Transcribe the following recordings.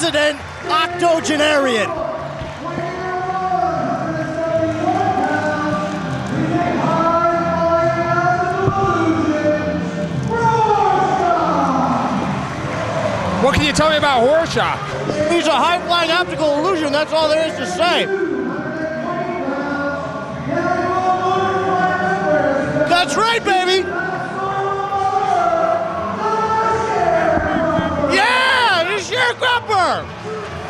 resident octogenarian. What can you tell me about Rorschach? He's a high-flying optical illusion, that's all there is to say. That's right, baby! Yeah, the ShareCropper!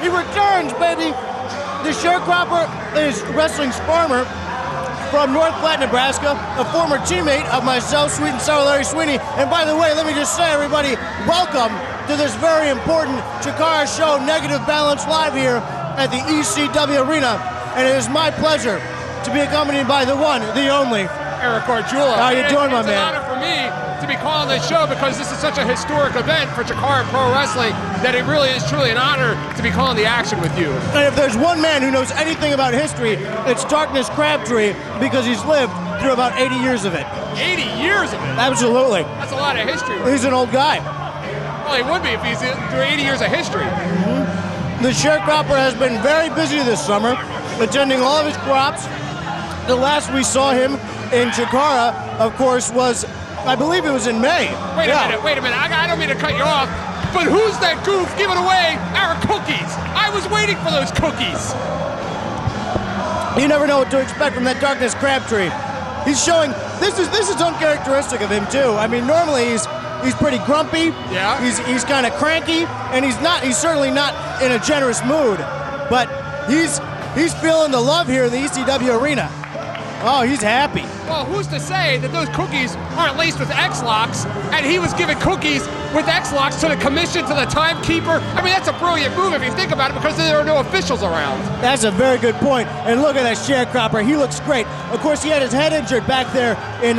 He returns, baby! The ShareCropper is wrestling Sparmer from North Platte, Nebraska, a former teammate of myself, Sweet and Sour Larry Sweeney. And by the way, let me just say, everybody, welcome to this very important CHIKARA show, Negative Balance, live here at the ECW Arena. And it is my pleasure to be accompanied by the one, the only, Eric Orjula. How you doing, my man? It's an honor for me to be calling this show because this is such a historic event for CHIKARA Pro Wrestling that it really is truly an honor to be calling the action with you. And if there's one man who knows anything about history, it's Darkness Crabtree, because he's lived through about 80 years of it. 80 years of it? Absolutely. That's a lot of history. He's an old guy. Well, he would be if he's through 80 years of history. Mm-hmm. The ShareCropper has been very busy this summer, attending all of his crops. The last we saw him in CHIKARA, of course, was, I believe it was in May. Wait a minute. I don't mean to cut you off, but who's that goof giving away our cookies? I was waiting for those cookies. You never know what to expect from that Darkness Crabtree. He's showing, this is uncharacteristic of him too. I mean, normally he's pretty grumpy. Yeah. He's kind of cranky, and he's certainly not in a generous mood. But he's feeling the love here in the ECW arena. Oh, he's happy. Well, who's to say that those cookies aren't laced with X-Locks, and he was giving cookies with X-Locks to the commission, to the timekeeper? I mean, that's a brilliant move if you think about it, because there are no officials around. That's a very good point. And look at that ShareCropper. He looks great. Of course, he had his head injured back there in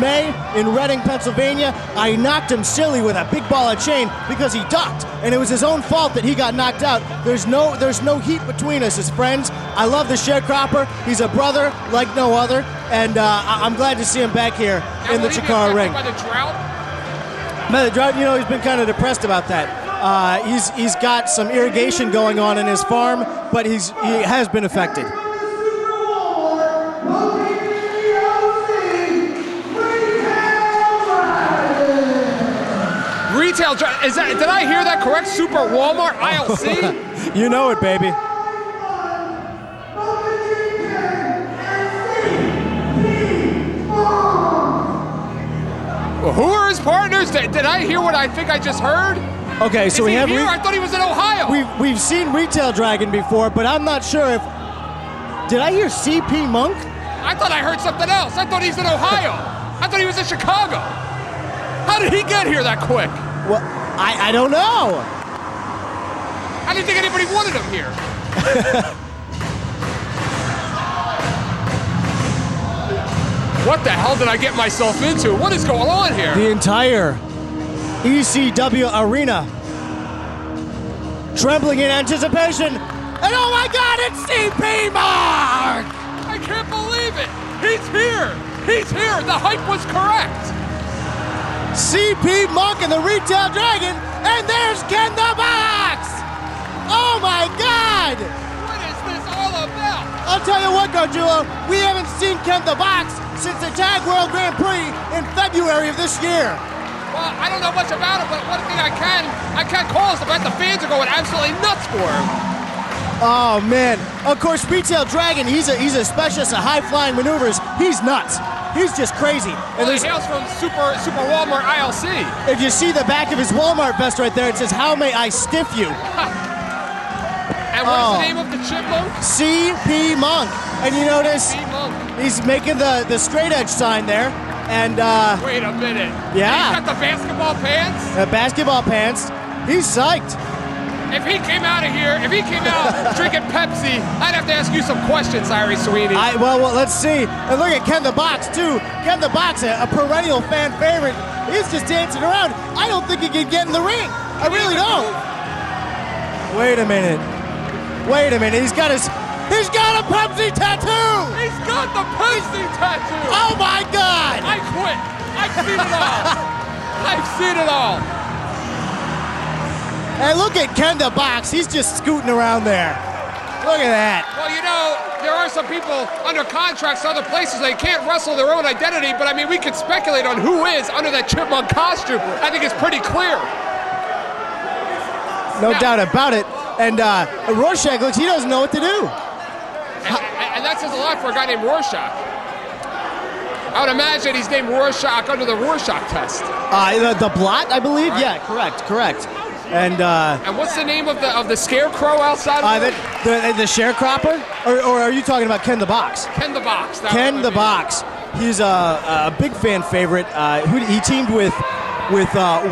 May in Reading, Pennsylvania. I knocked him silly with a big ball of chain because he ducked, and it was his own fault that he got knocked out. There's no heat between us as friends. I love the ShareCropper. He's a brother like no other, and I'm glad to see him back here in the CHIKARA ring. By the drought? By the drought, he's been kind of depressed about that. He's got some irrigation going on in his farm, but he has been affected. Retail, did I hear that correct? Super Walmart ILC? You know it, baby. Well, who are his partners? Did I hear what I think I just heard? Okay, so we have here? I thought he was in Ohio. We've seen Retail Dragon before, but I'm not sure if. Did I hear CP Munk? I thought I heard something else. I thought he's in Ohio. I thought he was in Chicago. How did he get here that quick? Well, I don't know. I didn't think anybody wanted him here. What the hell did I get myself into? What is going on here? The entire ECW arena trembling in anticipation. And oh my God, it's CP Munk! I can't believe it. He's here. He's here. The hype was correct. CP Munk and the Retail Dragon, and there's Ken the Box! Oh my God! What is this all about? I'll tell you what, Gargiulo, we haven't seen Ken the Box since the Tag World Grand Prix in February of this year. Well, I don't know much about it, but one thing I can call is the fact the fans are going absolutely nuts for him. Oh man! Of course, Retail Dragon, he's a specialist at high-flying maneuvers. He's nuts. He's just crazy. And he hails from Super Walmart ILC. If you see the back of his Walmart vest right there, it says, "How may I stiff you?" And what is the name of the chipmunk? CP Munk. And you notice he's making the straight edge sign there. And wait a minute. Yeah. He's got the basketball pants? Basketball pants. He's psyched. If he came out of here, drinking Pepsi, I'd have to ask you some questions, Irie Sweeney. Well, let's see. And look at Ken the Box, too. Ken the Box, a perennial fan favorite. He's just dancing around. I don't think he can get in the ring. I really don't. Wait a minute. He's got a Pepsi tattoo. He's got the Pepsi tattoo. Oh my God. I quit. I've seen it all. And look at Ken the Box. He's just scooting around there. Look at that. Well, you know, there are some people under contracts to other places. They can't wrestle their own identity, but I mean, we could speculate on who is under that chipmunk costume. I think it's pretty clear. No doubt about it. And Rorschach looks, he doesn't know what to do. And that says a lot for a guy named Rorschach. I would imagine he's named Rorschach under the Rorschach test. The blot, I believe? Right. Yeah, correct. And what's the name of the scarecrow outside? The sharecropper? Or are you talking about Ken the Box? Ken the Box. Ken the Box. He's a big fan favorite. He teamed with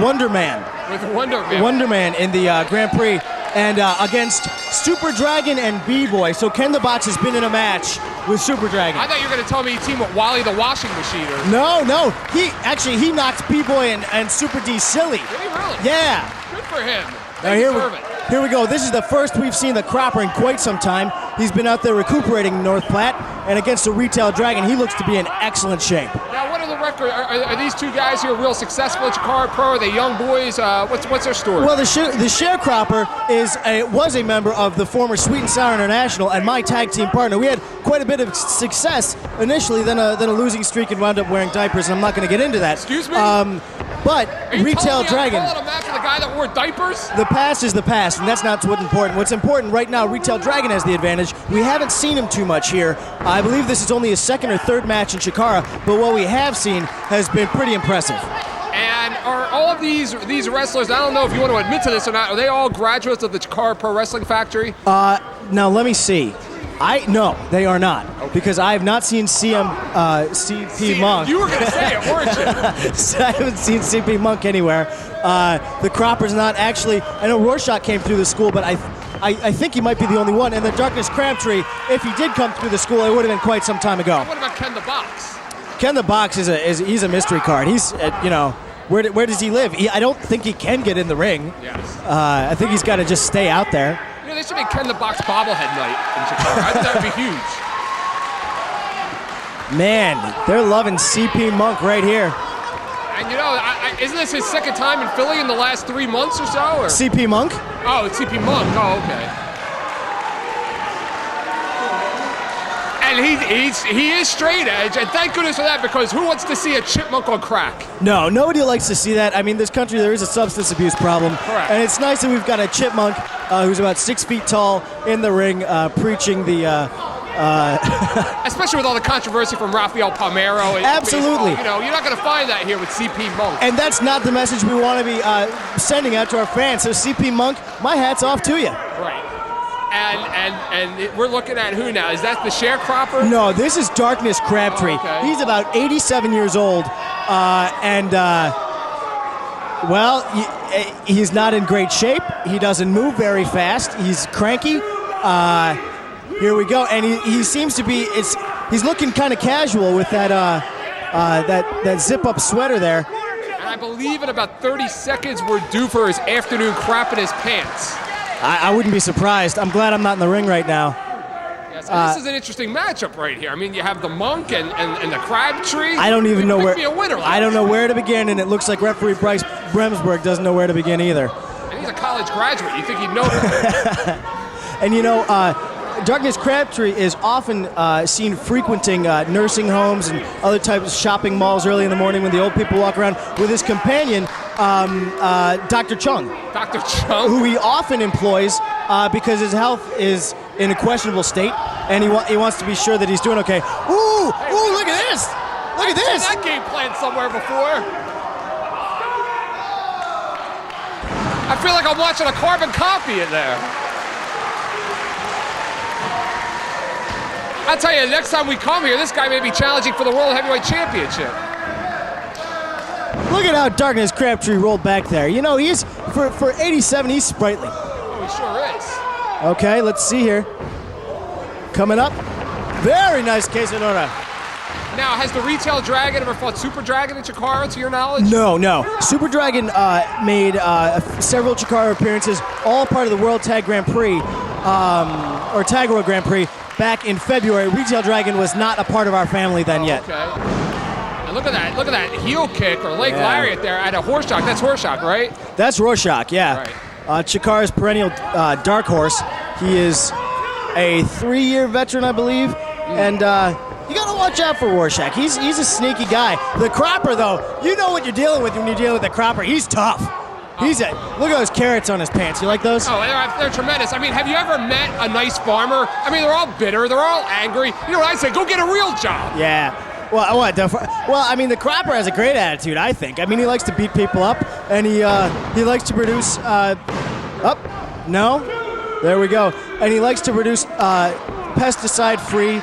Wonder Man. With Wonder Man. Wonder Man in the Grand Prix. And against Super Dragon and B-Boy. So Ken the Box has been in a match with Super Dragon. I thought you were going to tell me he teamed with Wally the washing machine. No. He knocks B-Boy and Super D silly. Really? Yeah. Good for him. Now here we go. This is the first we've seen the Cropper in quite some time. He's been out there recuperating in North Platte, and against the Retail Dragon, he looks to be in excellent shape. Now, what are the records? Are these two guys here real successful at Chikara Pro? Are they young boys? What's their story? Well, the Sharecropper was a member of the former Sweet and Sour International and my tag team partner. We had quite a bit of success initially, then a losing streak and wound up wearing diapers, and I'm not going to get into that. Excuse me? But Are Retail you Dragon. calling a match with a guy that wore diapers? The past is the past, and that's not what's important. What's important right now, Retail Dragon has the advantage. We haven't seen him too much here. I believe this is only his second or third match in Chikara, but what we have seen has been pretty impressive. And are all of these wrestlers, I don't know if you want to admit to this or not, are they all graduates of the Chikara Pro Wrestling Factory? Now let me see. No, they are not, because I have not seen CP Munk. You were going to say it, weren't you? I haven't seen CP Munk anywhere. The Cropper's not actually. I know Rorschach came through the school, but I think he might be the only one. And the Darkness Crabtree, if he did come through the school, it would have been quite some time ago. What about Ken the Box? Ken the Box he's a mystery card. He's where does he live? I don't think he can get in the ring. Yes. I think he's got to just stay out there. You know, they should make Ken the Box bobblehead night in Chikara. I think that would be huge. Man, they're loving CP Munk right here. And you know, isn't this his second time in Philly in the last 3 months or so? Or? CP Munk? Oh, it's CP Munk. Oh, okay. And he is straight edge, and thank goodness for that, because who wants to see a chipmunk on crack? No, nobody likes to see that. I mean, this country, there is a substance abuse problem. Correct. And it's nice that we've got a chipmunk who's about 6 feet tall in the ring preaching the... Especially with all the controversy from Rafael Palmeiro. And absolutely. baseball. You know, you're not going to find that here with CP Munk. And that's not the message we want to be sending out to our fans. So CP Munk, my hat's off to you. Right. And we're looking at who now? Is that the Sharecropper? No, this is Darkness Crabtree. Oh, okay. He's about 87 years old, he's not in great shape. He doesn't move very fast. He's cranky. Here we go, and he seems to be. He's looking kind of casual with that zip-up sweater there. And I believe in about 30 seconds we're due for his afternoon crap in his pants. I wouldn't be surprised. I'm glad I'm not in the ring right now. Yes, this is an interesting matchup right here. I mean, you have the Munk and the Crabtree. I don't even know where. Be a winner. I don't know where to begin, and it looks like referee Bryce Bremsberg doesn't know where to begin either. And he's a college graduate. You think he'd know that? And you know, Darkness Crabtree is often seen frequenting nursing homes and other types of shopping malls early in the morning when the old people walk around with his companion, Dr. Chung. Dr. Chung? Who he often employs because his health is in a questionable state, and he wants to be sure that he's doing okay. Ooh, look at this! Look at this! I've seen that game plan somewhere before. I feel like I'm watching a carbon copy in there. I'll tell you, next time we come here, this guy may be challenging for the World Heavyweight Championship. Look at how Darkness Crabtree rolled back there. You know, he's for 87, he's sprightly. Oh, he sure is. Okay, let's see here. Coming up. Very nice quesadilla. Now, has the Retail Dragon ever fought Super Dragon in Chikara, to your knowledge? No. Super Dragon made several Chikara appearances, all part of the World Tag Grand Prix, or Tag World Grand Prix, back in February. Retail Dragon was not a part of our family then yet. Okay. And look at that heel kick or leg lariat there at a Rorschach. That's Rorschach, right? That's Rorschach, yeah. Right. Chikara's perennial dark horse. He is a 3-year veteran, I believe, and you gotta watch out for Rorschach. He's a sneaky guy. The Cropper, though, you know what you're dealing with when you're dealing with the Cropper. He's tough. Look at those carrots on his pants. You like those? Oh, they're tremendous. I mean, have you ever met a nice farmer? I mean, they're all bitter. They're all angry. You know what I say? Go get a real job. Yeah. Well, what? Well, I mean, the Cropper has a great attitude, I think. I mean, he likes to beat people up, and he likes to produce. No, there we go. And he likes to produce pesticide-free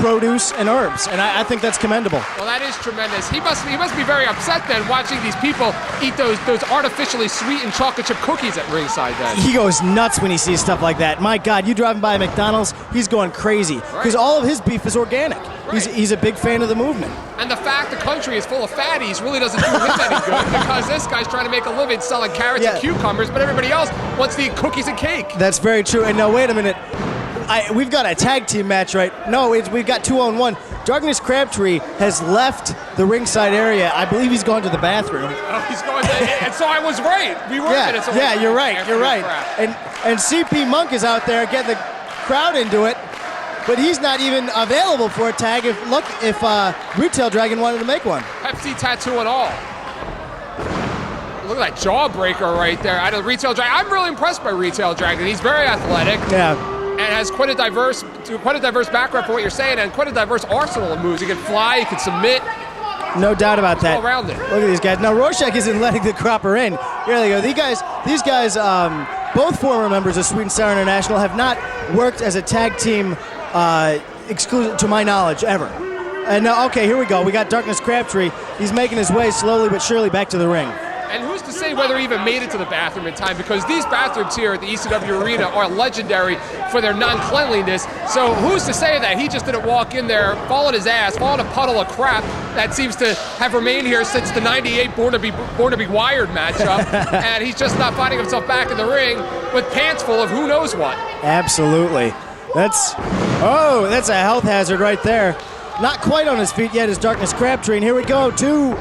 produce and herbs, and I think that's commendable. Well, that is tremendous. He must be very upset then watching these people eat those artificially sweetened chocolate chip cookies at ringside then. He goes nuts when he sees stuff like that. My God, you driving by a McDonald's, he's going crazy because all of his beef is organic. Right. He's a big fan of the movement. And the fact the country is full of fatties really doesn't do him any good because this guy's trying to make a living selling carrots and cucumbers, but everybody else wants to eat cookies and cake. That's very true. And now, wait a minute. We've got a tag team match, right? No, we've got 2-on-1. Darkness Crabtree has left the ringside area. I believe he's gone to the bathroom. Oh, he's going to, and so I was right. We were in it. So you're right. You're right. And CP Munk is out there getting the crowd into it, but he's not even available for a tag. If Retail Dragon wanted to make one. Pepsi tattoo and all. Look at that jawbreaker right there. Out of Retail Dragon, I'm really impressed by Retail Dragon. He's very athletic. Yeah. And has quite a diverse background for what you're saying, and quite a diverse arsenal of moves. He can fly, he can submit. No doubt about that. All around it. Look at these guys. Now Rorschach isn't letting the Cropper in. Here they go. These guys, both former members of Sweet and Sour International, have not worked as a tag team, exclusive to my knowledge, ever. And now, okay, here we go. We got Darkness Crabtree. He's making his way slowly but surely back to the ring. And who's to say whether he even made it to the bathroom in time, because these bathrooms here at the ECW Arena are legendary for their non-cleanliness. So who's to say that he just didn't walk in there, fall on his ass, fall in a puddle of crap that seems to have remained here since the '98 Born to Be Wired matchup, and he's just not finding himself back in the ring with pants full of who knows what. Absolutely. That's a health hazard right there. Not quite on his feet yet is Darkness Crabtree, and here we go, 2.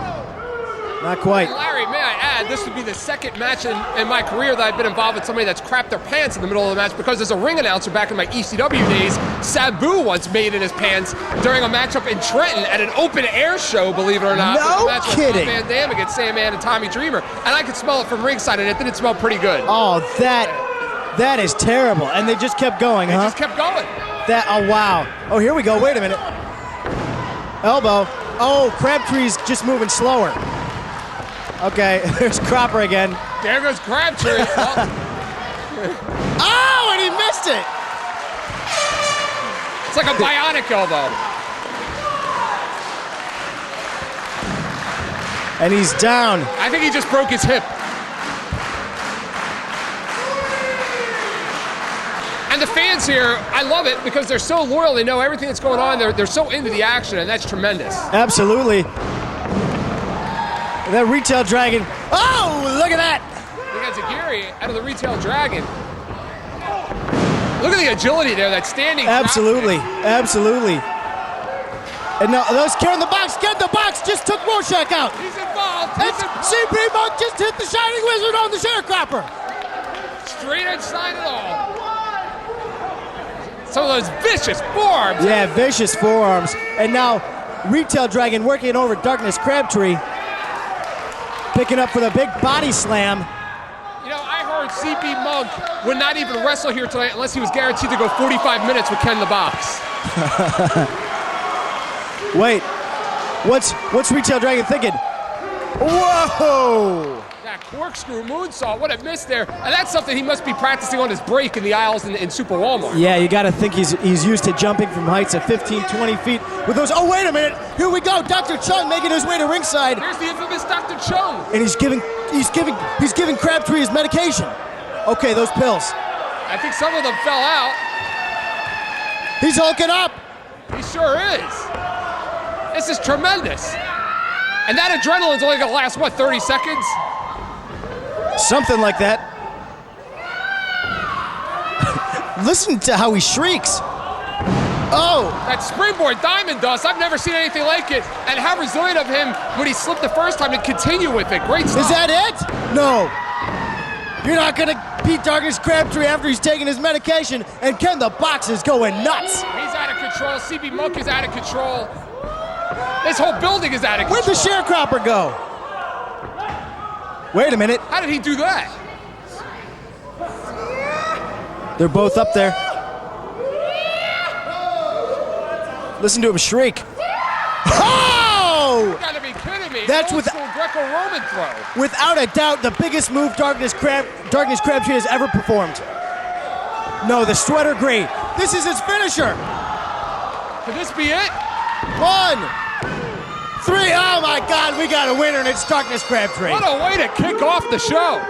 Not quite. Larry, may I add, this would be the second match in my career that I've been involved with somebody that's crapped their pants in the middle of the match, because as a ring announcer back in my ECW days, Sabu once made in his pants during a matchup in Trenton at an open-air show, believe it or not. No kidding. Van Dam against Sandman and Tommy Dreamer, and I could smell it from ringside, and it didn't smell pretty good. Oh, that is terrible. And they just kept going, huh? They just kept going. Oh, wow. Oh, here we go. Wait a minute. Elbow. Oh, Crabtree's just moving slower. Okay, there's Cropper again. There goes Crabtree. Oh, and he missed it. It's like a bionic elbow. And he's down. I think he just broke his hip. And the fans here, I love it because they're so loyal. They know everything that's going on. They're so into the action, and that's tremendous. Absolutely. That Retail Dragon. Oh, look at that. They got Zagiri out of the Retail Dragon. Look at the agility there, that standing. Absolutely. Absolutely. And now those carrying the box, just took Rorschach out. He's involved. CP Munk just hit the Shining Wizard on the ShareCropper. Straight inside it all. Some of those vicious forearms. Yeah, vicious forearms. And now Retail Dragon working over Darkness Crabtree. Picking up for the big body slam. You know, I heard CP Munk would not even wrestle here tonight unless he was guaranteed to go 45 minutes with Ken in the Box. Wait, what's Retail Dragon thinking? Whoa! That corkscrew moonsault, what a miss there. And that's something he must be practicing on his break in the aisles in Super Walmart. Yeah, you got to think he's used to jumping from heights of 15, 20 feet with those. Oh, wait a minute. Here we go. Dr. Chung making his way to ringside. Here's the infamous Dr. Chung. And he's giving Crabtree his medication. Okay, those pills. I think some of them fell out. He's hulking up. He sure is. This is tremendous. And that adrenaline's only going to last, 30 seconds? Something like that. Listen to how he shrieks. Oh! That springboard diamond dust, I've never seen anything like it. And how resilient of him when he slipped the first time to continue with it. Great stuff. Is that it? No. You're not gonna beat Darkness Crabtree after he's taking his medication. And Ken the Box is going nuts. He's out of control. CB Munk is out of control. This whole building is out of control. Where'd the sharecropper go? Wait a minute. How did he do that? They're both up there. Listen to him shriek. Oh! You gotta be kidding me. That's Old school Greco-Roman throw. without a doubt the biggest move Darkness Crabtree has ever performed. No, the sweater grey. This is his finisher. Could this be it? 1, 3. Oh my God, we got a winner, and it's Darkness Crabtree. What a way to kick off the show.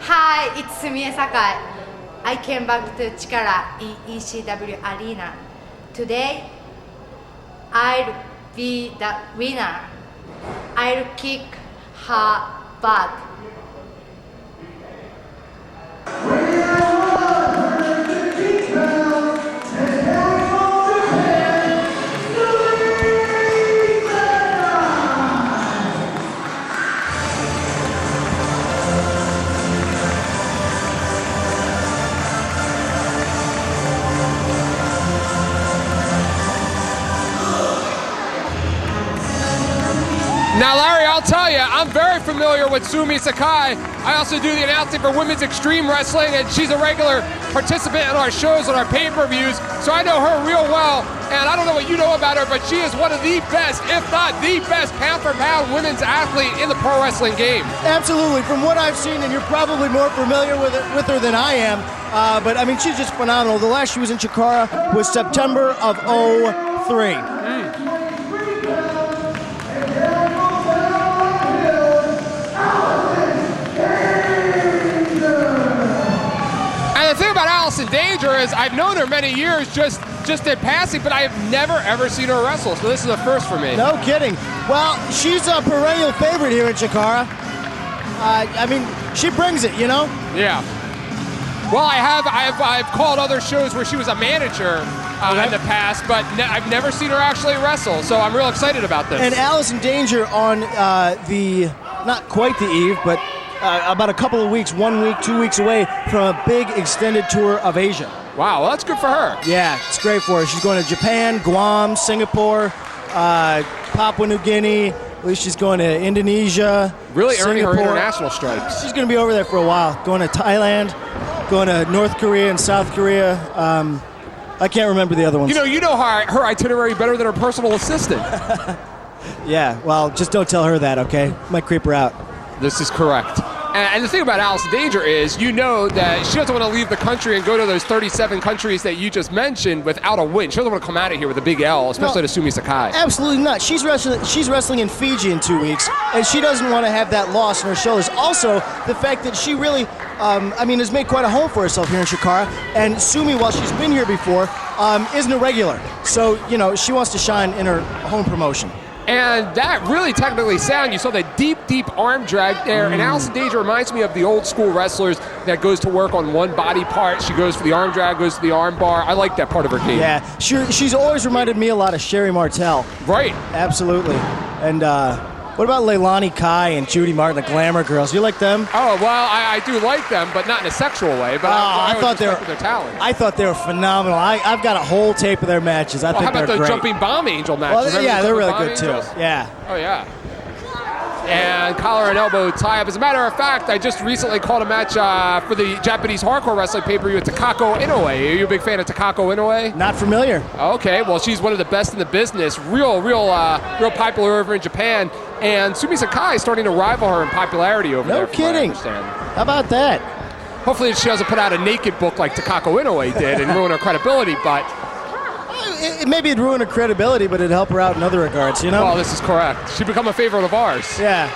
Hi, it's Sumie Sakai. I came back to CHIKARA in ECW Arena. Today, I'll be the winner. I'll kick her butt. Now, Larry, I'll tell you, I'm very familiar with Sumie Sakai. I also do the announcing for Women's Extreme Wrestling, and she's a regular participant in our shows and our pay-per-views, so I know her real well. And I don't know what you know about her, but she is one of the best, if not the best, pound-for-pound women's athlete in the pro wrestling game. Absolutely. From what I've seen, and you're probably more familiar with her than I am, but I mean, she's just phenomenal. The last she was in CHIKARA was September of '03. The thing about Allison Danger is I've known her many years just in passing, but I have never ever seen her wrestle, so this is a first for me. No kidding. Well, she's a perennial favorite here at CHIKARA. I mean, she brings it, you know? Yeah. Well, I've called other shows where she was a manager in the past, but I've never seen her actually wrestle, so I'm real excited about this. And Allison Danger on not quite the eve, but about a couple of weeks, 1 week, 2 weeks away from a big extended tour of Asia. Wow, well, that's good for her. Yeah, it's great for her. She's going to Japan, Guam, Singapore, Papua New Guinea. At least she's going to Indonesia. Really earning her Singapore. international stripes. She's going to be over there for a while. Going to Thailand, going to North Korea and South Korea. I can't remember the other ones. You know her itinerary better than her personal assistant. Yeah, well, just don't tell her that, okay? Might creep her out. This is correct. And the thing about Allison Danger is, you know that she doesn't want to leave the country and go to those 37 countries that you just mentioned without a win. She doesn't want to come out of here with a big L, especially to Sumie Sakai. Absolutely not. She's wrestling in Fiji in 2 weeks, and she doesn't want to have that loss on her shoulders. Also, the fact that she really, has made quite a home for herself here in CHIKARA. And Sumie, while she's been here before, isn't a regular. So, she wants to shine in her home promotion. And that really technically sound, you saw that deep, deep arm drag there. And Allison Danger reminds me of the old school wrestlers that goes to work on one body part. She goes for the arm drag, goes to the arm bar. I like that part of her game. Yeah, she's always reminded me a lot of Sherry Martel. Right. Absolutely. And what about Leilani Kai and Judy Martin, the Glamour Girls? You like them? Oh, well, I do like them, but not in a sexual way. But I thought they were their talent. I thought they were phenomenal. I've got a whole tape of their matches. I think how about they're the great. Jumping Bomb Angel matches? Well, yeah, they're really good too. Yeah. Oh, yeah. And collar and elbow tie-up. As a matter of fact, I just recently called a match for the Japanese hardcore wrestling pay-per-view with Takako Inoue. Are you a big fan of Takako Inoue? Not familiar. Okay, well, she's one of the best in the business. Real popular over in Japan. And Sumie Sakai is starting to rival her in popularity over there. No kidding. How about that? Hopefully she doesn't put out a naked book like Takako Inoue did and ruin her credibility, but... Maybe it'd ruin her credibility, but it'd help her out in other regards, Well, this is correct. She'd become a favorite of ours. Yeah.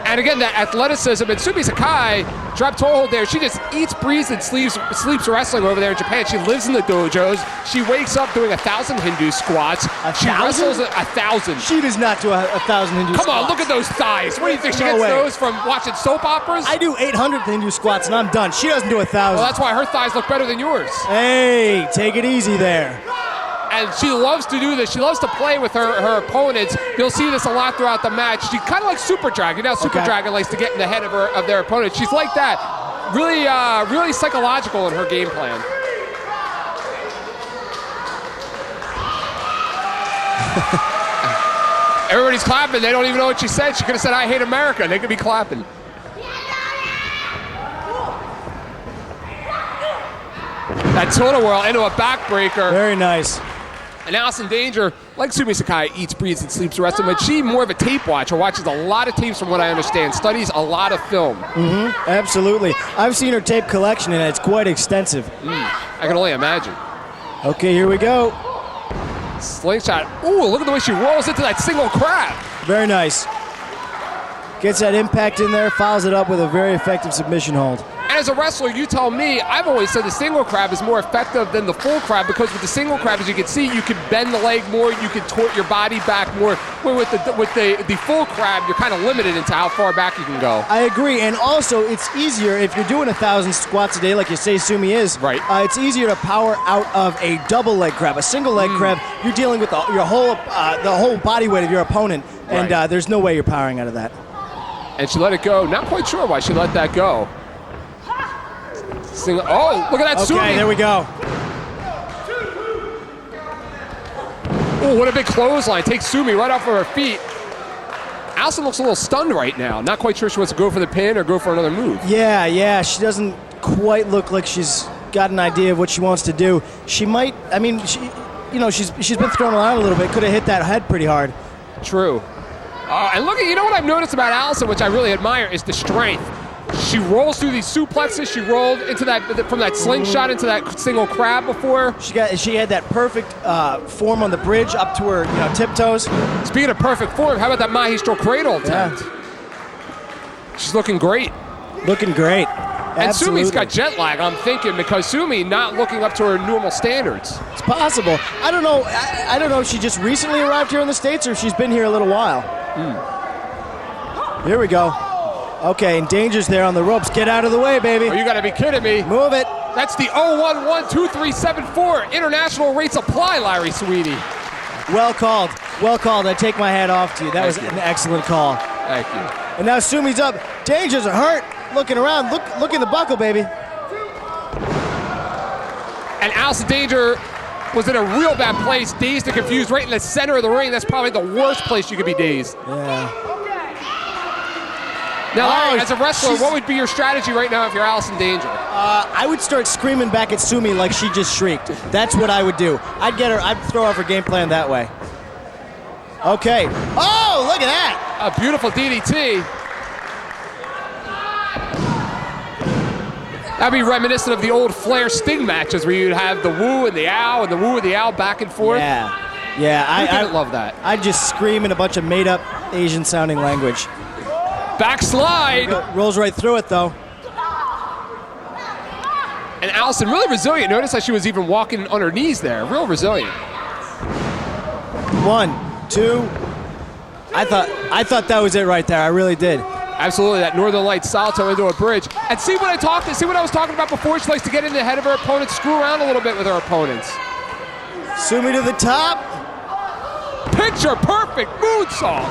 And again, that athleticism, and Sumie Sakai, drop toe hold there, she just eats, breathes, and sleeps wrestling over there in Japan. She lives in the dojos. She wakes up doing 1,000 Hindu squats. She wrestles 1,000. She does not do 1,000 Hindu squats. Come on, look at those thighs. What do you think, she gets those from watching soap operas? I do 800 Hindu squats and I'm done. She doesn't do 1,000. Well, that's why her thighs look better than yours. Hey, take it easy there. And she loves to do this. She loves to play with her opponents. You'll see this a lot throughout the match. She kind of like Super Dragon. Now Super Dragon likes to get in the head of their opponent. She's like that. Really psychological in her game plan. Everybody's clapping. They don't even know what she said. She could have said, "I hate America." They could be clapping. That tilt whirl into a backbreaker. Very nice. And Allison Danger, like Sumie Sakai, eats, breathes, and sleeps wrestling, but she more of a tape watcher, watches a lot of tapes from what I understand, studies a lot of film. Mm-hmm. Absolutely. I've seen her tape collection, and it's quite extensive. I can only imagine. Okay, here we go. Slingshot. Ooh, look at the way she rolls into that single crab. Very nice. Gets that impact in there, follows it up with a very effective submission hold. And as a wrestler, you tell me, I've always said the single crab is more effective than the full crab because with the single crab, as you can see, you can bend the leg more, you can tort your body back more. Where with the full crab, you're kind of limited into how far back you can go. I agree, and also it's easier if you're doing 1,000 squats a day, like you say Sumie is. Right. It's easier to power out of a double leg crab. A single leg crab, you're dealing with the whole body weight of your opponent, and there's no way you're powering out of that. And she let it go. Not quite sure why she let that go. Oh, look at that Sumie. Okay, there we go. Oh, what a big clothesline. Takes Sumie right off of her feet. Allison looks a little stunned right now. Not quite sure she wants to go for the pin or go for another move. Yeah. She doesn't quite look like she's got an idea of what she wants to do. She might, she's been thrown around a little bit. Could have hit that head pretty hard. True. And look at, you know what I've noticed about Allison, which I really admire, is the strength. She rolls through these suplexes. She rolled into from that slingshot into that single crab before. She had that perfect form on the bridge up to her tiptoes. Speaking of perfect form, how about that Mahistro cradle attempt? Yeah. She's looking great. Looking great. And Absolutely. Sumie's got jet lag, I'm thinking, because Sumie not looking up to her normal standards. It's possible. I don't know. I don't know if she just recently arrived here in the States or if she's been here a little while. Here we go. Okay, and Danger's there on the ropes. Get out of the way, baby. Oh, you got to be kidding me. Move it. That's the 0112374 international rates apply, Larry Sweeney. Well called. Well called. I take my hat off to you. That was an excellent call. Thank you. And now Sumie's up. Danger's hurt. Looking around. Look in the buckle, baby. And Allison Danger was in a real bad place, dazed and confused, right in the center of the ring. That's probably the worst place you could be dazed. Yeah. Now, Larry, as a wrestler, what would be your strategy right now if you're Allison Danger? I would start screaming back at Sumie like she just shrieked. That's what I would do. I'd throw off her game plan that way. Okay. Oh, look at that. A beautiful DDT. That'd be reminiscent of the old Flair Sting matches where you'd have the woo and the ow and the woo and the ow back and forth. Yeah. I love that. I'd just scream in a bunch of made-up Asian-sounding language. Backslide. Rolls right through it, though. And Allison, really resilient. Notice how she was even walking on her knees there. Real resilient. 1, 2. I thought that was it right there. I really did. Absolutely, that Northern Lights salto into a bridge. And see what I was talking about before? She likes to get in the head of her opponents, screw around a little bit with her opponents. Sumie to the top. Picture perfect moonsault.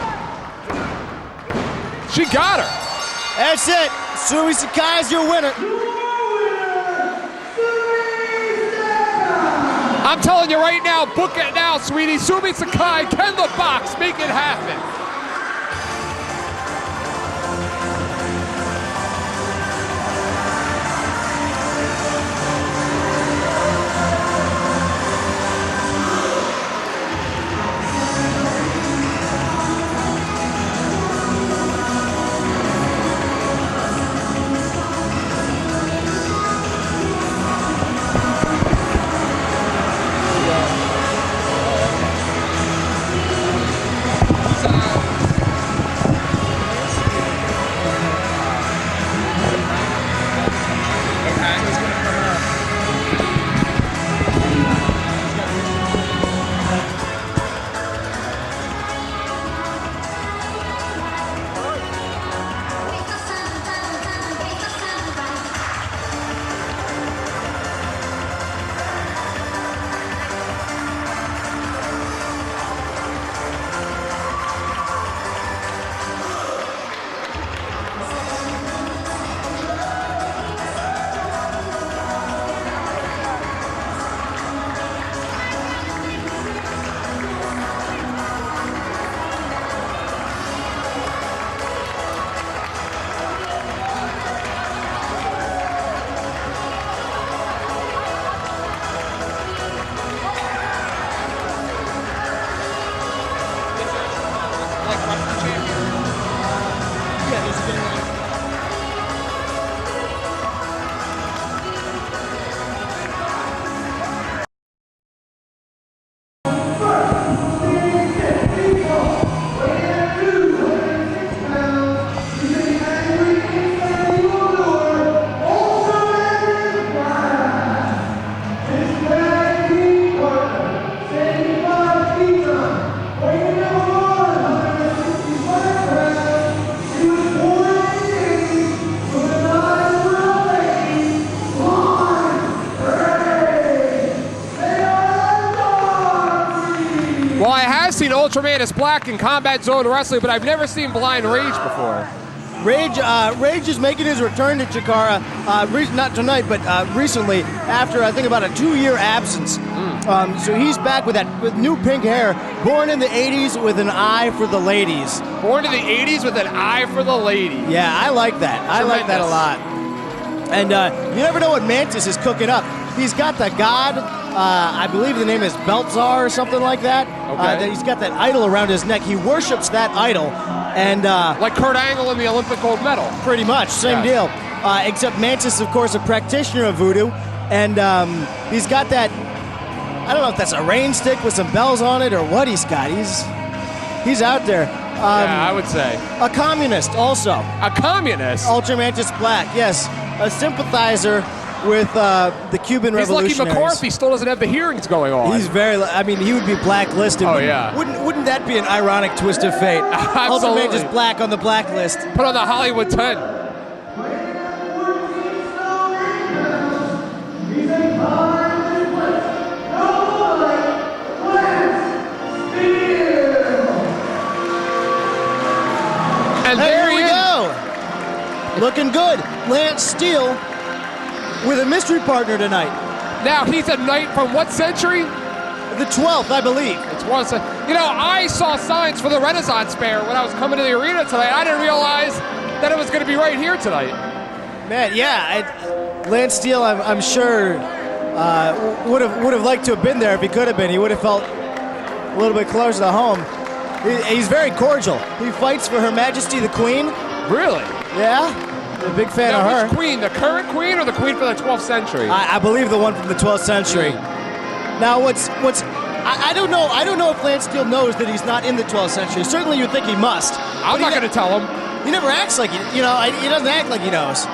She got her. That's it. Sumie Sakai is your winner. I'm telling you right now, book it now, Sweeney. Sumie Sakai, can the box make it happen? Seen UltraMantis Black in Combat Zone Wrestling, but I've never seen Blind Rage before. Rage is making his return to Chikara, not tonight, but recently, after I think about a 2-year absence. So he's back with new pink hair, born in the 80s with an eye for the ladies. Born in the 80s with an eye for the ladies. Yeah, I like that. I like that a lot. And you never know what Mantis is cooking up. He's got the god, I believe the name is Beltzar or something like that. Okay. He's got that idol around his neck. He worships that idol. And like Kurt Angle in the Olympic gold medal. Pretty much, same deal. Except Mantis, of course, a practitioner of voodoo. And he's got that, I don't know if that's a rain stick with some bells on it or what he's got. He's out there. Yeah, I would say. A communist also. A communist? UltraMantis Black, yes. A sympathizer with the Cuban revolutionaries. He's lucky McCarthy still doesn't have the hearings going on. He's he would be blacklisted. Oh, yeah. Wouldn't that be an ironic twist of fate? Absolutely. UltraMantis Black on the blacklist. Put on the Hollywood 10. And there we go. Looking good. Lance Steele with a mystery partner tonight. Now, he's a knight from what century? The 12th, I believe. It's once. I saw signs for the Renaissance Fair when I was coming to the arena tonight. I didn't realize that it was going to be right here tonight. Man, yeah. Lance Steele, I'm sure, would have liked to have been there if he could have been. He would have felt a little bit closer to home. He's very cordial. He fights for Her Majesty the Queen. Really? Yeah. A big fan of her. Which queen? The current queen or the queen from the 12th century? I believe the one from the 12th century. Now, I don't know. I don't know if Lance Steele knows that he's not in the 12th century. Certainly, you'd think he must. I'm not going to tell him. He never acts like he doesn't act like he knows.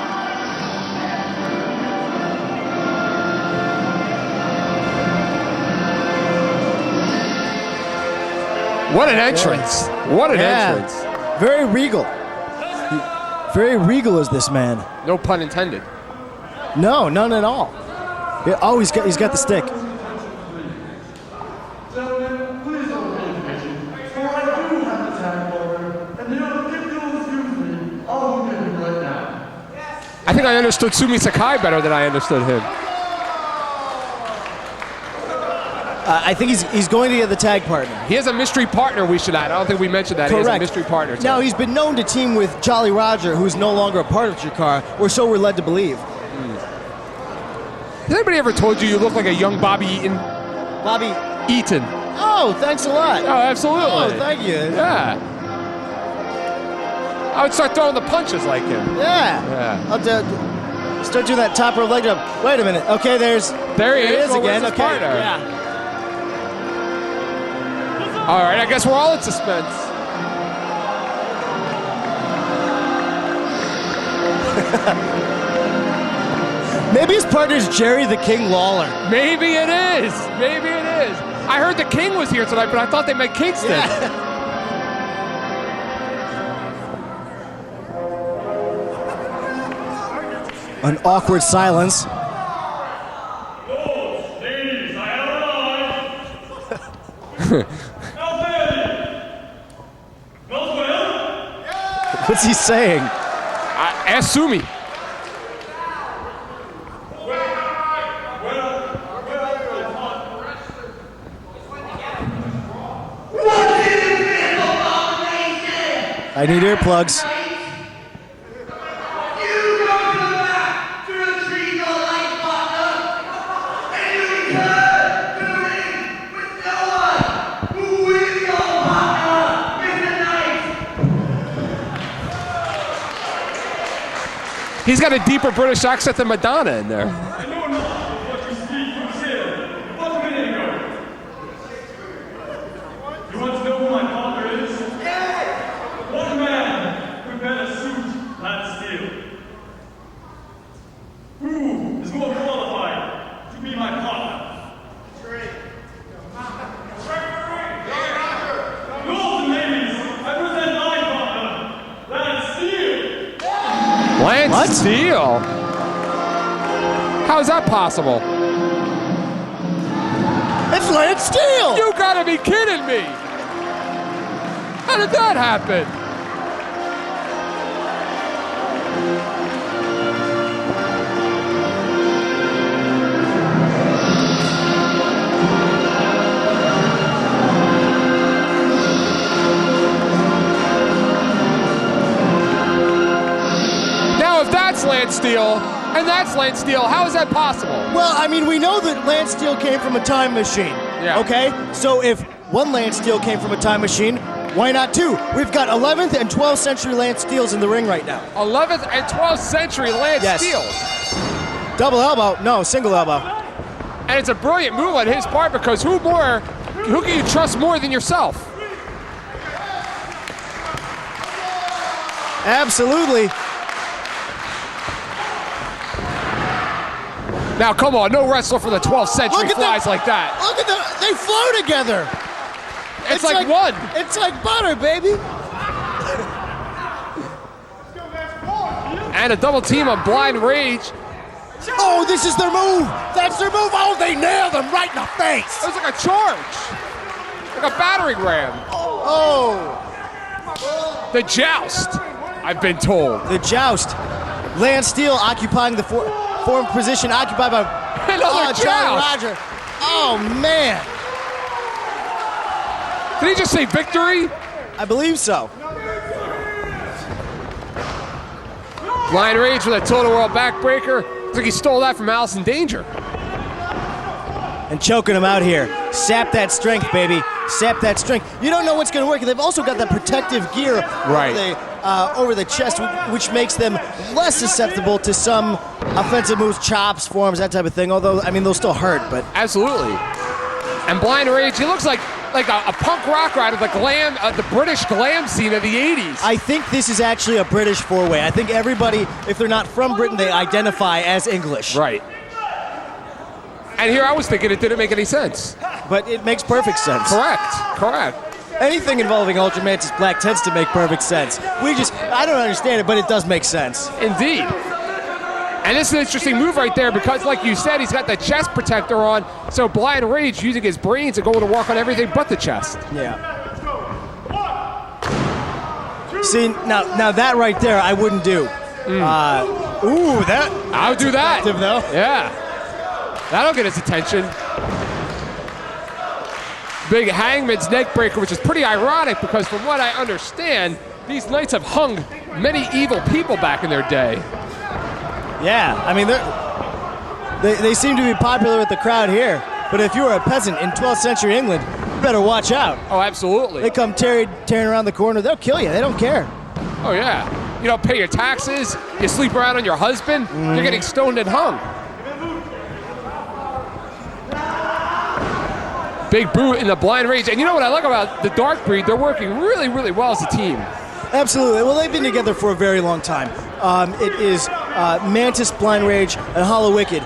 What an entrance. What an entrance. Very regal. Very regal is this man. No pun intended. No, none at all. Yeah, oh, he's got the stick. I think I understood Sumie Sakai better than I understood him. I think he's going to get the tag partner. He has a mystery partner, we should add. I don't think we mentioned that. Correct. He has a mystery partner. Too. Now, he's been known to team with Jolly Roger, who's no longer a part of Chikara, or so we're led to believe. Has anybody ever told you look like a young Bobby Eaton? Bobby Eaton. Oh, thanks a lot. Oh, absolutely. Oh, thank you. Yeah. I would start throwing the punches like him. Yeah. I'll start doing that top rope leg drop. Wait a minute. Okay, there he is Well, again. where's his Okay. partner? Yeah. All right, I guess we're all in suspense. Maybe his partner's Jerry the King Lawler. Maybe it is. Maybe it is. I heard the King was here tonight, but I thought they meant Kingston. Yeah. An awkward silence. Ladies, I have arrived. What's he saying? Ask Sumie. I need earplugs. He's got a deeper British accent than Madonna in there. I know not what you speak from here. 1 minute ago. You want to know who my partner is? One man who better suit Lance Steele. Who is more qualified to be my partner? Lords and ladies, I present my partner, Lance Steele. Lance Steele? How is that possible? It's Lance Steele! You gotta be kidding me! How did that happen? Now, if that's Lance Steele, and that's Lance Steele, how is that possible? Well, I mean, we know that Lance Steele came from a time machine. Yeah. Okay? So if one Lance Steele came from a time machine, why not two? We've got 11th and 12th century Lance Steeles in the ring right now. 11th and 12th century Lance Yes. Steele. Double elbow. No, single elbow. And it's a brilliant move on his part because who can you trust more than yourself? Absolutely. Now, come on, no wrestler from the 12th century Look at flies them. like that. Look at them. They flow together. It's like one. It's like butter, baby. And a double team on Blind Rage. Oh, this is their move. That's their move. Oh, they nailed him right in the face. It was like a charge. Like a battering ram. Oh, The joust, I've been told. the joust. Lance Steele occupying the form position occupied by Another Jolly joust. Roger. Oh, man. Did he just say victory? I believe so. Blind Rage with a total world backbreaker. Looks like he stole that from Allison Danger. And choking him out here. Sap that strength, baby. Sap that strength. You don't know what's going to work. They've also got that protective gear Right. over the chest, which makes them less susceptible to some offensive moves, chops, forms, that type of thing. Although, I mean, they'll still hurt, but... Absolutely. And Blind Rage, he looks like a punk rock rider, the British glam scene of the 80s. I think this is actually a British four-way. I think everybody, if they're not from Britain, they identify as English. Right. And here I was thinking it didn't make any sense. But it makes perfect sense. Correct. Anything involving UltraMantis Black tends to make perfect sense. I don't understand it, but it does make sense. Indeed. And this is an interesting move right there because, like you said, he's got the chest protector on. So Blind Rage using his brains to go to work on everything but the chest. Yeah. See, now that right there, I wouldn't do. That. I would do that. Though. Yeah. That'll get his attention. Big Hangman's neck breaker, which is pretty ironic because from what I understand, these knights have hung many evil people back in their day. Yeah, I mean, they seem to be popular with the crowd here. But if you were a peasant in 12th century England, you better watch out. Oh, absolutely. They come tearing around the corner. They'll kill you. They don't care. Oh, yeah. You don't pay your taxes. You sleep around on your husband. You're getting stoned and hung. Big boot in the Blind Rage. And you know what I like about the Dark Breed? They're working really, really well as a team. Absolutely. Well, they've been together for a very long time. It is Mantis, Blind Rage, and Hallowicked,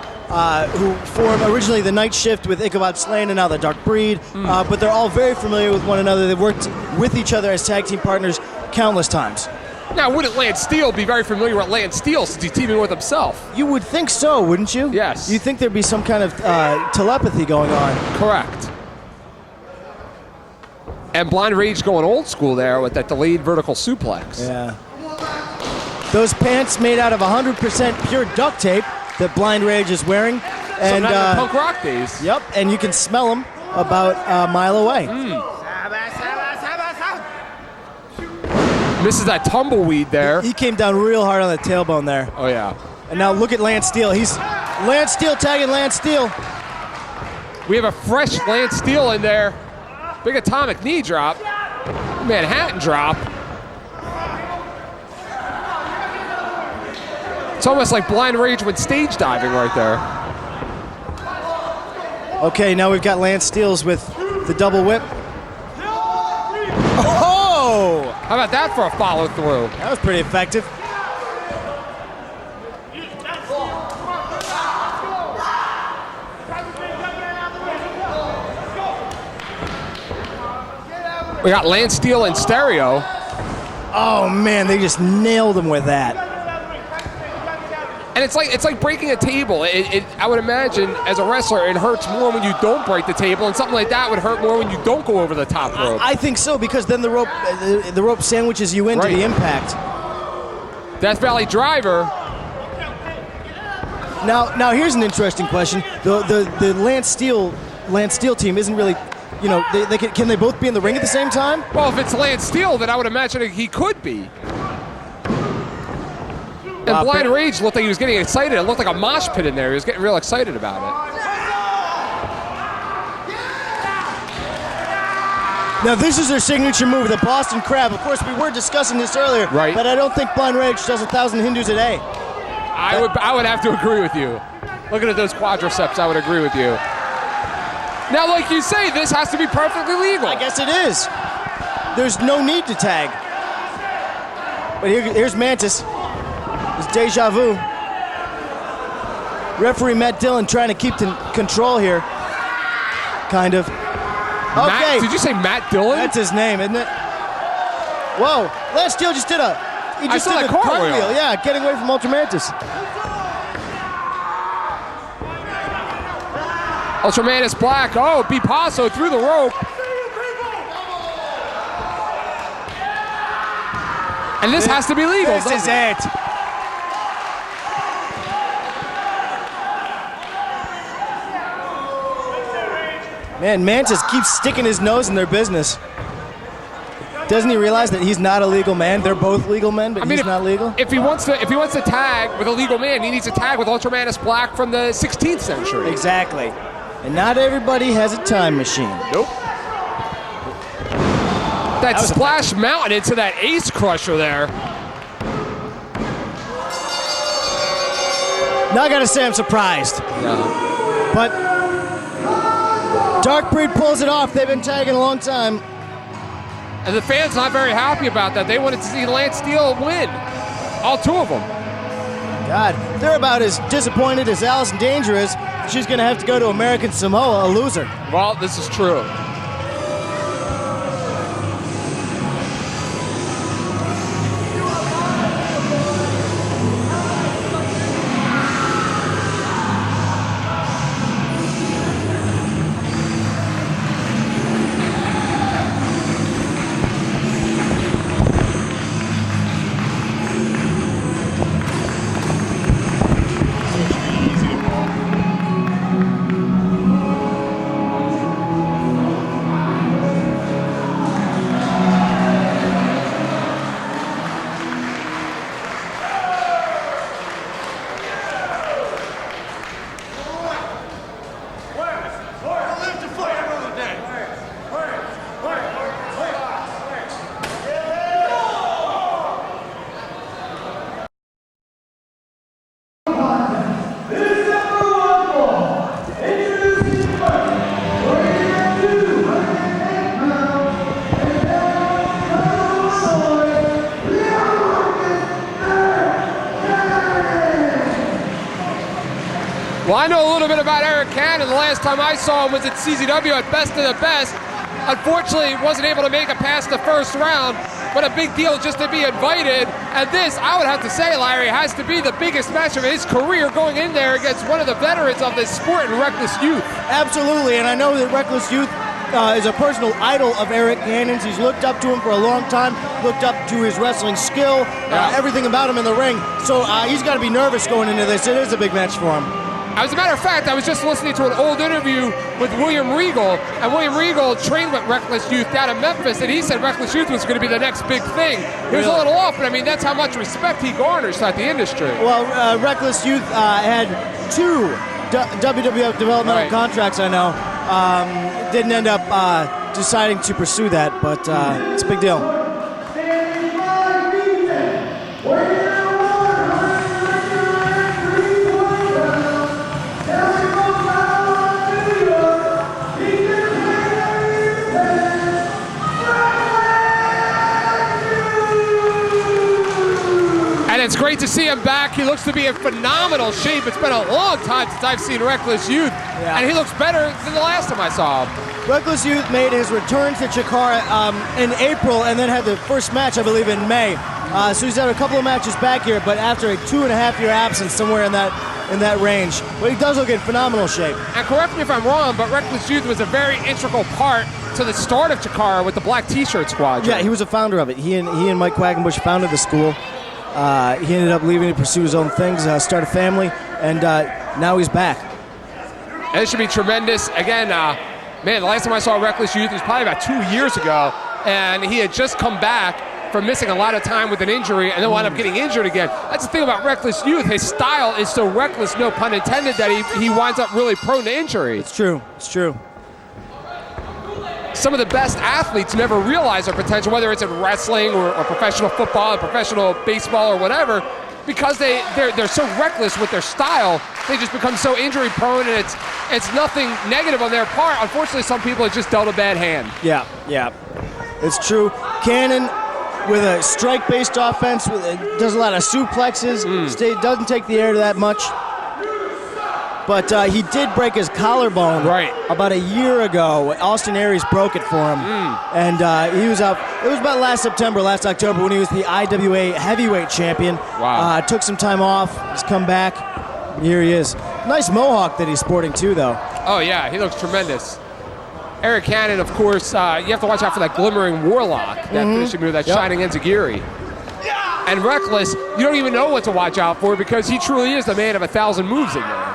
who form originally the Night Shift with Ichabod Slane and now the Dark Breed. But they're all very familiar with one another. They've worked with each other as tag team partners countless times. Now, wouldn't Lance Steele be very familiar with Lance Steele since he's teaming with himself? You would think so, wouldn't you? Yes. You'd think there'd be some kind of telepathy going on. Correct. And Blind Rage going old school there with that delayed vertical suplex. Yeah. Those pants made out of 100% pure duct tape that Blind Rage is wearing. And punk rock days. Yep, and you can smell them about a mile away. Misses that tumbleweed there. He came down real hard on the tailbone there. Oh, yeah. And now look at Lance Steele. He's Lance Steele tagging Lance Steele. We have a fresh Lance Steele in there. Big atomic knee drop. Manhattan drop. It's almost like Blind Rage when stage diving right there. Okay, now we've got Lance Steele's with the double whip. Oh! How about that for a follow through? That was pretty effective. We got Lance Steele in stereo. Oh man, they just nailed him with that. And it's like breaking a table. I would imagine as a wrestler, it hurts more when you don't break the table, and something like that would hurt more when you don't go over the top rope. I think so, because then the rope sandwiches you into the impact. Death Valley Driver. Now here's an interesting question. The Lance Steele team isn't really, you know, can they both be in the ring at the same time? Well, if it's Lance Steele, then I would imagine he could be. And Blind Rage looked like he was getting excited. It looked like a mosh pit in there. He was getting real excited about it. Now this is their signature move, the Boston Crab. Of course, we were discussing this earlier, right? But I don't think Blind Rage does 1,000 Hindus a day. I would have to agree with you. Looking at those quadriceps, I would agree with you. Now, like you say, this has to be perfectly legal. I guess it is. There's no need to tag. But here's Mantis. It's deja vu. Referee Matt Dillon trying to keep control here. Kind of. Okay. Did you say Matt Dillon? That's his name, isn't it? Whoa. Lance Steele just did a cartwheel. Yeah, getting away from UltraMantis. UltraMantis Black. Oh, Bipasso through the rope. And this has to be legal. This is it. Man, Mantis keeps sticking his nose in their business. Doesn't he realize that he's not a legal man? They're both legal men, but he's not legal. If he wants to tag with a legal man, he needs to tag with UltraMantis Black from the 16th century. Exactly. And not everybody has a time machine. Nope. That Splash Mountain into that Ace Crusher there. Now I gotta say I'm surprised. Yeah. But Dark Breed pulls it off. They've been tagging a long time. And the fans not very happy about that. They wanted to see Lance Steele win. All two of them. God, they're about as disappointed as Allison Danger is. She's going to have to go to American Samoa, a loser. Well, this is true. Well, I know a little bit about Arik Cannon. The last time I saw him was at CZW at Best of the Best. Unfortunately, wasn't able to make it past the first round, but a big deal just to be invited. And this, I would have to say, Larry, has to be the biggest match of his career, going in there against one of the veterans of this sport in Reckless Youth. Absolutely, and I know that Reckless Youth is a personal idol of Arik Cannon's. He's looked up to him for a long time, looked up to his wrestling skill, everything about him in the ring. So he's got to be nervous going into this. It is a big match for him. As a matter of fact, I was just listening to an old interview with William Regal, and William Regal trained with Reckless Youth down in Memphis, and he said Reckless Youth was going to be the next big thing. He was a little off, but I mean, that's how much respect he garners throughout the industry. Well, Reckless Youth had 2 WWF developmental contracts, I know. Didn't end up deciding to pursue that, but it's a big deal. It's great to see him back. He looks to be in phenomenal shape. It's been a long time since I've seen Reckless Youth, and he looks better than the last time I saw him. Reckless Youth made his return to Chikara in April, and then had the first match, I believe, in May. So he's had a couple of matches back here, but after a 2.5-year absence, somewhere in that range. But he does look in phenomenal shape. And correct me if I'm wrong, but Reckless Youth was a very integral part to the start of Chikara with the Black T-shirt squad. Yeah, he was a founder of it. He and Mike Quackenbush founded the school. He ended up leaving to pursue his own things, start a family, and now he's back. And it should be tremendous. Again, man, the last time I saw Reckless Youth was probably about 2 years ago, and he had just come back from missing a lot of time with an injury and then wound up getting injured again. That's the thing about Reckless Youth. His style is so reckless, no pun intended, that he winds up really prone to injury. It's true. It's true. Some of the best athletes never realize their potential, whether it's in wrestling or professional football, or professional baseball, or whatever, because they're so reckless with their style. They just become so injury prone, and it's nothing negative on their part. Unfortunately, some people have just dealt a bad hand. Yeah, it's true. Cannon, with a strike-based offense, does a lot of suplexes. Doesn't take the air that much. But he did break his collarbone about a year ago. Austin Aries broke it for him. And he was out. It was about last October, when he was the IWA heavyweight champion. Wow. Took some time off. He's come back. Here he is. Nice mohawk that he's sporting, too, though. Oh, yeah. He looks tremendous. Arik Cannon, of course, you have to watch out for that glimmering warlock, that finishing move, that shining enziguri. And Reckless, you don't even know what to watch out for, because he truly is the man of 1,000 moves in there.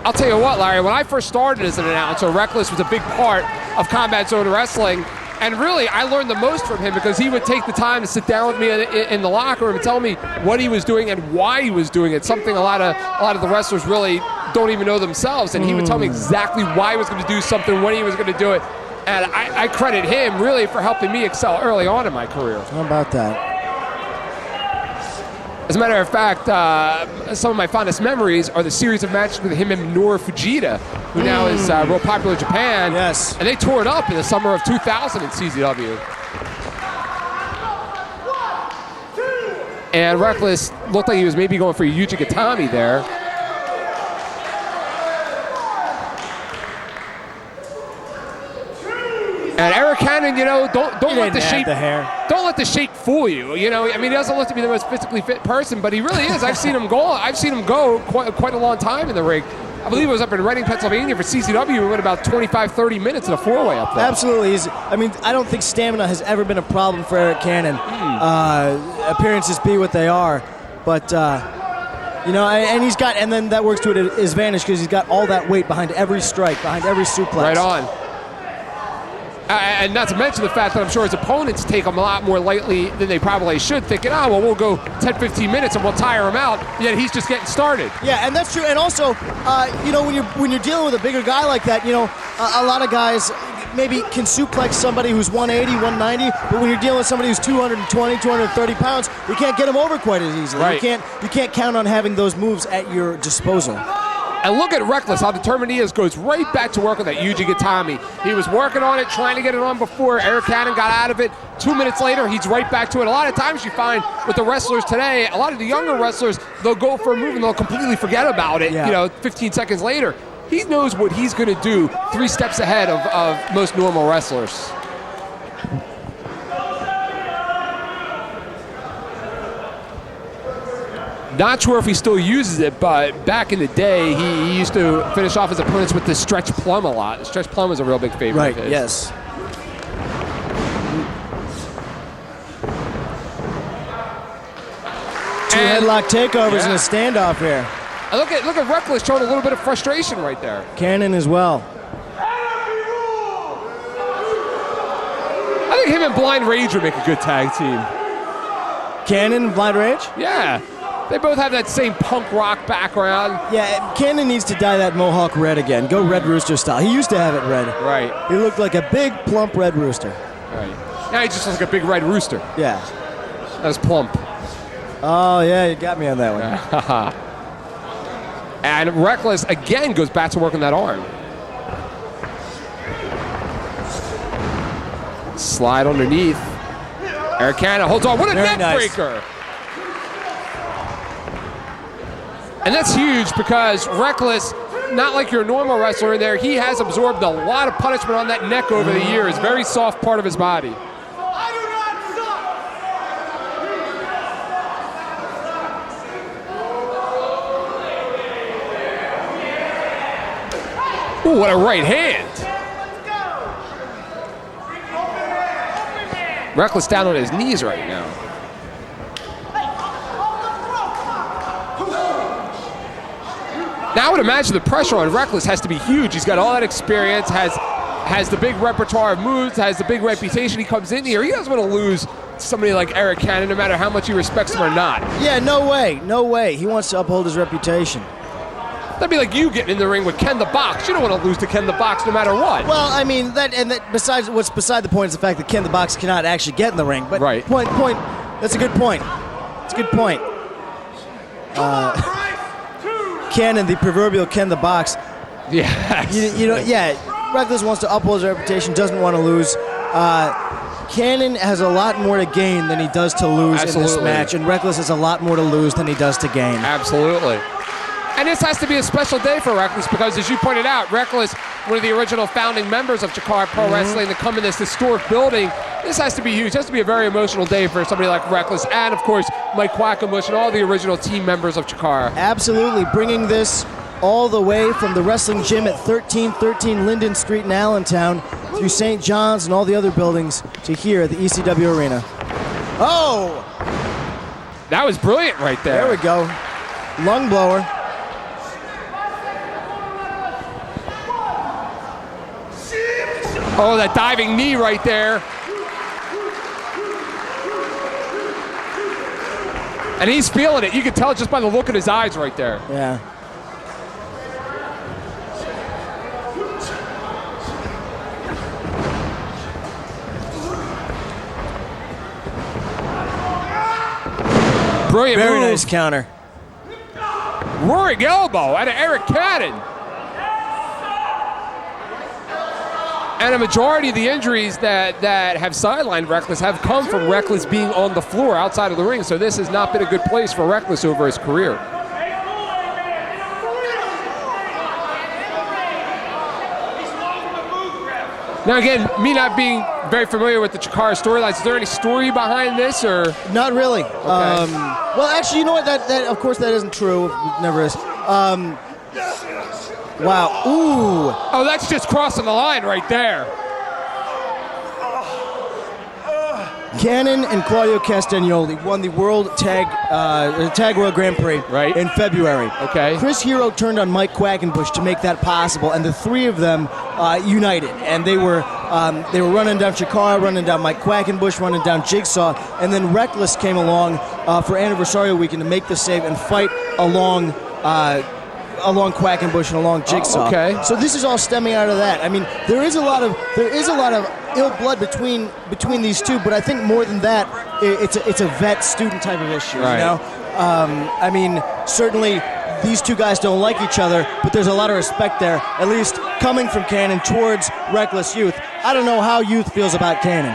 I'll tell you what, Larry, when I first started as an announcer, Reckless was a big part of Combat Zone Wrestling, and really, I learned the most from him because he would take the time to sit down with me in the locker room and tell me what he was doing and why he was doing it, something a lot of the wrestlers really don't even know themselves, and he would tell me exactly why he was going to do something, when he was going to do it, and I credit him really for helping me excel early on in my career. How about that? As a matter of fact, some of my fondest memories are the series of matches with him and Minoru Fujita, who now is real popular in Japan. Yes. And they tore it up in the summer of 2000 in CZW. And Reckless looked like he was maybe going for Yuji Gatami there. And Arik Cannon, don't let the shape. Don't let the shape fool you. I mean, he doesn't look to be the most physically fit person, but he really is. I've seen him go quite a long time in the ring. I believe it was up in Reading, Pennsylvania for CCW. We went about 25-30 minutes in a four-way up there. Absolutely. I don't think stamina has ever been a problem for Arik Cannon. Appearances be what they are, but and then that works to his advantage because he's got all that weight behind every strike, behind every suplex. Right on. And not to mention the fact that I'm sure his opponents take him a lot more lightly than they probably should, thinking, we'll go 10-15 minutes and we'll tire him out, yet he's just getting started. Yeah, and that's true. And also, when you're dealing with a bigger guy like that, a lot of guys maybe can suplex somebody who's 180, 190, but when you're dealing with somebody who's 220, 230 pounds, you can't get him over quite as easily. Right. You can't count on having those moves at your disposal. And look at Reckless, how determined he is, goes right back to work on that Yuji Gatami. He was working on it, trying to get it on before Eric Cannon got out of it. 2 minutes later, he's right back to it. A lot of times you find with the wrestlers today, a lot of the younger wrestlers, they'll go for a move and they'll completely forget about it, 15 seconds later. He knows what he's going to do 3 steps ahead of most normal wrestlers. Not sure if he still uses it, but back in the day, he used to finish off his opponents with the stretch plum a lot. The stretch plum is a real big favorite of his. Yes. Two headlock takeovers in a standoff here. And look at Reckless showing a little bit of frustration right there. Cannon as well. I think him and Blind Rage would make a good tag team. Cannon and Blind Rage? Yeah. They both have that same punk rock background. Yeah, Cannon needs to dye that mohawk red again. Go Red Rooster style. He used to have it red. Right. He looked like a big, plump Red Rooster. Right. Now he just looks like a big red rooster. Yeah. That's plump. Oh, yeah, you got me on that one. And Reckless, again, goes back to work on that arm. Slide underneath. Eric Cannon holds on. What a neck breaker. And that's huge because Reckless, not like your normal wrestler in there, he has absorbed a lot of punishment on that neck over the years. Very soft part of his body. Ooh, what a right hand. Reckless down on his knees right now. Now I would imagine the pressure on Reckless has to be huge. He's got all that experience, has the big repertoire of moves, has the big reputation. He comes in here, he doesn't want to lose to somebody like Eric Cannon, no matter how much he respects him or not. Yeah, no way, no way. He wants to uphold his reputation. That'd be like you getting in the ring with Ken the Box. You don't want to lose to Ken the Box no matter what. Well, I mean, what's beside the point is the fact that Ken the Box cannot actually get in the ring. But right. Point. That's a good point. It's a good point. Cannon, the proverbial Ken the Box. Yes. Reckless wants to uphold his reputation, doesn't want to lose. Cannon has a lot more to gain than he does to lose in this match, and Reckless has a lot more to lose than he does to gain. Absolutely. And this has to be a special day for Reckless because, as you pointed out, Reckless, one of the original founding members of CHIKARA Pro Wrestling, to come in this historic building, this has to be huge. It has to be a very emotional day for somebody like Reckless and, of course, Mike Quackenbush and all the original team members of CHIKARA. Absolutely. Bringing this all the way from the wrestling gym at 1313 Linden Street in Allentown through St. John's and all the other buildings to here at the ECW Arena. Oh! That was brilliant right there. There we go. Lung blower. Oh, that diving knee right there. And he's feeling it. You can tell just by the look in his eyes right there. Yeah. Brilliant Very move. nice counter. Roaring elbow out of Eric Cannon. And a majority of the injuries that have sidelined Reckless have come from Reckless being on the floor outside of the ring. So this has not been a good place for Reckless over his career. Now again, me not being very familiar with the CHIKARA storylines, is there any story behind this or? Not really. Okay. Well, actually, you know what? That of course that isn't true. It never is. Wow. Ooh. Oh, that's just crossing the line right there. Cannon and Claudio Castagnoli won the World Tag World Grand Prix in February. Okay. Chris Hero turned on Mike Quackenbush to make that possible, and the three of them united. And they were running down CHIKARA, running down Mike Quackenbush, running down Jigsaw, and then Reckless came along for Anniversario Weekend to make the save and fight along Quackenbush and along Jigsaw. Okay. So this is all stemming out of that. I mean, there is a lot of ill blood between these two, but I think more than that, it's a vet student type of issue. Right. You know, I mean, certainly these two guys don't like each other, but there's a lot of respect there, at least coming from Cannon towards Reckless Youth. I don't know how Youth feels about Cannon.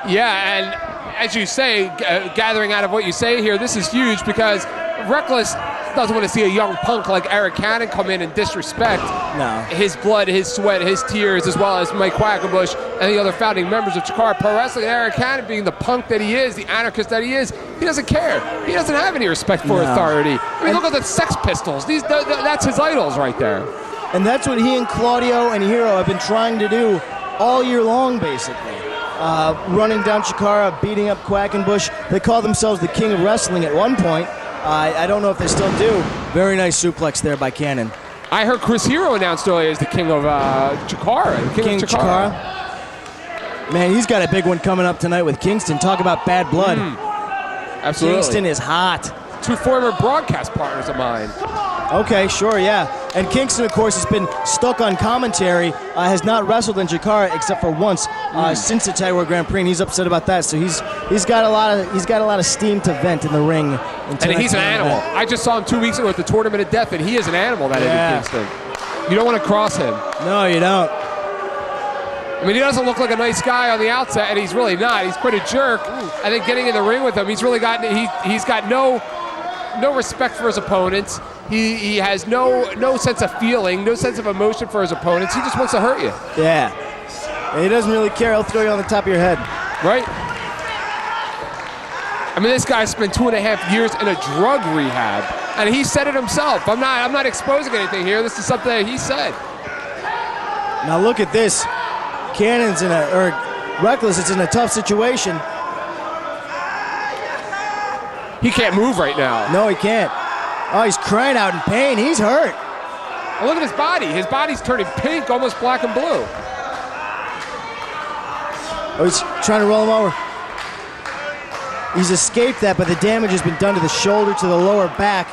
Yeah, and as you say, gathering out of what you say here, this is huge because Reckless doesn't want to see a young punk like Arik Cannon come in and disrespect his blood, his sweat, his tears, as well as Mike Quackenbush and the other founding members of Chikara Pro Wrestling. Arik Cannon, being the punk that he is, the anarchist that he is, he doesn't care. He doesn't have any respect for authority. I mean, look at the Sex Pistols. That's his idols right there. And that's what he and Claudio and Hero have been trying to do all year long, basically. Running down Chikara, beating up Quackenbush. They call themselves the King of Wrestling at one point. I don't know if they still do. Very nice suplex there by Cannon. I heard Chris Hero announced earlier as the King of Chikara. The King of Chikara. Man, he's got a big one coming up tonight with Kingston. Talk about bad blood. Absolutely. Kingston is hot. 2 former broadcast partners of mine. Okay, sure, yeah. And Kingston, of course, has been stuck on commentary. Has not wrestled in Chikara except for once since the Taiwan Grand Prix. And he's upset about that. So he's got a lot of steam to vent in the ring. And he's an animal. I just saw him 2 weeks ago at the Tournament of Death, and he is an animal. That is Kingston. You don't want to cross him. No, you don't. I mean, he doesn't look like a nice guy on the outset, and he's really not. He's quite a jerk. I think getting in the ring with him, he's really got he's got no respect for his opponents. He has no sense of feeling, no sense of emotion for his opponents. He just wants to hurt you. Yeah. He doesn't really care. He'll throw you on the top of your head. Right? I mean, this guy spent 2.5 years in a drug rehab, and he said it himself. I'm not exposing anything here. This is something that he said. Now look at this. Cannon's Reckless is in a tough situation. He can't move right now. No, he can't. Oh, he's crying out in pain. He's hurt. Oh, look at his body. His body's turning pink, almost black and blue. Oh, he's trying to roll him over. He's escaped that, but the damage has been done to the shoulder, to the lower back.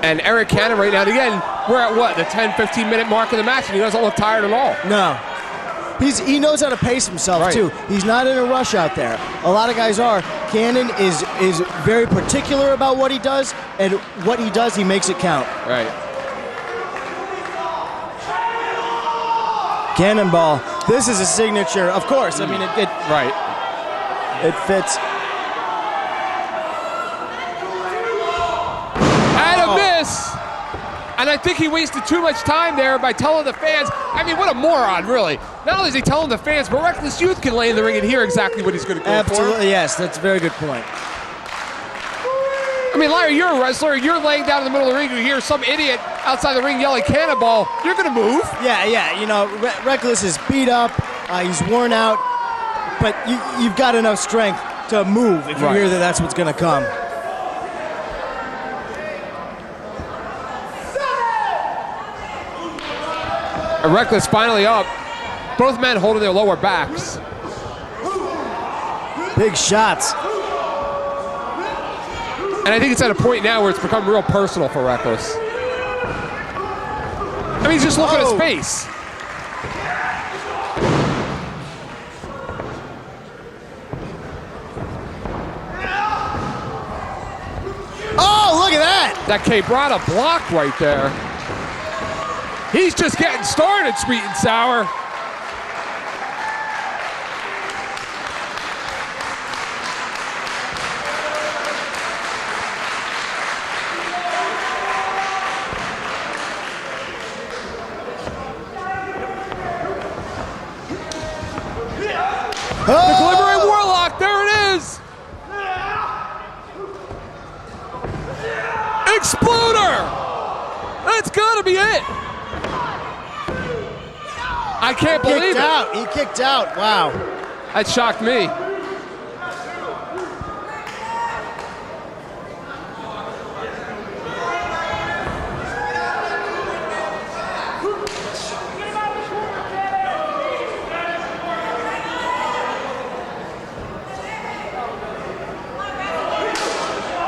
And Arik Cannon right now, and again, we're at what, the 10-15 minute mark of the match, and he doesn't look tired at all. No. He knows how to pace himself, too. He's not in a rush out there. A lot of guys are. Cannon is very particular about what he does, and what he does, he makes it count. Right. Cannonball. This is a signature, of course. I mean, it fits. And a miss! And I think he wasted too much time there by telling the fans. I mean, what a moron, really. Not only is he telling the fans, but Reckless Youth can lay in the ring and hear exactly what he's going to go for. Absolutely, yes. That's a very good point. I mean, Larry, you're a wrestler. You're laying down in the middle of the ring. You hear some idiot outside the ring yelling cannonball. You're going to move. Yeah. You know, Reckless is beat up. He's worn out. But you've got enough strength to move if you hear that that's what's going to come. Reckless finally up. Both men holding their lower backs. Big shots. And I think it's at a point now where it's become real personal for Reckless. I mean, just look at his face. Oh, look at that! That Quebrada block right there. He's just getting started, sweet and sour. The Glimmering Warlock, there it is! Exploder! That's gotta be it! I can't believe it. He kicked out. Wow. That shocked me.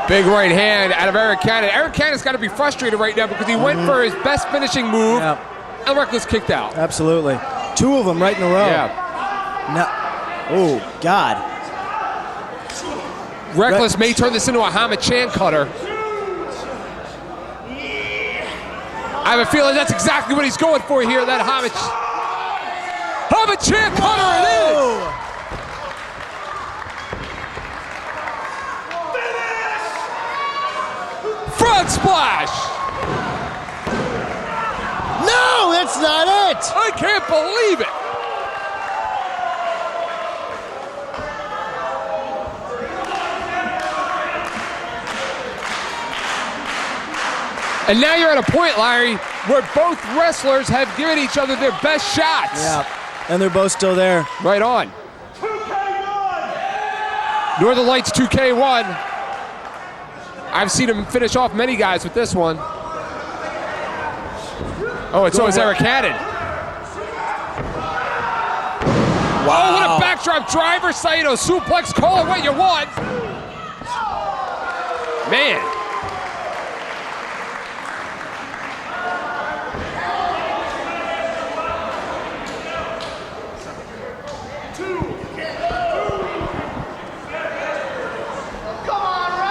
Big right hand out of Arik Cannon. Arik Cannon's got to be frustrated right now because he went for his best finishing move. Yep. And Reckless kicked out. Absolutely. 2 of them right in a row. Yeah. No. Oh, God. Reckless may turn this into a Hama-chan cutter. I have a feeling that's exactly what he's going for here, that Hama-chan cutter it is! Frog splash! No, that's not it! I can't believe it! And now you're at a point, Larry, where both wrestlers have given each other their best shots. Yeah, and they're both still there. Right on. 2K1! Northern Lights 2K1. I've seen him finish off many guys with this one. Oh, and so is Eric Cannon. Wow. Oh, what a backdrop driver, Saito. Suplex, call it what you want. Man.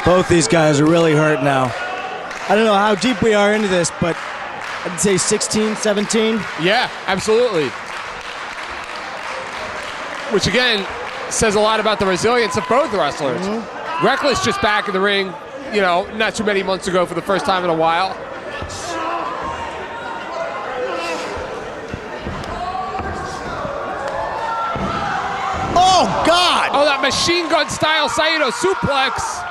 Both these guys are really hurt now. I don't know how deep we are into this, but I'd say 16, 17. Yeah, absolutely. Which again says a lot about the resilience of both wrestlers. Mm-hmm. Reckless just back in the ring, you know, not too many months ago for the first time in a while. Oh, God! Oh, that machine gun style Saito suplex.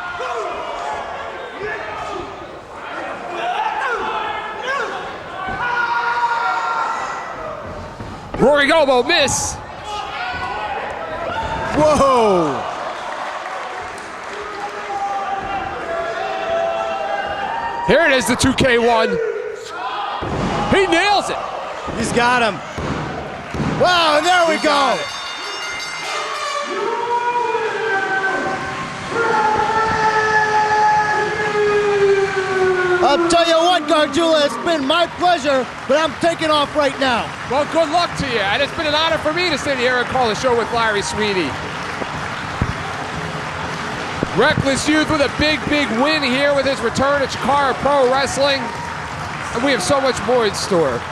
Roaring elbow miss. Whoa! Here it is, the 2K1. He nails it. He's got him. Wow, and there we go. I'll tell you what, Gardula, it's been my pleasure, but I'm taking off right now. Well, good luck to you, and it's been an honor for me to sit here and call the show with Larry Sweeney. Reckless Youth with a big, big win here with his return to Chikara Pro Wrestling, and we have so much more in store. It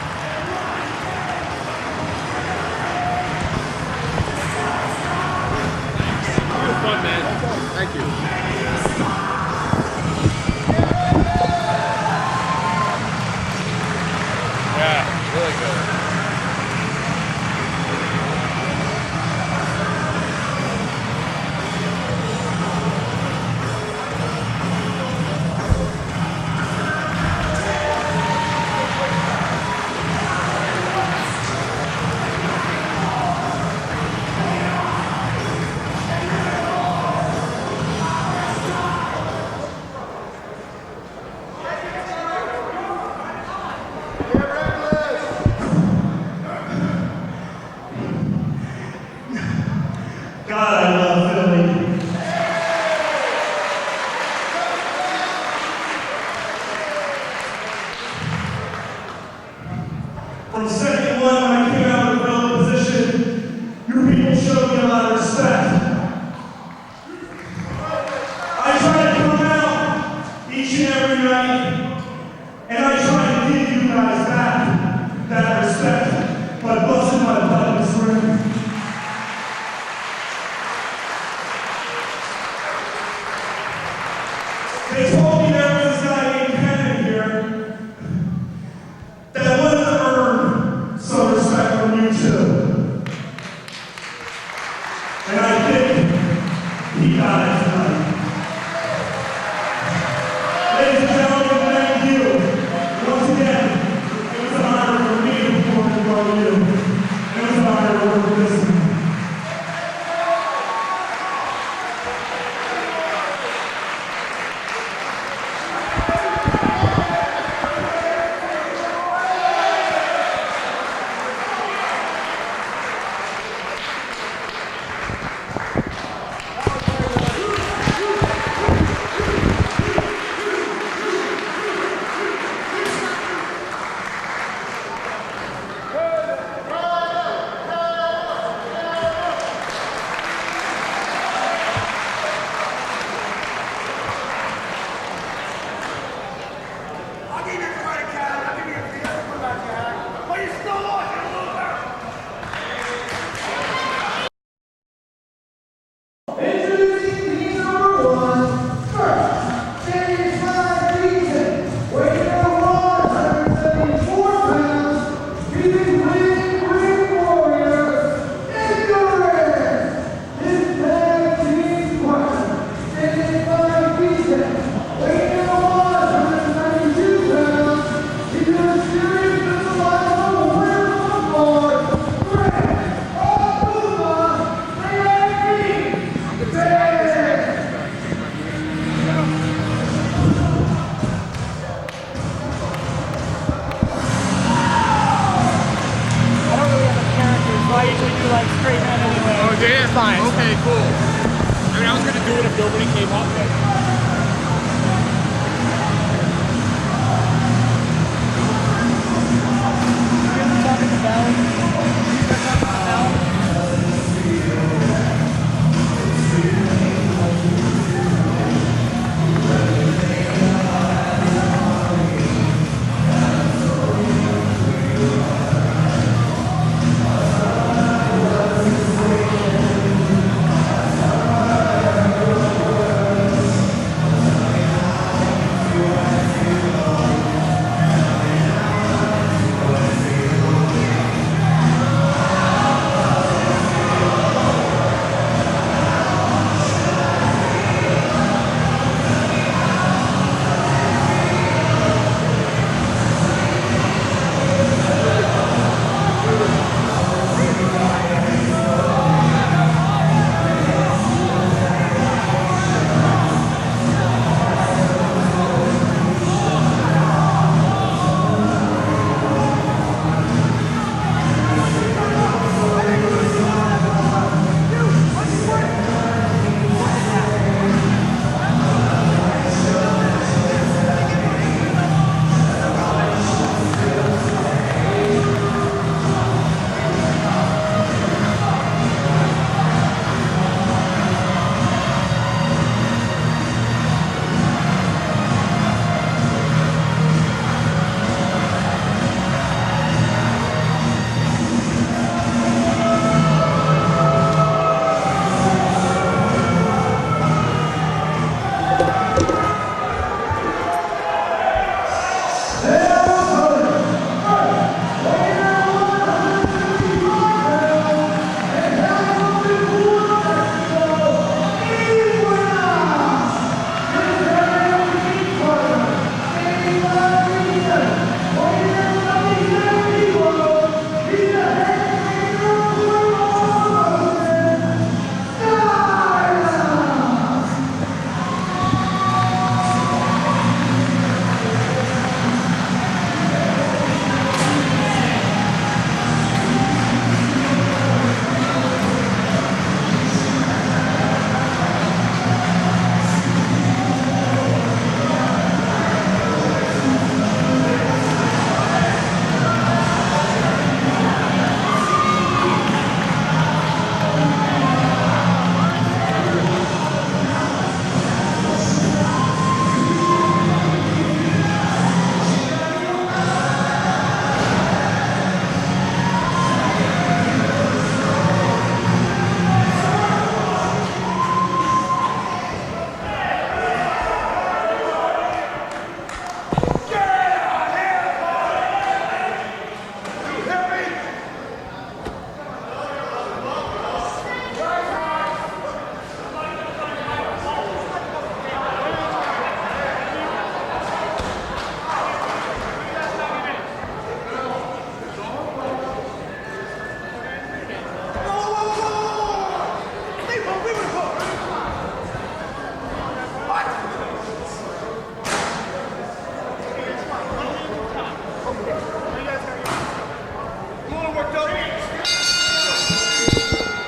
was fun, man. Thank you. Yeah, really good. God, I love Philly. From second one, when I came out of the relevant position, your people showed me a lot of respect. I try to come out each and every night, and I try to give you guys back that respect by busting my butt in this ring. They told me there was this guy named Kennedy here that wanted to earn some respect from you too. And I think he got it tonight. Ladies and gentlemen, thank you. Once again, it was an honor for me to perform in front of you. It was an honor to work with this man. did? Fine. Okay, cool. I mean, I was gonna do it if nobody came up, but.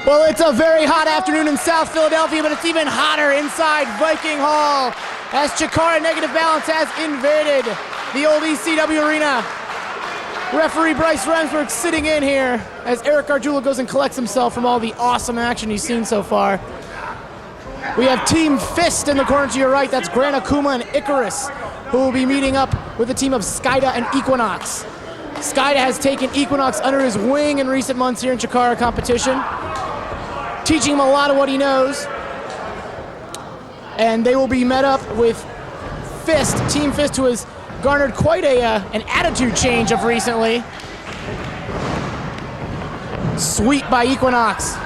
Well, it's a very hot afternoon in South Philadelphia, but it's even hotter inside Viking Hall as CHIKARA Negative Balance has invaded the old ECW arena. Referee Bryce Remsburg sitting in here as Eric Arjula goes and collects himself from all the awesome action he's seen so far. We have Team Fist in the corner to your right. That's Gran, Akuma, and Icarus, who will be meeting up with the team of Skayde and Equinox. Skayde has taken Equinox under his wing in recent months here in CHIKARA competition, teaching him a lot of what he knows. And they will be met up with Fist, Team Fist, who has garnered quite an attitude change of recently. Sweep by Equinox,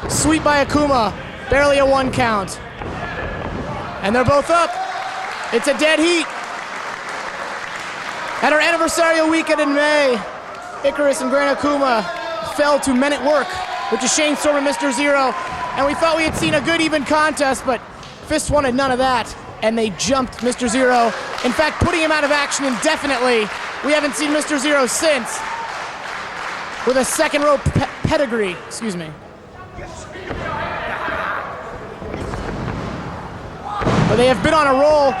sweep by Akuma, barely a 1 count. And they're both up. It's a dead heat. At our anniversarial weekend in May, Icarus and Gran Akuma fell to Men at Work, which is Shane Storm and Mr. Zero. And we thought we had seen a good even contest, but Fist wanted none of that, and they jumped Mr. Zero. In fact, putting him out of action indefinitely. We haven't seen Mr. Zero since. With a second row pedigree, excuse me. But they have been on a roll.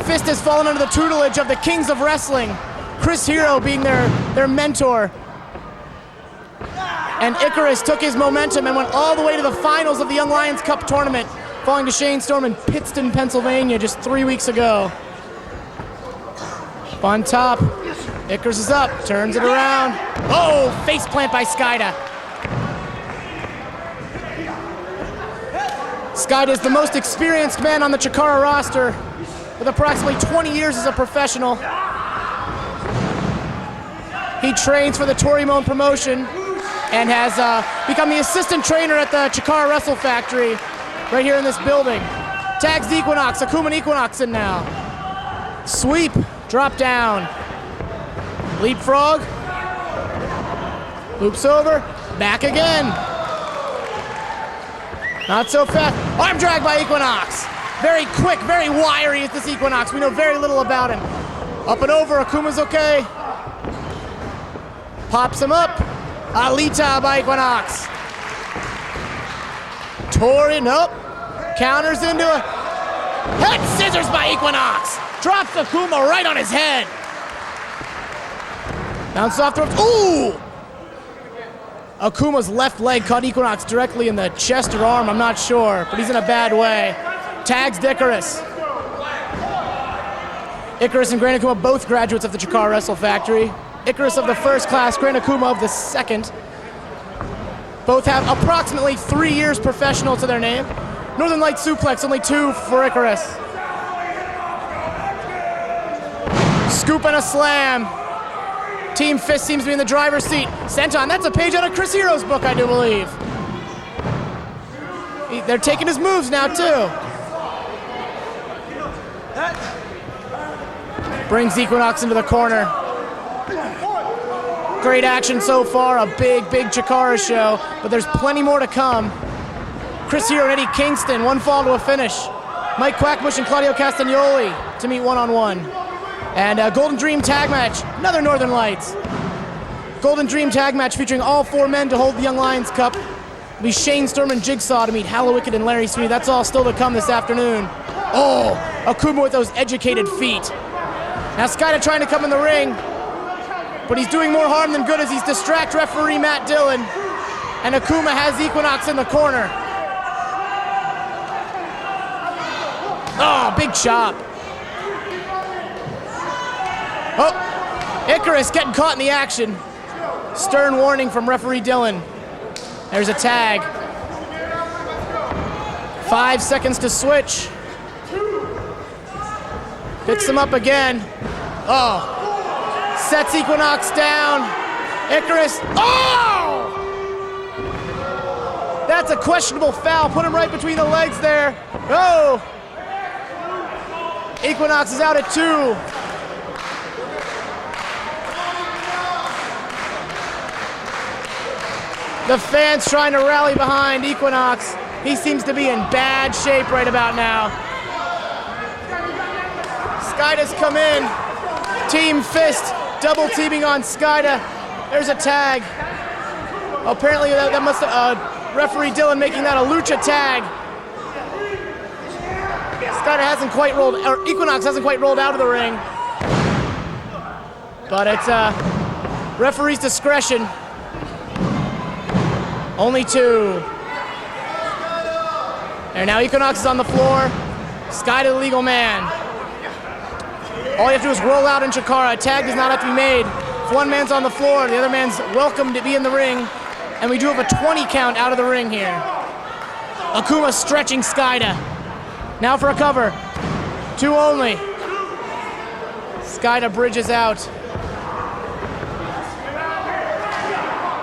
Fist has fallen under the tutelage of the kings of wrestling. Chris Hero being their mentor. And Icarus took his momentum and went all the way to the finals of the Young Lions Cup tournament, falling to Shane Storm in Pittston, Pennsylvania just 3 weeks ago. Up on top, Icarus is up, turns it around. Oh, face plant by Skayde. Skayde is the most experienced man on the CHIKARA roster with approximately 20 years as a professional. He trains for the Torimon promotion and has become the assistant trainer at the CHIKARA Wrestle Factory right here in this building. Tags the Equinox, Akuma and Equinox in now. Sweep, drop down. Leapfrog. Loops over, back again. Not so fast. Arm drag by Equinox. Very quick, very wiry is this Equinox. We know very little about him. Up and over, Akuma's okay. Pops him up. Alita by Equinox. Tori, nope. Counters into a head scissors by Equinox. Drops Akuma right on his head. Bounce off the ropes. Ooh! Akuma's left leg caught Equinox directly in the chest or arm, I'm not sure, but he's in a bad way. Tags Icarus. Icarus and Gran Akuma both graduates of the CHIKARA Wrestle Factory. Icarus of the first class, Gran Akuma of the second. Both have approximately 3 years professional to their name. Northern Light Suplex, only 2 for Icarus. Scoop and a slam. Team Fist seems to be in the driver's seat. Senton, that's a page out of Chris Hero's book, I do believe. They're taking his moves now, too. Brings Equinox into the corner. Great action so far, a big CHIKARA show, but there's plenty more to come. Chris Hero and Eddie Kingston, one fall to a finish. Mike Quackenbush and Claudio Castagnoli to meet one-on-one. And a Golden Dream tag match, another Northern Lights. Golden Dream tag match featuring all 4 men to hold the Young Lions Cup. It'll be Shane Storm and Jigsaw to meet Hallowicked and Larry Sweeney. That's all still to come this afternoon. Oh, Akuma with those educated feet. Now Skayde trying to come in the ring, but he's doing more harm than good as he's distract referee Matt Dillon. And Akuma has Equinox in the corner. Oh, big chop. Oh, Icarus getting caught in the action. Stern warning from referee Dillon. There's a tag. 5 seconds to switch. Picks him up again. Oh, sets Equinox down. Icarus, oh! That's a questionable foul. Put him right between the legs there. Oh! Equinox is out at 2. The fans trying to rally behind Equinox. He seems to be in bad shape right about now. Skayde's come in. Team Fist double teaming on Skayde. There's a tag. Apparently that must referee Dillon making that a lucha tag. Skayde hasn't quite rolled, or Equinox hasn't quite rolled out of the ring. But it's referee's discretion. Only 2. And now Equinox is on the floor. Skayde the legal man. All you have to do is roll out in CHIKARA. A tag does not have to be made. If one man's on the floor, the other man's welcome to be in the ring. And we do have a 20 count out of the ring here. Akuma stretching Skayde. Now for a cover. 2 only. Skayde bridges out.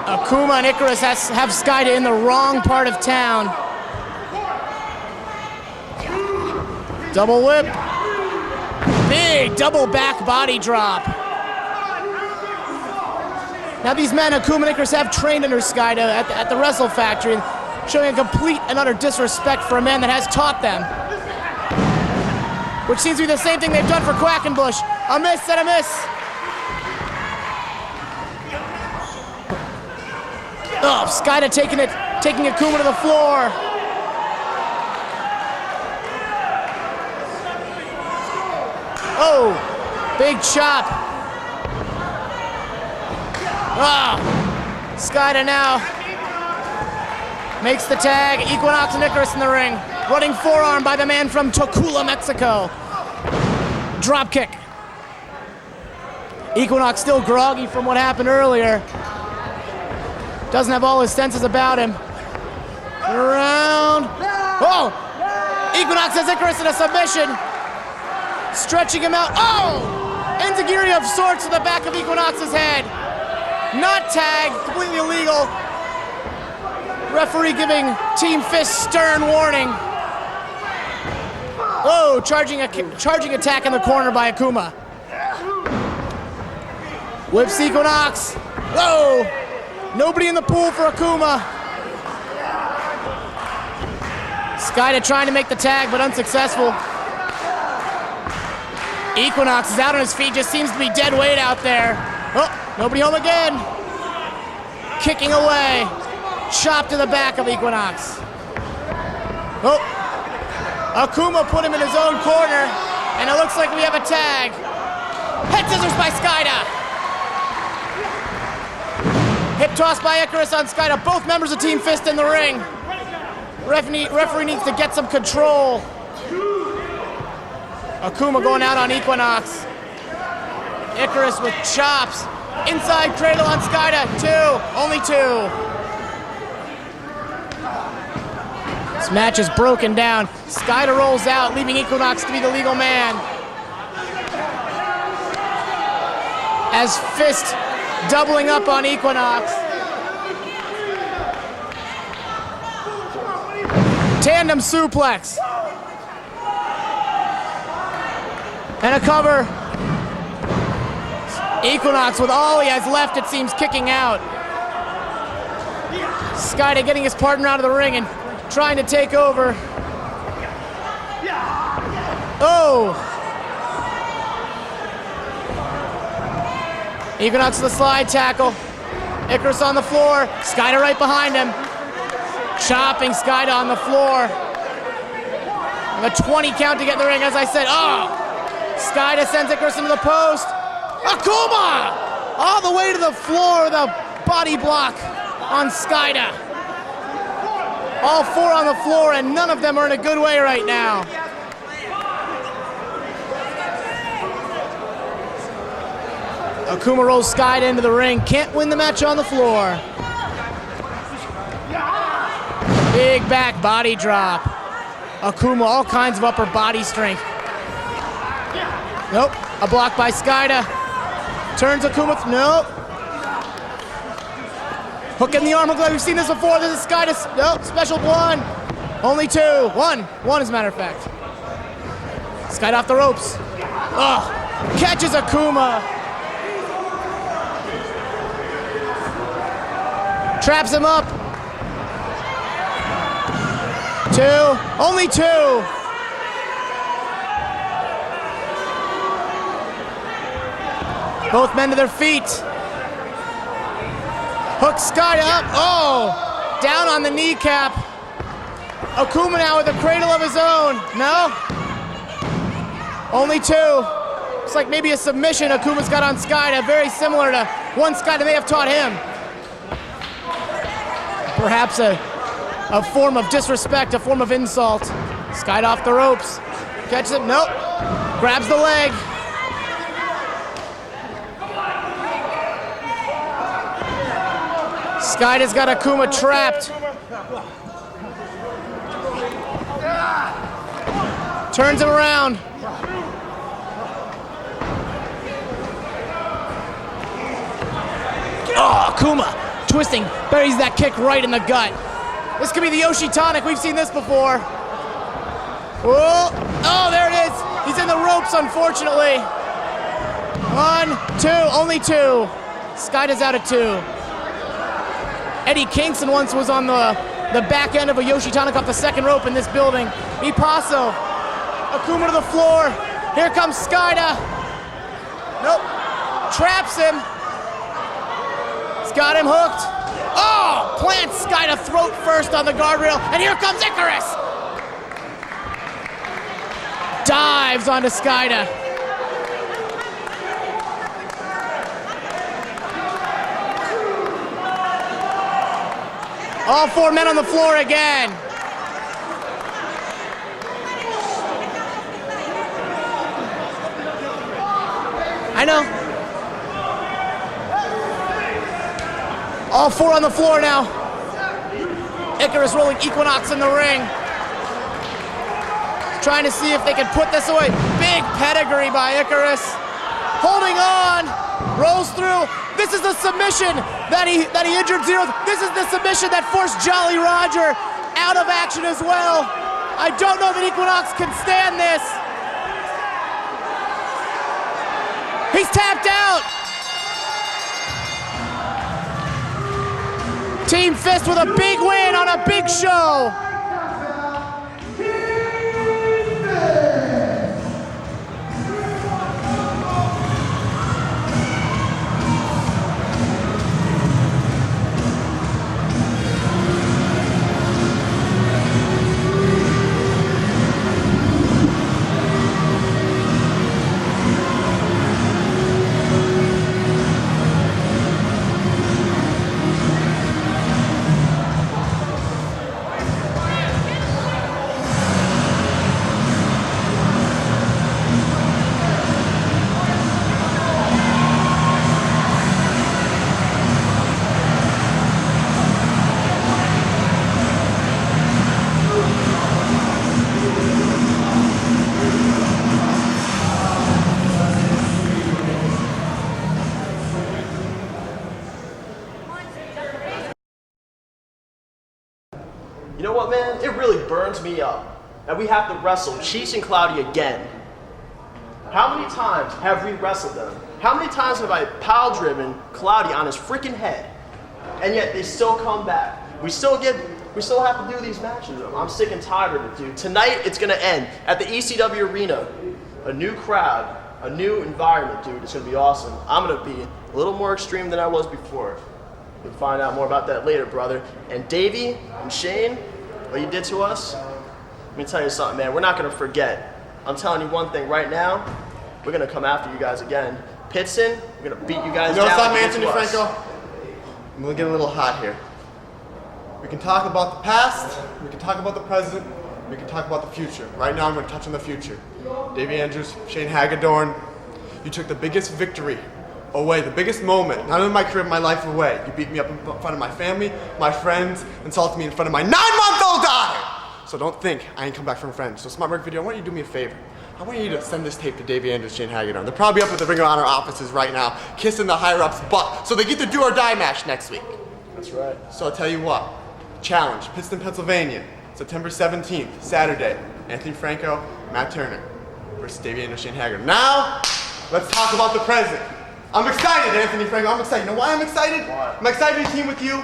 Akuma and Icarus have Skayde in the wrong part of town. Double whip. Big double back body drop. Now these men, Akuma and Icarus, have trained under Skayde at the Wrestle Factory, showing a complete and utter disrespect for a man that has taught them. Which seems to be the same thing they've done for Quackenbush. A miss and a miss. Oh, Skayde taking Akuma to the floor. Oh, big chop. Skayde now makes the tag. Equinox and Icarus in the ring. Running forearm by the man from Tocula, Mexico. Drop kick. Equinox still groggy from what happened earlier. Doesn't have all his senses about him. Around. Oh! Equinox has Icarus in a submission. Stretching him out. Oh! Enziguri of sorts to the back of Equinox's head. Not tagged, completely illegal. Referee giving Team Fist stern warning. Oh, charging attack in the corner by Akuma. Whips Equinox. Oh, nobody in the pool for Akuma. Skayde trying to make the tag, but unsuccessful. Equinox is out on his feet, just seems to be dead weight out there. Oh, nobody home again. Kicking away. Chop to the back of Equinox. Oh, Akuma put him in his own corner, and it looks like we have a tag. Head scissors by Skayde. Hip toss by Icarus on Skayde. Both members of Team Fist in the ring. Referee needs to get some control. Akuma going out on Equinox. Icarus with chops. Inside cradle on Skayde. 2. Only 2. This match is broken down. Skayde rolls out, leaving Equinox to be the legal man. As Fist doubling up on Equinox. Tandem suplex. And a cover. Equinox with all he has left, it seems, kicking out. Skayde getting his partner out of the ring and trying to take over. Oh! Equinox to the slide tackle. Icarus on the floor. Skayde right behind him. Chopping Skayde on the floor. And a 20 count to get in the ring, as I said. Oh! Skayde sends Icarus into the post. Akuma! All the way to the floor with a body block on Skayde. All 4 on the floor, and none of them are in a good way right now. Akuma rolls Skayde into the ring. Can't win the match on the floor. Big back body drop. Akuma, all kinds of upper body strength. Nope, a block by Skayde. Turns Akuma, nope. Hook in the arm, we've seen this before. This is Skayde, nope, special 1. Only 2, 1 as a matter of fact. Skayde off the ropes. Oh, catches Akuma. Traps him up. 2, only 2. Both men to their feet. Hook Skayde up. Oh, down on the kneecap. Akuma now with a cradle of his own. No? Only 2. Looks like maybe a submission Akuma's got on Skayde, very similar to one Skayde may have taught him. Perhaps a form of disrespect, a form of insult. Skayde off the ropes. Catches it, nope. Grabs the leg. Skayde's got Akuma trapped. Turns him around. Oh, Akuma twisting, buries that kick right in the gut. This could be the Yoshi Tonic. We've seen this before. Whoa. Oh, there it is. He's in the ropes, unfortunately. 1, 2, only 2. Skayde's out at 2. Eddie Kingston once was on the back end of a Yoshi Tonic off the second rope in this building. Ipaso. Akuma to the floor. Here comes Skayde. Nope. Traps him. He's got him hooked. Oh, plants Skayde throat first on the guardrail, and here comes Icarus. Dives onto Skayde. All 4 men on the floor again. I know. All 4 on the floor now. Icarus rolling Equinox in the ring. Trying to see if they can put this away. Big pedigree by Icarus. Holding on. Rolls through. This is the submission that he injured Zero. This is the submission that forced Jolly Roger out of action as well. I don't know that Equinox can stand this. He's tapped out. Team Fist with a big win on a big show. You know what, man? It really burns me up that we have to wrestle Cheech and Claudio again. How many times have we wrestled them? How many times have I pile-driven Claudio on his freaking head? And yet they still come back. We still have to do these matches. I'm sick and tired of it, dude. Tonight, it's gonna end at the ECW Arena. A new crowd, a new environment, dude. It's gonna be awesome. I'm gonna be a little more extreme than I was before. We'll find out more about that later, brother. And Davey and Shane, what you did to us, let me tell you something, man. We're not gonna forget. I'm telling you one thing right now. We're gonna come after you guys again. Pittston, we're gonna beat you guys down. You know something, like Anthony Franco? I'm gonna get a little hot here. We can talk about the past, we can talk about the present, we can talk about the future. Right now I'm gonna touch on the future. Davey Andrews, Shane Hagedorn, you took the biggest victory away, the biggest moment, not only in my career, but my life away. You beat me up in front of my family, my friends, insulted me in front of my 9-month-old daughter! So don't think I ain't come back from friends. So Smart Mark Video, I want you to do me a favor. I want you to send this tape to Davey Andrews, Shane Hagedorn. They're probably up at the Ring of Honor offices right now, kissing the higher-ups' butt, so they get the do or die match next week. That's right. So I'll tell you what, challenge, Pittston, Pennsylvania, September 17th, Saturday. Anthony Franco, Matt Turner versus Davey Andrews, Shane Hagedorn. Now, let's talk about the present. I'm excited, Anthony Franco, I'm excited. You know why I'm excited? Why? I'm excited to team with you.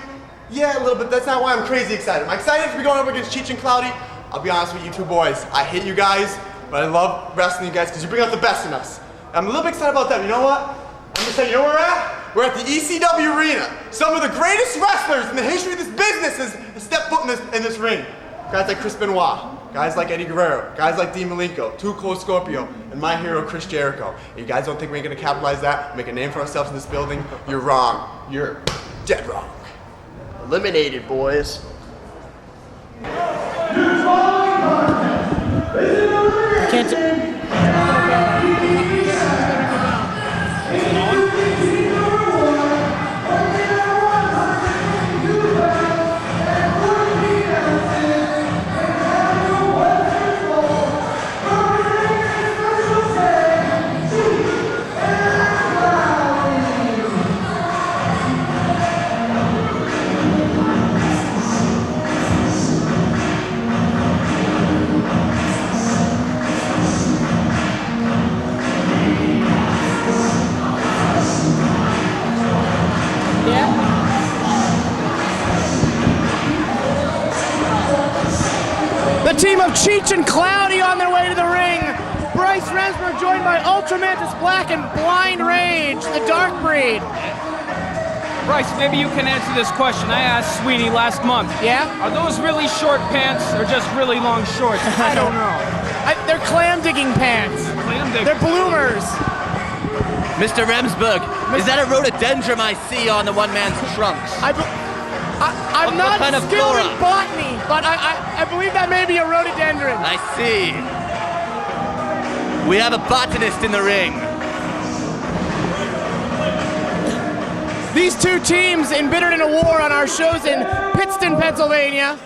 Yeah, a little bit, that's not why I'm crazy excited. I'm excited to be going up against Cheech and Claudio. I'll be honest with you two boys, I hate you guys, but I love wrestling you guys because you bring out the best in us. I'm a little bit excited about that. You know what? I'm gonna say, you know where we're at? We're at the ECW Arena. Some of the greatest wrestlers in the history of this business has stepped foot in this ring. Guys like Chris Benoit, guys like Eddie Guerrero, guys like Dean Malenko, Too Cold Scorpio, and my hero Chris Jericho. You guys don't think we're gonna capitalize that, make a name for ourselves in this building? You're wrong. You're dead wrong. Eliminated, boys. The team of Cheech and Claudio on their way to the ring. Bryce Remsburg joined by UltraMantis Black and Blind Rage, the Dark Breed. Bryce, maybe you can answer this question. I asked Sweeney last month. Yeah? Are those really short pants or just really long shorts? I don't know. They're clam digging pants. Clam digging. They're bloomers. Mr. Remsburg, is that a rhododendron I see on the one man's trunks? I'm What not kind of skilled in flora? botany, but I believe that may be a rhododendron. I see. We have a botanist in the ring. These two teams embittered in a war on our shows in Pittston, Pennsylvania.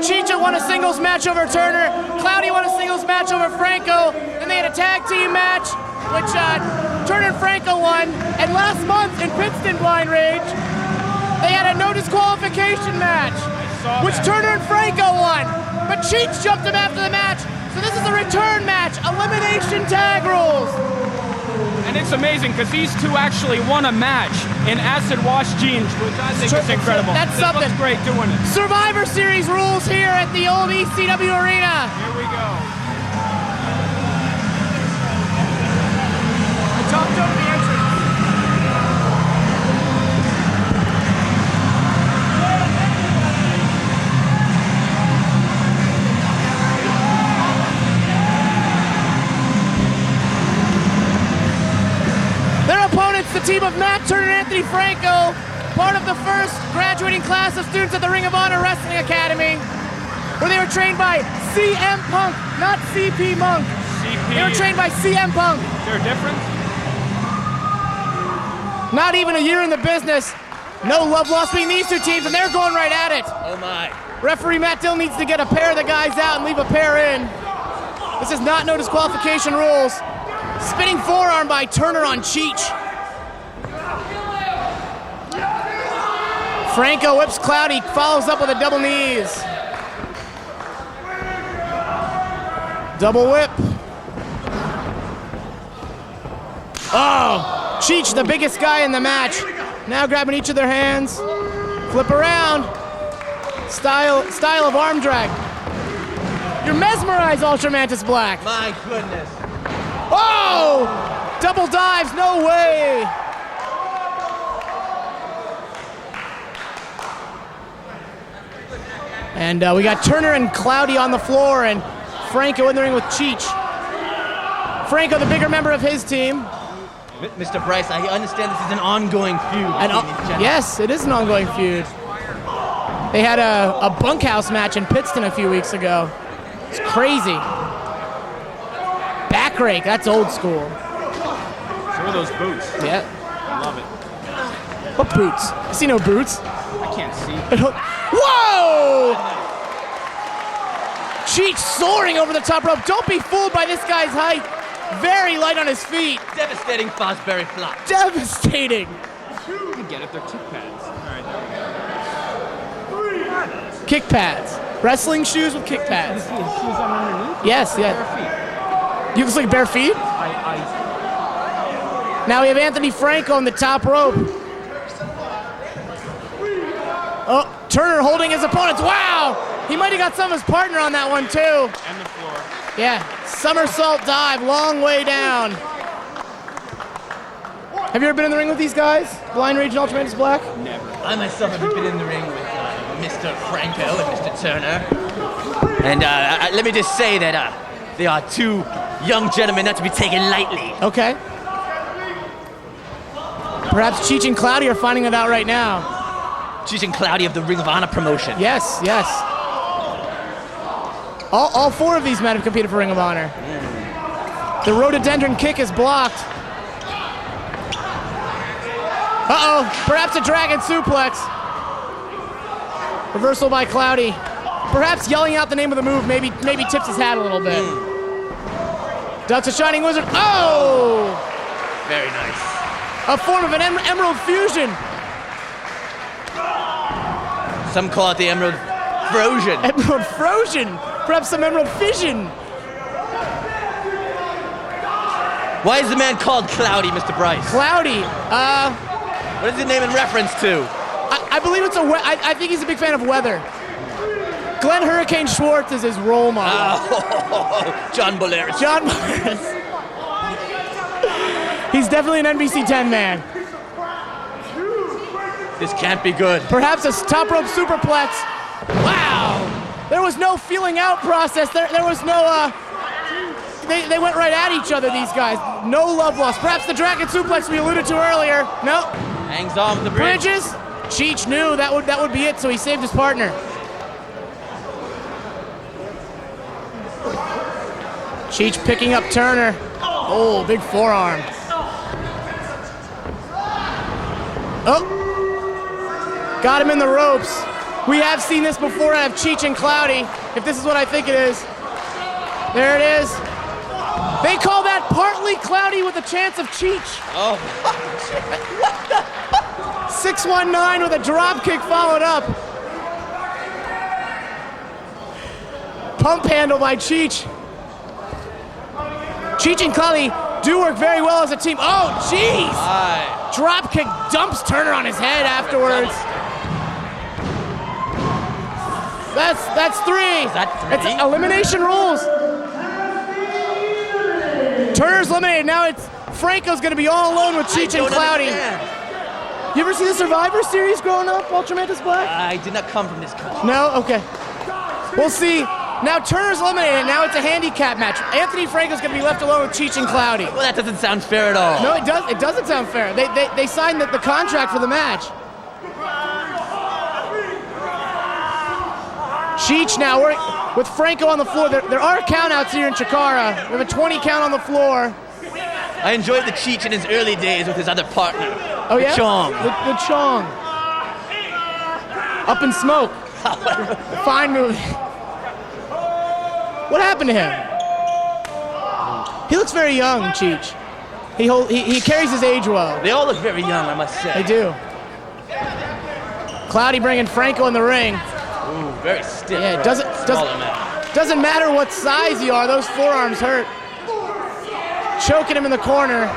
Cheech won a singles match over Turner. Claudio won a singles match over Franco. Then they had a tag team match, which Turner and Franco won. And last month in Pittston Blind Rage, they had a no disqualification match, which Turner and Franco won. But Cheech jumped him after the match. So this is a return match, elimination tag rules. And it's amazing because these two actually won a match in acid wash jeans, which I think is incredible. That's This something. looks great doing it. Survivor Series rules here at the old ECW Arena. Here we go. I jumped over the entrance. Their opponents, the team of Matt Turner and Anthony Franco, part of the first graduating class of students at the Ring of Honor Wrestling Academy, where they were trained by CM Punk, not CP Monk. They were trained by CM Punk. They're different? Not even a year in the business. No love lost between these two teams, and they're going right at it. Oh my. Referee Matt Dill needs to get a pair of the guys out and leave a pair in. This is not no disqualification rules. Spinning forearm by Turner on Cheech. Franco whips Cloudy, follows up with a double knees. Double whip. Oh, Cheech, the biggest guy in the match. Now grabbing each of their hands. Flip around. Style of arm drag. You're mesmerized, UltraMantis Black. My goodness. Oh! Double dives, no way! And we got Turner and Cloudy on the floor, and Franco in the ring with Cheech. Franco, the bigger member of his team. Mr. Bryce, I understand this is an ongoing feud. Yes, it is an ongoing feud. They had a bunkhouse match in Pittston a few weeks ago. It's crazy. Back rake, that's old school. So are those boots. Yeah. I love it. What boots? I see no boots. I can't see. Whoa! Cheech soaring over the top rope. Don't be fooled by this guy's height. Very light on his feet. Devastating Fosbury flop. Devastating. You can get it, they're kick pads. All right, there we go. Kick pads. Wrestling shoes with kick pads. Shoes on underneath? Yes, yeah. Bare feet. You look like bare feet? Now we have Anthony Franco on the top rope. Oh, Turner holding his opponents. Wow! He might have got some of his partner on that one, too. And the floor. Yeah, somersault dive, long way down. Have you ever been in the ring with these guys? Blind Rage and UltraMantis Black? Never. I myself have been in the ring with Mr. Franco and Mr. Turner. And let me just say that they are two young gentlemen not to be taken lightly. Okay. Perhaps Cheech and Claudio are finding it out right now. Cheech and Claudio of the Ring of Honor promotion. Yes, yes. All four of these men have competed for Ring of Honor. The rhododendron kick is blocked. Uh-oh, perhaps a dragon suplex. Reversal by Cloudy. Perhaps yelling out the name of the move maybe tips his hat a little bit. Ducks a Shining Wizard. Oh! Very nice. A form of an Emerald Fusion. Some call it the Emerald Frozen. Emerald Frozen. Perhaps some Emerald Fission. Why is the man called Cloudy, Mr. Bryce? Cloudy. What is the name in reference to? I believe it's I think he's a big fan of weather. Glenn Hurricane Schwartz is his role model. Oh, John Bolaris. John Bolaris. He's definitely an NBC 10 man. This can't be good. Perhaps a top rope superplex. Wow! There was no feeling out process. There was no, they went right at each other, these guys. No love lost. Perhaps the dragon suplex we alluded to earlier. No. Hangs on with the bridge. Bridges. Cheech knew that would be it, so he saved his partner. Cheech picking up Turner. Oh, big forearm. Oh. Got him in the ropes. We have seen this before out of Cheech and Cloudy, if this is what I think it is. There it is. They call that partly Cloudy with a chance of Cheech. Oh, what the? 619 with a drop kick followed up. Pump handle by Cheech. Cheech and Cloudy do work very well as a team. Oh, jeez! Drop kick dumps Turner on his head afterwards. That's three. Is that three? It's elimination rules. Turner's eliminated. Now it's Franco's going to be all alone with Cheech and Cloudy. You ever see the Survivor Series growing up, UltraMantis Black? I did not come from this country. No? Okay. We'll see. Now Turner's eliminated. Now it's a handicap match. Anthony Franco's going to be left alone with Cheech and Cloudy. Well, that doesn't sound fair at all. No, it does. It doesn't sound fair. They signed the contract for the match. Cheech now with Franco on the floor. There are countouts here in Chikara. We have a 20 count on the floor. I enjoyed the Cheech in his early days with his other partner. Oh yeah? Chong. The Chong. Up in smoke. Fine move. What happened to him? He looks very young, Cheech. He carries his age well. They all look very young, I must say. They do. Cloudy bringing Franco in the ring. Ooh, very stiff. Yeah, it doesn't matter what size you are, those forearms hurt. Choking him in the corner.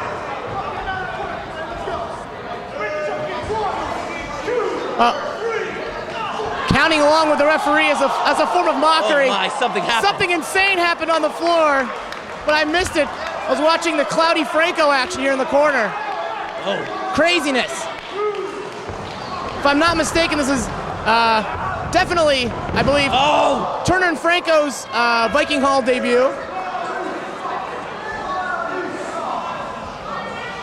Counting along with the referee as a form of mockery. Oh my, something happened. Something insane happened on the floor, but I missed it. I was watching the Cloudy Franco action here in the corner. Oh. Craziness. If I'm not mistaken, this is definitely, I believe, Turner and Franco's Viking Hall debut.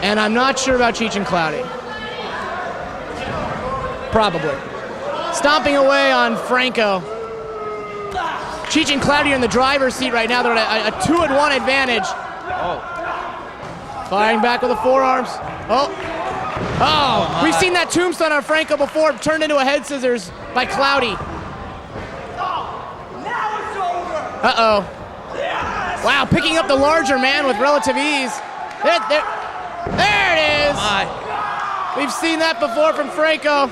And I'm not sure about Cheech and Cloudy. Probably. Stomping away on Franco. Cheech and Cloudy are in the driver's seat right now. They're at a 2-1 advantage. Oh. Firing back with the forearms. Oh. We've seen that tombstone on Franco before, turned into a head scissors by Cloudy. Uh-oh. Wow, picking up the larger man with relative ease. There it is. Oh my. We've seen that before from Franco.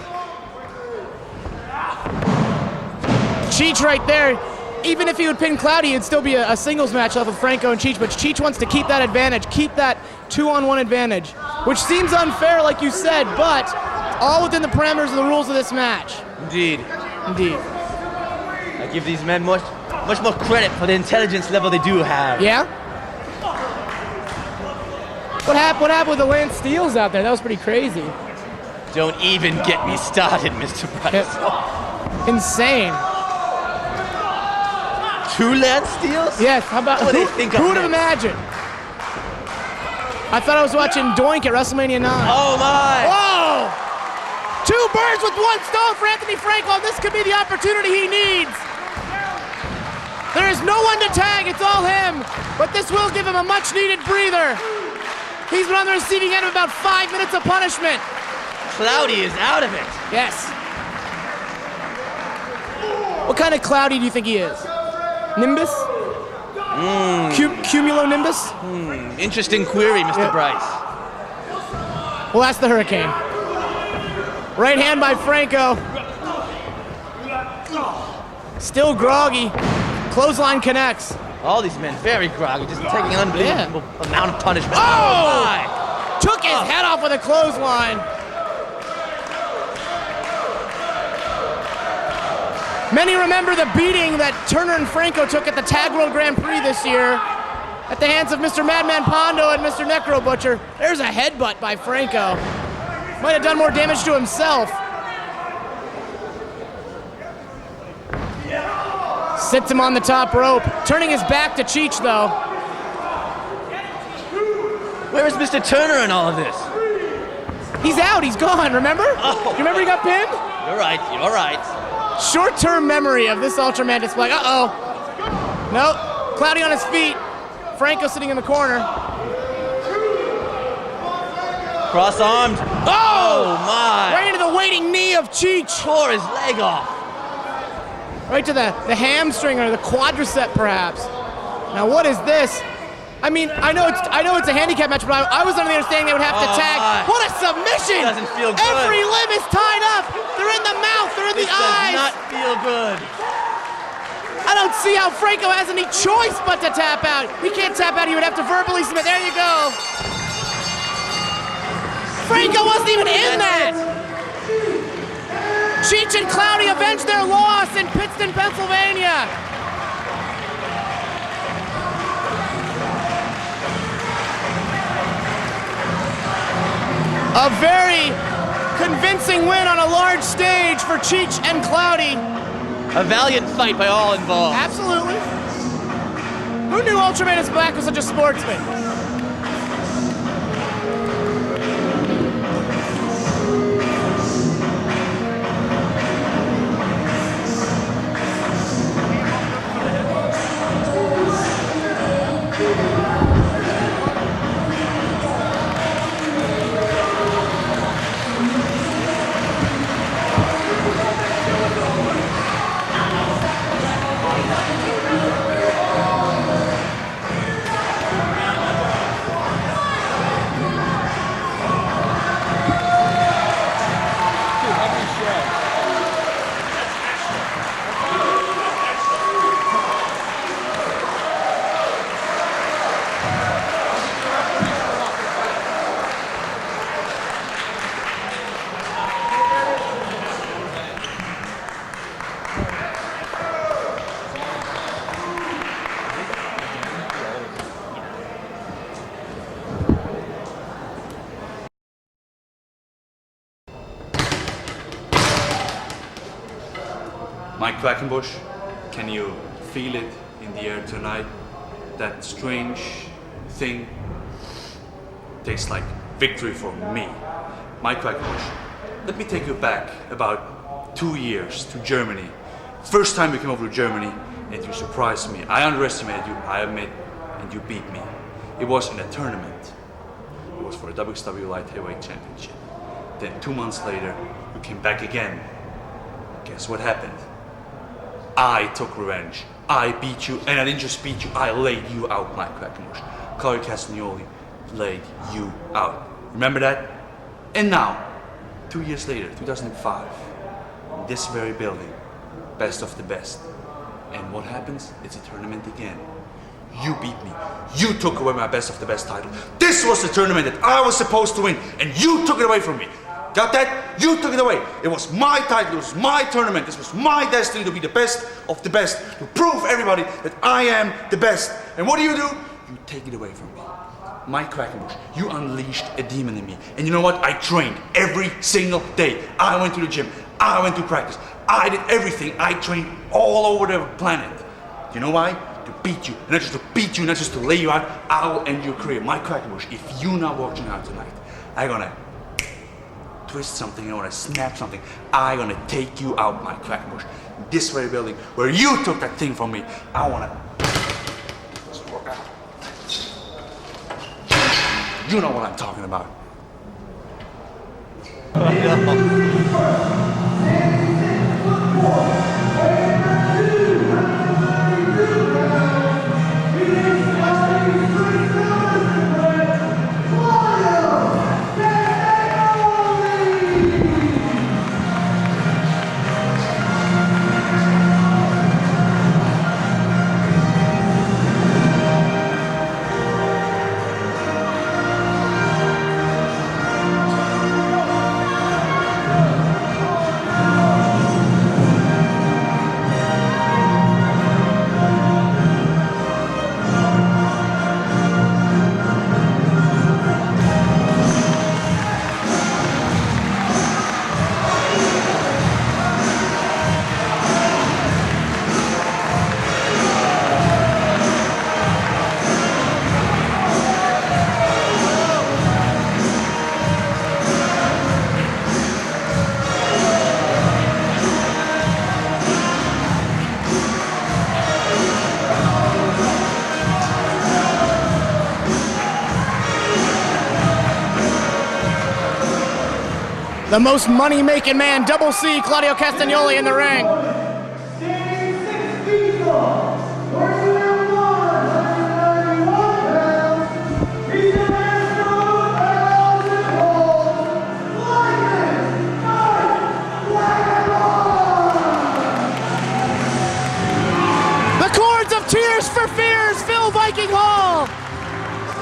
Cheech right there. Even if he would pin Cloudy, it'd still be a singles match off of Franco and Cheech, but Cheech wants to keep that advantage, keep that 2-on-1 advantage, which seems unfair, like you said, but all within the parameters of the rules of this match. Indeed. Indeed. I give these men much more credit for the intelligence level they do have. Yeah? What happened with the Lance Steels out there? That was pretty crazy. Don't even get me started, Mr. Price. Insane. 2 Lance Steels? Yes, how about, who would have imagined? I thought I was watching Doink at WrestleMania 9. Oh my! Whoa! 2 birds with 1 stone for Anthony Franco. This could be the opportunity he needs. There is no one to tag, it's all him. But this will give him a much needed breather. He's been on the receiving end of about 5 minutes of punishment. Cloudy is out of it. Yes. What kind of Cloudy do you think he is? Nimbus? Cumulonimbus? Interesting query, Mr. Bryce. Well, that's the Hurricane. Right hand by Franco. Still groggy. Clothesline connects. All these men very groggy, just taking an unbelievable amount of punishment. Oh! My! Took his head off with a clothesline. Many remember the beating that Turner and Franco took at the Tag World Grand Prix this year at the hands of Mr. Madman Pondo and Mr. Necro Butcher. There's a headbutt by Franco. Might have done more damage to himself. Sits him on the top rope, turning his back to Cheech though. Where is Mr. Turner in all of this? He's out, he's gone, remember? Oh. You remember he got pinned? You're right, you're right. Short-term memory of this UltraMantis flag. Uh-oh. Nope. Claudio on his feet. Franco sitting in the corner. Cross-armed. Oh my! Right into the waiting knee of Cheech. Tore his leg off. Right to the hamstring or the quadricep, perhaps. Now, what is this? I mean, I know it's a handicap match, but I was under the understanding they would have to tag. My. What a submission! Doesn't feel good. Every limb is tied up. They're in the mouth. They're in the eyes. Does not feel good. I don't see how Franco has any choice but to tap out. He can't tap out. He would have to verbally submit. There you go. Franco wasn't even in that. Cheech and Claudio avenged their loss in Pittston, Pennsylvania. A very convincing win on a large stage for Cheech and Claudio. A valiant fight by all involved. Absolutely. Who knew UltraMantis Black was such a sportsman? Mike Quackenbush, can you feel it in the air tonight? That strange thing tastes like victory for me. Mike Quackenbush, let me take you back about 2 years to Germany. First time you came over to Germany and you surprised me. I underestimated you, I admit, and you beat me. It was in a tournament. It was for the WXW Light Heavyweight Championship. Then 2 months later, you came back again. Guess what happened? I took revenge. I beat you, and I didn't just beat you, I laid you out, Mike Quackenbush. Claudio Castagnoli laid you out. Remember that? And now, 2 years later, 2005, in this very building, best of the best. And what happens? It's a tournament again. You beat me. You took away my best of the best title. This was the tournament that I was supposed to win, and you took it away from me. Got that? You took it away. It was my title, it was my tournament, this was my destiny to be the best of the best, to prove everybody that I am the best. And what do? You take it away from me. Mike Quackenbush, you unleashed a demon in me. And you know what? I trained every single day. I went to the gym, I went to practice, I did everything. I trained all over the planet. You know why? To beat you. And not just to beat you, not just to lay you out. I will end your career. Mike Quackenbush, if you're not watching out tonight, I'm gonna twist something, I want to snap something. I'm gonna take you out, Mike Quackenbush. This very building where you took that thing from me. I wanna. You know what I'm talking about. The most money-making man, Double C, Claudio Castagnoli in the ring. Tears for Fears, Phil Viking Hall,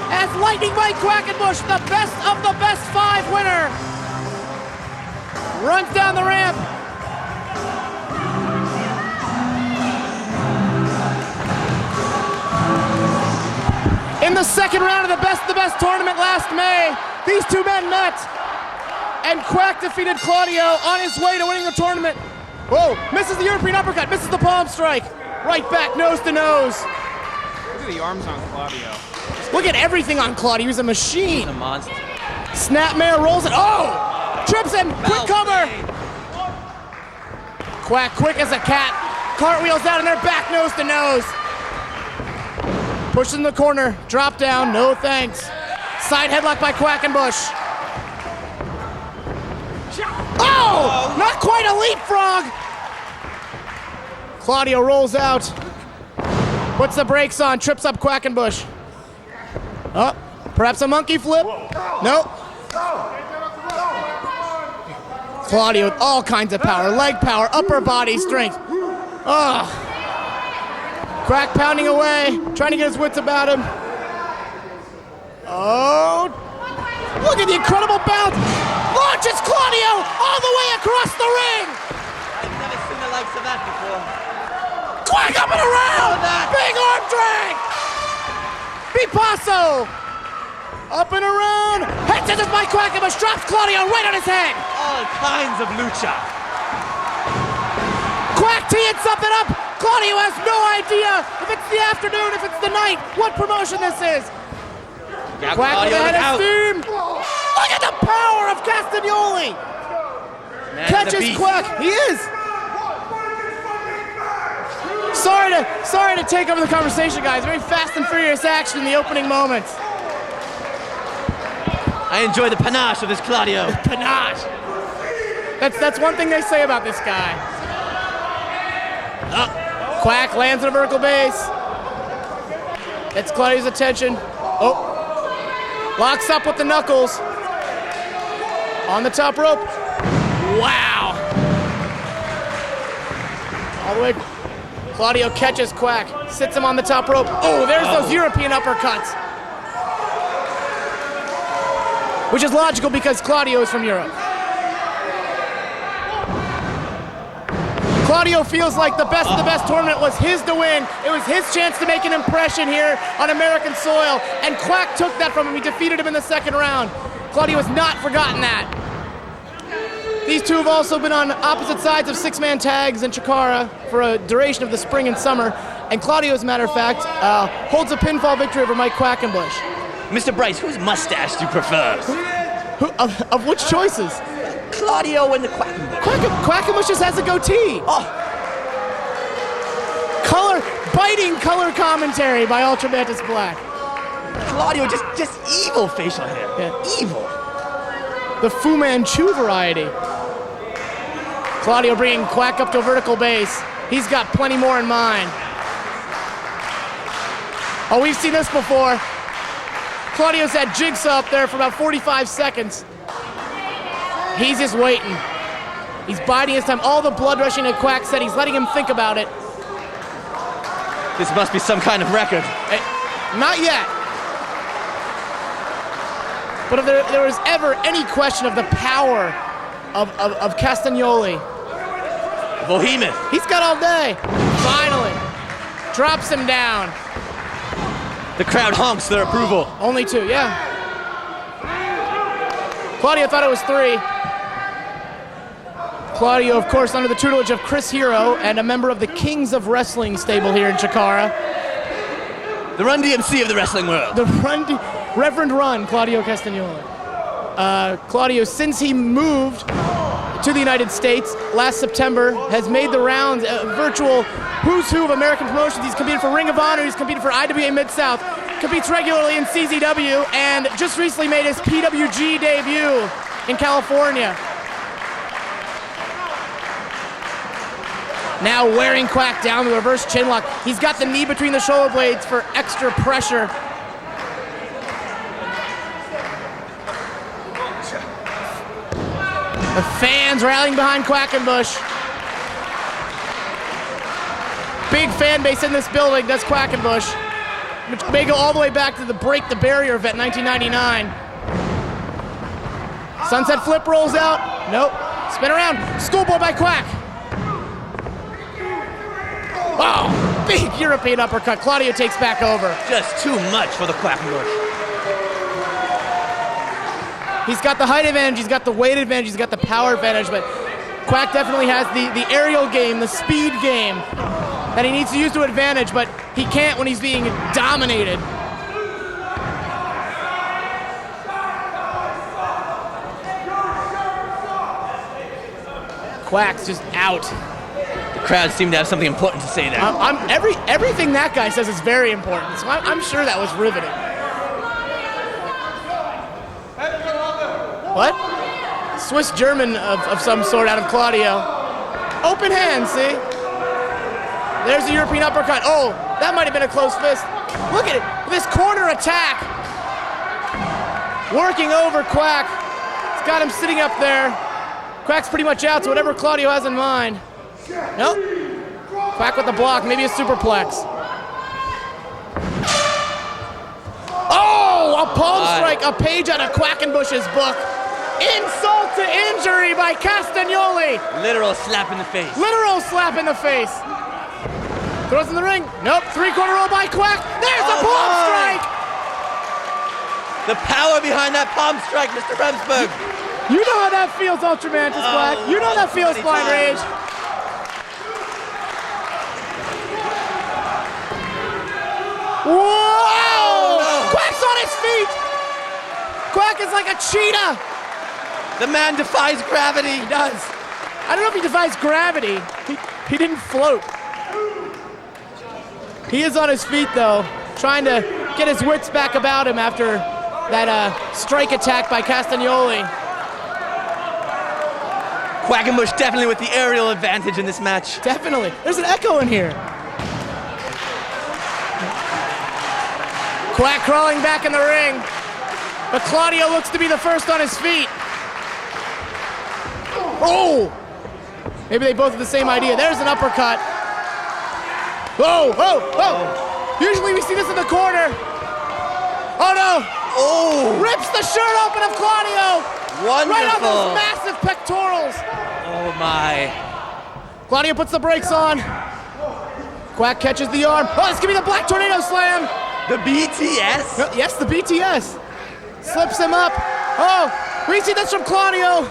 as Lightning Mike Quackenbush, the best of the best 5 winner, runs down the ramp. In the second round of the best tournament last May, these two men met, and Quack defeated Claudio on his way to winning the tournament. Whoa, misses the European uppercut, misses the palm strike. Right back, nose to nose. Look at the arms on Claudio. Look at everything on Claudio. He's a machine. He's a monster. Snapmare rolls it. Oh! Trips him. Quick cover. Quack, quick as a cat. Cartwheels out and they're back nose to nose. Pushes in the corner. Drop down. No thanks. Side headlock by Quackenbush. Oh! Not quite a leapfrog. Claudio rolls out, puts the brakes on, trips up Quackenbush. Oh, perhaps a monkey flip? Nope. Claudio with all kinds of power, leg power, upper body strength. Oh. Quack pounding away, trying to get his wits about him. Oh, look at the incredible bounce. Launches Claudio all the way across the ring. I've never seen the likes of that before. Quack up and around! Big arm drag! Bipasso! Up and around! Head scissors by Quackenbush, drops Claudio right on his head! All kinds of lucha. Quack teeing something up! Claudio has no idea if it's the afternoon, if it's the night, what promotion this is! Now Quack with Claudio, a head look of out. steam! Look at the power of Castagnoli! Man, Catches the beast. Quack, he is! Sorry to take over the conversation, guys. Very fast and furious action in the opening moments. I enjoy the panache of this Claudio. Panache. That's one thing they say about this guy. Quack lands on a vertical base. Gets Claudio's attention. Oh. Locks up with the knuckles. On the top rope. Wow. All the way. Claudio catches Quack, sits him on the top rope. Oh, there's those European uppercuts. Which is logical because Claudio is from Europe. Claudio feels like the best of the best tournament was his to win. It was his chance to make an impression here on American soil, and Quack took that from him. He defeated him in the second round. Claudio has not forgotten that. These two have also been on opposite sides of 6-man tags in CHIKARA for a duration of the spring and summer, and Claudio, as a matter of fact, holds a pinfall victory over Mike Quackenbush. Mr. Bryce, whose mustache do you prefer? Of which choices? Claudio and the Quackenbush. Quackenbush just has a goatee. Oh. Biting color commentary by UltraMantis Black. Claudio, just evil facial hair. Yeah. Evil. The Fu Manchu variety. Claudio bringing Quack up to a vertical base. He's got plenty more in mind. Oh, we've seen this before. Claudio's had Jigsaw up there for about 45 seconds. He's just waiting. He's biding his time. All the blood rushing to Quack said he's letting him think about it. This must be some kind of record. Not yet. But if there was ever any question of the power of Castagnoli. Bohemian. He's got all day. Finally. Drops him down. The crowd honks their approval. Only 2, yeah. Claudio thought it was 3. Claudio, of course, under the tutelage of Chris Hero and a member of the Kings of Wrestling stable here in CHIKARA. The Run DMC of the wrestling world. The Reverend Run, Claudio Castagnoli. Claudio, since he moved to the United States last September, has made the rounds, virtual who's who of American promotions. He's competed for Ring of Honor, he's competed for IWA Mid-South, competes regularly in CZW, and just recently made his PWG debut in California. Now wearing Quack down, the reverse chin lock. He's got the knee between the shoulder blades for extra pressure. The fans rallying behind Quackenbush. Big fan base in this building, does Quackenbush. Which may go all the way back to the Break the Barrier event, 1999. Sunset flip rolls out. Nope. Spin around. Schoolboy by Quack. Oh, big European uppercut. Claudio takes back over. Just too much for the Quackenbush. He's got the height advantage, he's got the weight advantage, he's got the power advantage, but Quack definitely has the aerial game, the speed game that he needs to use to advantage, but he can't when he's being dominated. Quack's just out. The crowd seemed to have something important to say there. Everything that guy says is very important, so I'm sure that was riveting. What? Swiss German of some sort out of Claudio. Open hand, see? There's the European uppercut. Oh, that might have been a close fist. Look at it, this corner attack. Working over Quack. It's got him sitting up there. Quack's pretty much out, so whatever Claudio has in mind. Nope. Quack with the block, maybe a superplex. Oh, a palm strike, a page out of Quackenbush's book. Insult to injury by Castagnoli. Literal slap in the face. Literal slap in the face. Throws in the ring. Nope, three-quarter roll by Quack. There's the palm strike. The power behind that palm strike, Mr. Remsburg. You know how that feels, UltraMantis Quack. You know that feels, Blind Rage. Whoa! No. Quack's on his feet. Quack is like a cheetah. The man defies gravity. He does. I don't know if he defies gravity. He didn't float. He is on his feet, though, trying to get his wits back about him after that strike attack by Castagnoli. Quackenbush definitely with the aerial advantage in this match. Definitely. There's an echo in here. Quack crawling back in the ring. But Claudio looks to be the first on his feet. Oh! Maybe they both have the same idea. There's an uppercut. Whoa, whoa, whoa! Usually we see this in the corner. Oh no! Oh! Rips the shirt open of Claudio! Wonderful! Right on those massive pectorals! Oh my. Claudio puts the brakes on. Quack catches the arm. Oh, this could be the Black Tornado Slam! The BTS? No, yes, the BTS. Slips him up. Oh, we see this from Claudio.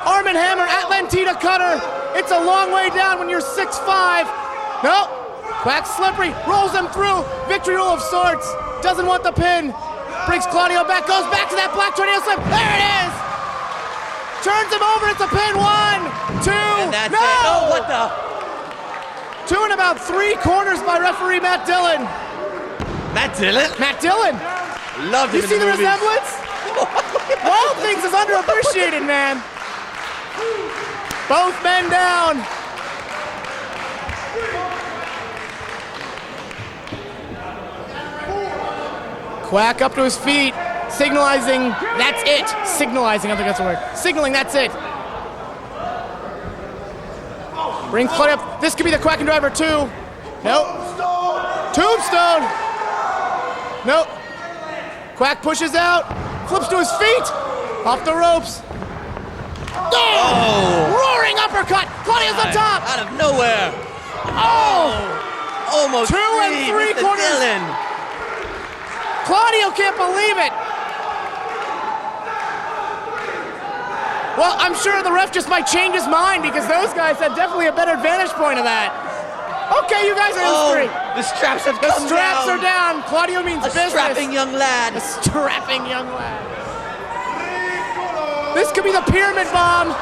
Arm and hammer, Atlantida cutter. It's a long way down when you're 6'5". No, Quack's slippery, rolls him through. Victory roll of sorts. Doesn't want the pin. Brings Claudio back, goes back to that Black Tornado Slam. There it is. Turns him over, it's a pin. 1, 2, and that's no! It. Oh, what the? 2 and about 3 quarters by referee Matt Dillon. Matt Dillon? Matt Dillon. Loved him. You see the resemblance? All things is underappreciated, man. Both men down. Quack up to his feet, signalizing that's it. Signalizing, I think that's the word. Signaling that's it. Brings Claudio up. This could be the Quacken Driver 2. Nope. Tombstone. Nope. Quack pushes out, flips to his feet, off the ropes. Oh! Roaring uppercut. Claudio's on top. Out of nowhere. Oh! Almost 2 and 3 quarters. Dillon. Claudio can't believe it. Well, I'm sure the ref just might change his mind because those guys had definitely a better vantage point of that. Okay, you guys are in 3. The straps have come down. The straps are down. Claudio means business. A strapping young lad. A strapping young lad. This could be the pyramid bomb.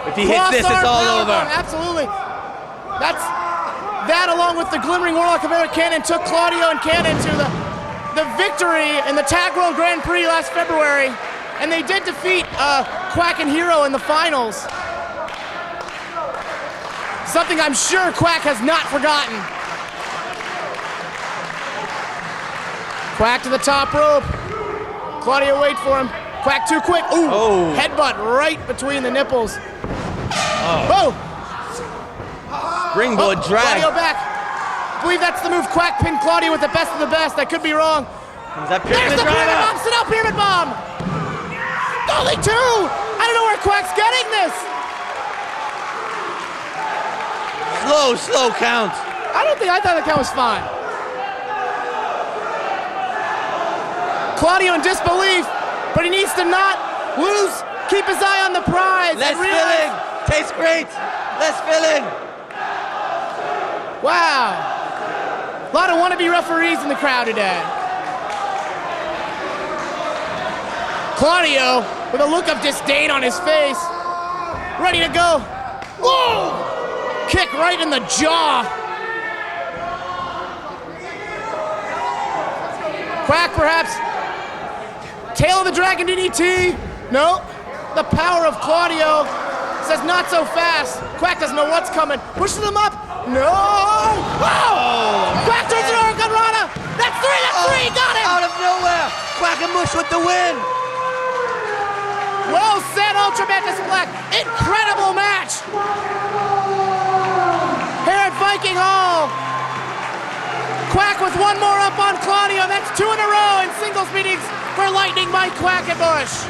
If he hits this, it's all over. Bomb. Absolutely. That's that, along with the glimmering warlock of Eric Cannon, took Claudio and Cannon to the victory in the Tag World Grand Prix last February, and they did defeat Quack and Hero in the finals. Something I'm sure Quack has not forgotten. Quack to the top rope. Claudio, wait for him. Quack too quick. Ooh, Oh. headbutt right between the nipples. Oh. Springboard drag. Claudio back. I believe that's the move. Quack pinned Claudio with the best of the best. I could be wrong. Is that There's pyramid the pyramid driver? bomb. Sit up, pyramid bomb. Only two. I don't know where Quack's getting this. Slow count. I thought the count was fine. Claudio in disbelief, but he needs to not lose. Keep his eye on the prize. Less and realize- filling. Tastes great. Less filling. Wow. A lot of wannabe referees in the crowd today. Claudio, with a look of disdain on his face, ready to go. Whoa! Kick right in the jaw. Quack perhaps. Tail of the Dragon DDT. No. The power of Claudio says not so fast. Quack doesn't know what's coming. Pushes him up. No. Oh! Quack turns it over. Rana. That's three. Got it. Out of nowhere. Quackenbush with the win. Well said, UltraMantis Black. Incredible match. Here at Viking Hall. Quack with one more up on Claudio. That's 2 in a row in singles meetings for Lightning Mike Quackenbush.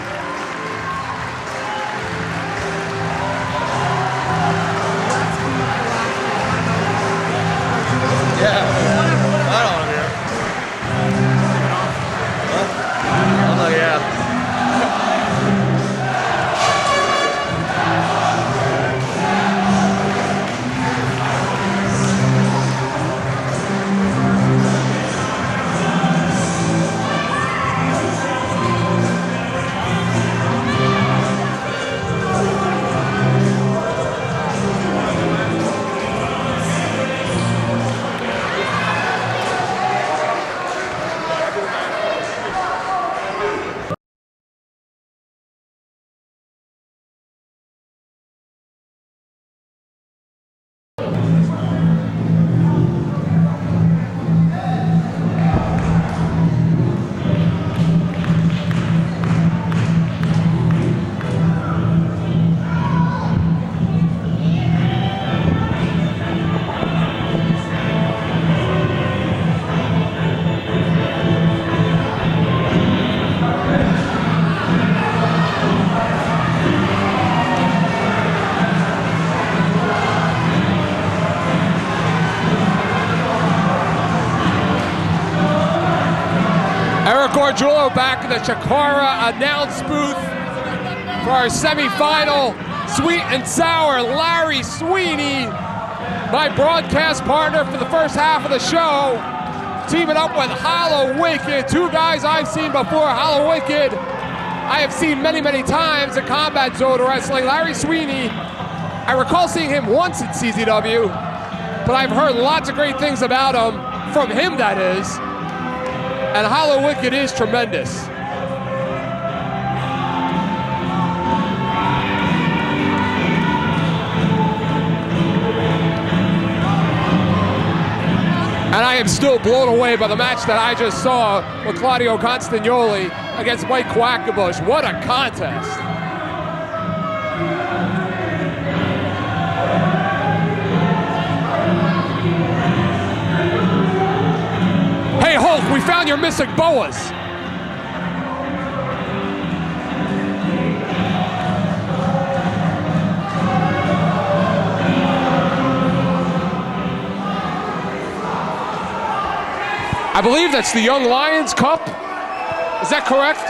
Yeah. I don't want to be here. Huh? Oh, yeah. Back in the CHIKARA announce booth for our semifinal. Sweet and sour Larry Sweeney, my broadcast partner for the first half of the show, teaming up with Hallowicked, two guys I've seen before. Hallowicked I have seen many, many times in Combat Zone Wrestling. Larry Sweeney, I recall seeing him once at CZW, but I've heard lots of great things about him, from him that is. And Hallowicked is tremendous. And I am still blown away by the match that I just saw with Claudio Castagnoli against Mike Quackenbush. What a contest. Hey Hulk, we found your missing boas. I believe that's the Young Lions Cup. Is that correct?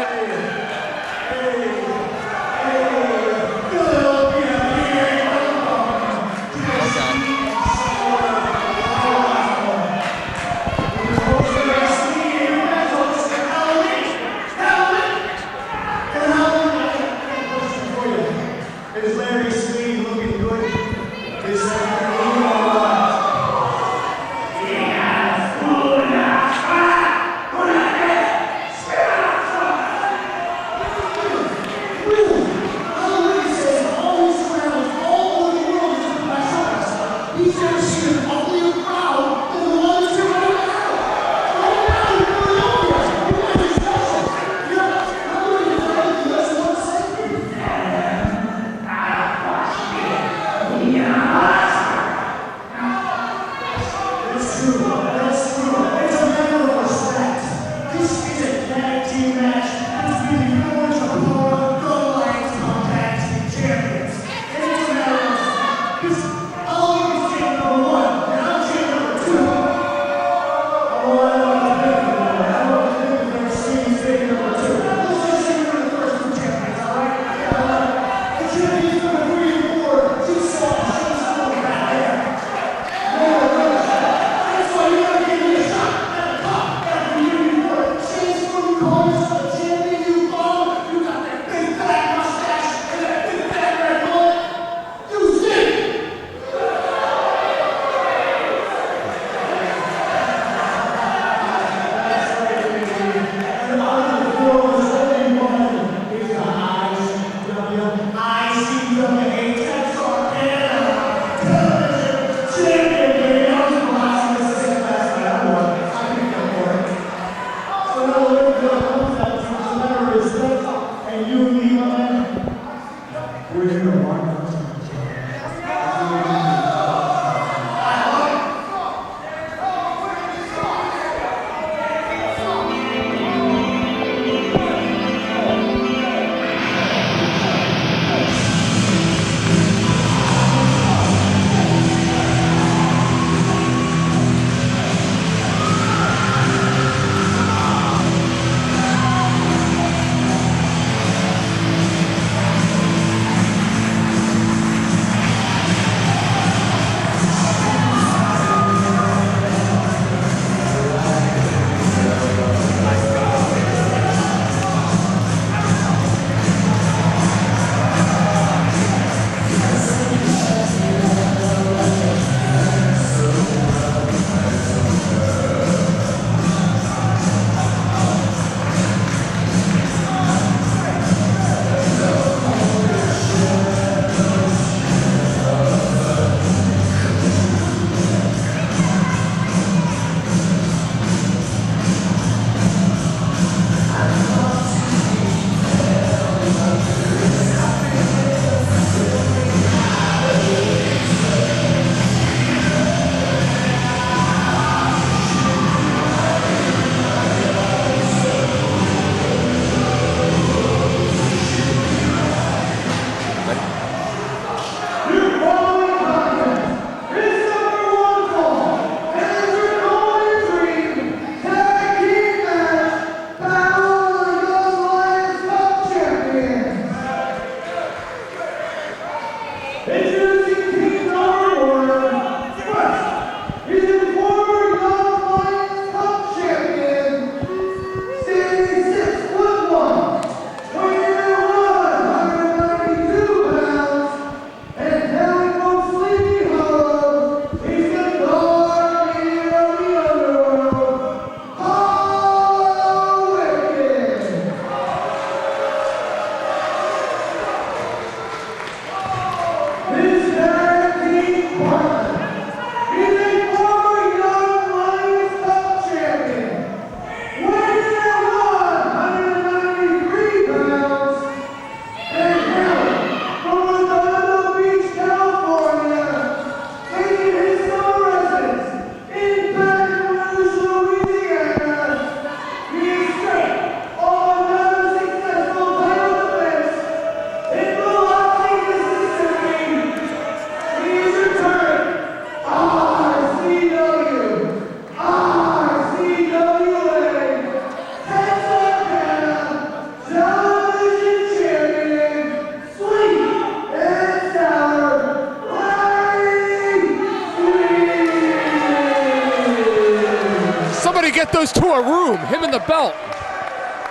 Get those to a room, him and the belt.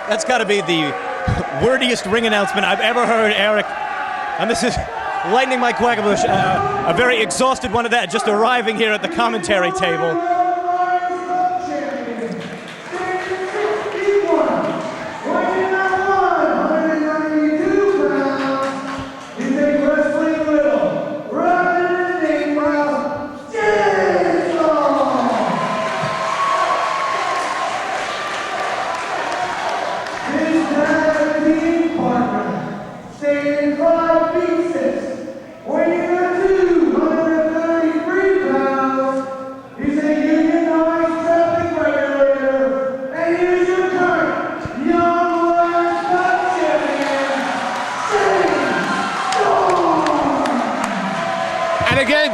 That's got to be the wordiest ring announcement I've ever heard, Arik. And this is lightning my Quackenbush, a very exhausted one of that, just arriving here at the commentary table.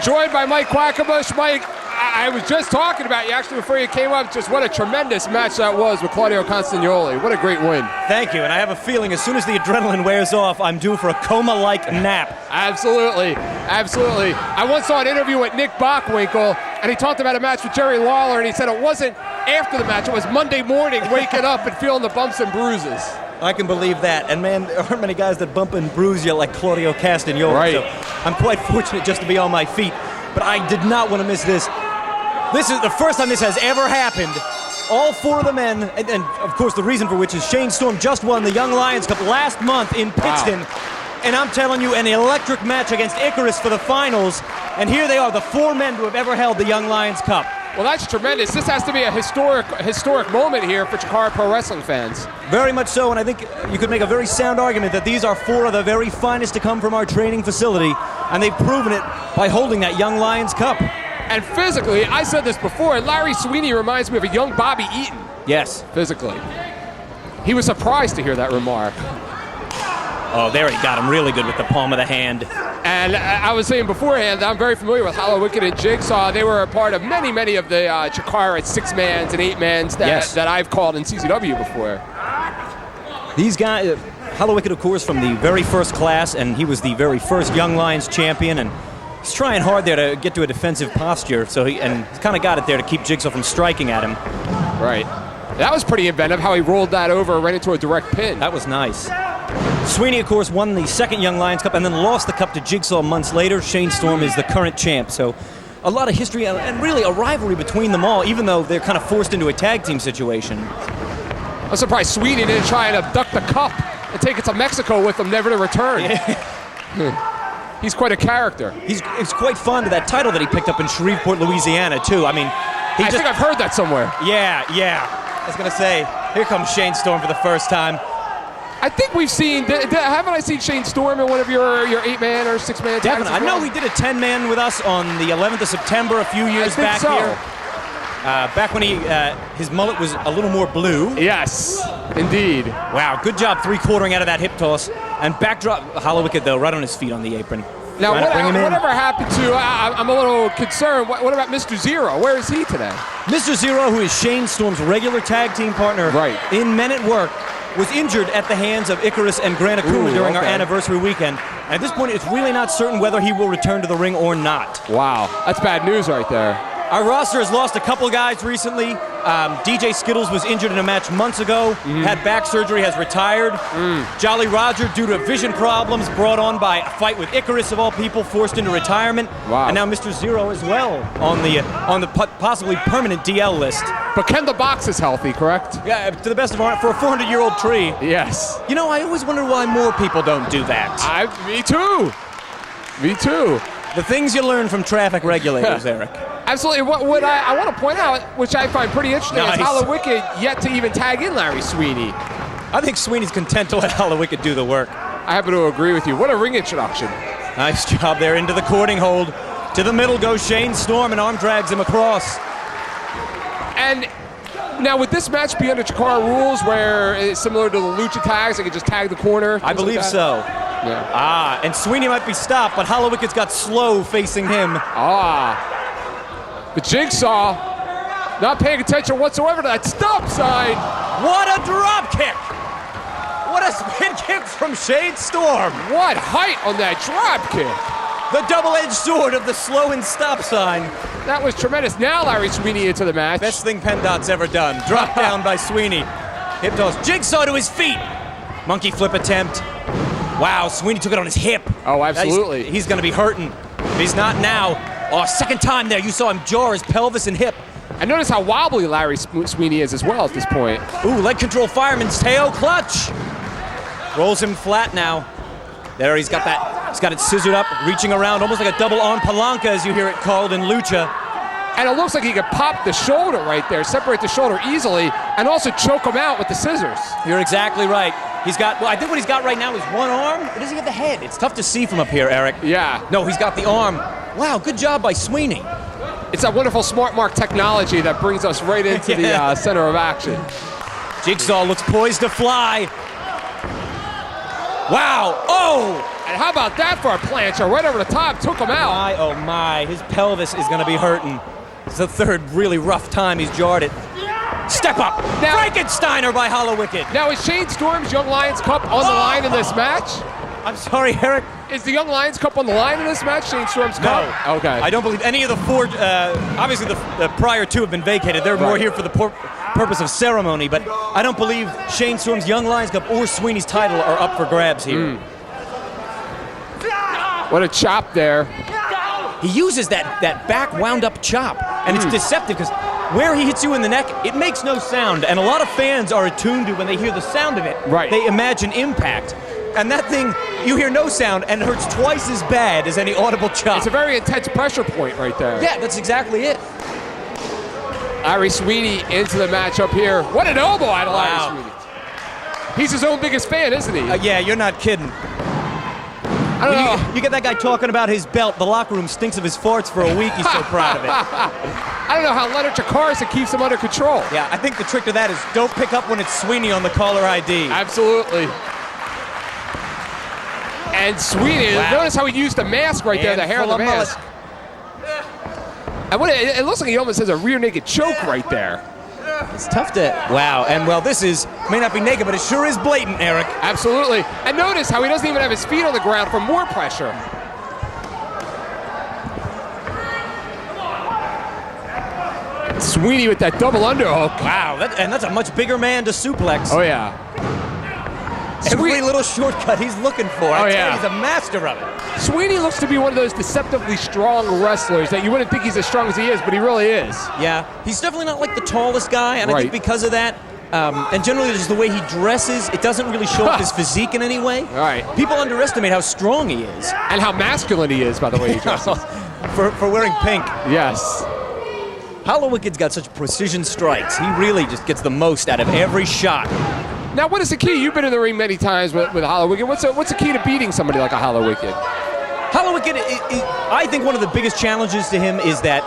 joined by Mike Quackenbush. Mike, I was just talking about you actually before you came up, just what a tremendous match that was with Claudio Castagnoli. What a great win. Thank you, and I have a feeling as soon as the adrenaline wears off, I'm due for a coma-like nap. Absolutely, absolutely. I once saw an interview with Nick Bockwinkel, and he talked about a match with Jerry Lawler, and he said it wasn't after the match, it was Monday morning, waking up and feeling the bumps and bruises. I can believe that, and man, there aren't many guys that bump and bruise you like Claudio Castagnoli, right. So I'm quite fortunate just to be on my feet, but I did not want to miss this. This is the first time this has ever happened. All four of the men, and of course the reason for which is Shane Storm just won the Young Lions Cup last month in Pittston. Wow. And I'm telling you, an electric match against Icarus for the finals. And here they are, the four men who have ever held the Young Lions Cup. Well, that's tremendous. This has to be a historic moment here for Chikara Pro Wrestling fans. Very much so, and I think you could make a very sound argument that these are four of the very finest to come from our training facility, and they've proven it by holding that Young Lions Cup. And physically, I said this before, Larry Sweeney reminds me of a young Bobby Eaton. Yes. Physically. He was surprised to hear that remark. Oh, there he got him really good with the palm of the hand. And I was saying beforehand, I'm very familiar with Hallowicked and Jigsaw. They were a part of many of the Chikara 6-mans and 8-mans that I've called in CCW before. These guys, Hallowicked, of course, from the very first class, and he was the very first Young Lions champion, and he's trying hard there to get to a defensive posture, so he kind of got it there to keep Jigsaw from striking at him. Right. That was pretty inventive, how he rolled that over right into a direct pin. That was nice. Sweeney, of course, won the second Young Lions Cup and then lost the cup to Jigsaw months later. Shane Storm is the current champ, so a lot of history and really a rivalry between them all, even though they're kind of forced into a tag team situation. I'm surprised Sweeney didn't try and abduct the cup and take it to Mexico with him, never to return. Yeah. He's quite a character. He's quite fond of that title that he picked up in Shreveport, Louisiana, too. I mean, I think I've heard that somewhere. Yeah. I was going to say, here comes Shane Storm for the first time. I think we've seen, haven't I seen Shane Storm in one of your 8-man or 6-man tags? Definitely. I know he did a 10-man with us on the 11th of September a few years back here. Back when his mullet was a little more blue. Yes, indeed. Wow, good job 3-quartering out of that hip toss. And backdrop Hallowicked, though, right on his feet on the apron. Now, whatever happened to, I'm a little concerned, what about Mr. Zero? Where is he today? Mr. Zero, who is Shane Storm's regular tag team partner in Men at Work, was injured at the hands of Icarus and Gran Akuma during our anniversary weekend. And at this point, it's really not certain whether he will return to the ring or not. Wow, that's bad news right there. Our roster has lost a couple guys recently. DJ Skittles was injured in a match months ago, had back surgery, has retired. Jolly Roger, due to vision problems brought on by a fight with Icarus, of all people, forced into retirement. Wow. And now Mr. Zero as well on the possibly permanent DL list. But Ken the Box is healthy, correct? Yeah, to the best of our, for a 400-year-old tree. Yes. You know, I always wonder why more people don't do that. Me too. The things you learn from traffic regulators, Eric. Absolutely. What I want to point out, which I find pretty interesting, is Hallowicked yet to even tag in Larry Sweeney. I think Sweeney's content to let Hallowicked do the work. I happen to agree with you. What a ring introduction. Nice job there into the courting hold. To the middle goes Shane Storm, and arm drags him across. And now, would this match be under Chikara rules, where it's similar to the Lucha tags, they could just tag the corner? I believe so. Yeah. And Sweeney might be stopped, but Hallowicked's got slow facing him. But Jigsaw not paying attention whatsoever to that stop sign. What a drop kick! What a spin kick from Shane Storm! What height on that drop kick! The double-edged sword of the slow and stop sign. That was tremendous. Now Larry Sweeney into the match. Best thing PennDOT's ever done. Drop down by Sweeney. Hip toss. Jigsaw to his feet. Monkey flip attempt. Wow, Sweeney took it on his hip. Oh, absolutely. He's going to be hurting. He's not now. Oh, second time there. You saw him jar his pelvis and hip. And notice how wobbly Larry Sweeney is as well at this point. Ooh, leg control fireman's tail clutch. Rolls him flat now. There, he's got that. He's got it scissored up, reaching around, almost like a double arm palanca, as you hear it called in Lucha. And it looks like he could pop the shoulder right there, separate the shoulder easily, and also choke him out with the scissors. You're exactly right. He's got, well, I think what he's got right now is one arm. Or does he have the head? It's tough to see from up here, Eric. Yeah. No, he's got the arm. Wow, good job by Sweeney. It's that wonderful smart mark technology that brings us right into the center of action. Jigsaw looks poised to fly. Wow. Oh! And how about that for a plancha right over the top? Took him out. My, oh my, his pelvis is going to be hurting. It's the third really rough time he's jarred it. Step up! Now, Frankensteiner by Hallowicked. Now, is Shane Storm's Young Lions Cup on the line in this match? I'm sorry, Eric. Is the Young Lions Cup on the line in this match, Shane Storm's Cup? No. Okay. I don't believe any of the four, obviously the prior two have been vacated. They're more here for the purpose of ceremony, but I don't believe Shane Storm's Young Lions Cup or Sweeney's title are up for grabs here. What a chop there. He uses that back wound up chop, and it's deceptive because where he hits you in the neck, it makes no sound, and a lot of fans are attuned to when they hear the sound of it. Right. They imagine impact. And that thing, you hear no sound, and it hurts twice as bad as any audible chop. It's a very intense pressure point right there. Yeah, that's exactly it. Larry Sweeney into the matchup here. What an elbow out of Larry Sweeney. He's his own biggest fan, isn't he? Yeah, you're not kidding. I don't know. You get that guy talking about his belt. The locker room stinks of his farts for a week. He's so proud of it. I don't know how Leonard CHIKARA keeps him under control. Yeah, I think the trick to that is don't pick up when it's Sweeney on the caller ID. Absolutely. And Sweeney, notice how he used the mask right there, the hair of the mask. And it looks like he almost has a rear naked choke right there. It's tough to... Wow, and well, this may not be naked, but it sure is blatant, Eric. Absolutely. And notice how he doesn't even have his feet on the ground for more pressure. Sweeney with that double underhook. Wow, and that's a much bigger man to suplex. Oh, yeah. Every little shortcut he's looking for. Oh, yeah. He's a master of it. Sweeney looks to be one of those deceptively strong wrestlers that you wouldn't think he's as strong as he is, but he really is. Yeah, he's definitely not like the tallest guy, and I think because of that, and generally just the way he dresses, it doesn't really show up his physique in any way. Right. People underestimate how strong he is. And how masculine he is, by the way he dresses. for wearing pink. Yes. Hallowicked's got such precision strikes. He really just gets the most out of every shot. Now, what is the key? You've been in the ring many times with Hallowicked. What's the key to beating somebody like a Hallowicked? Hallowicked, I think one of the biggest challenges to him is that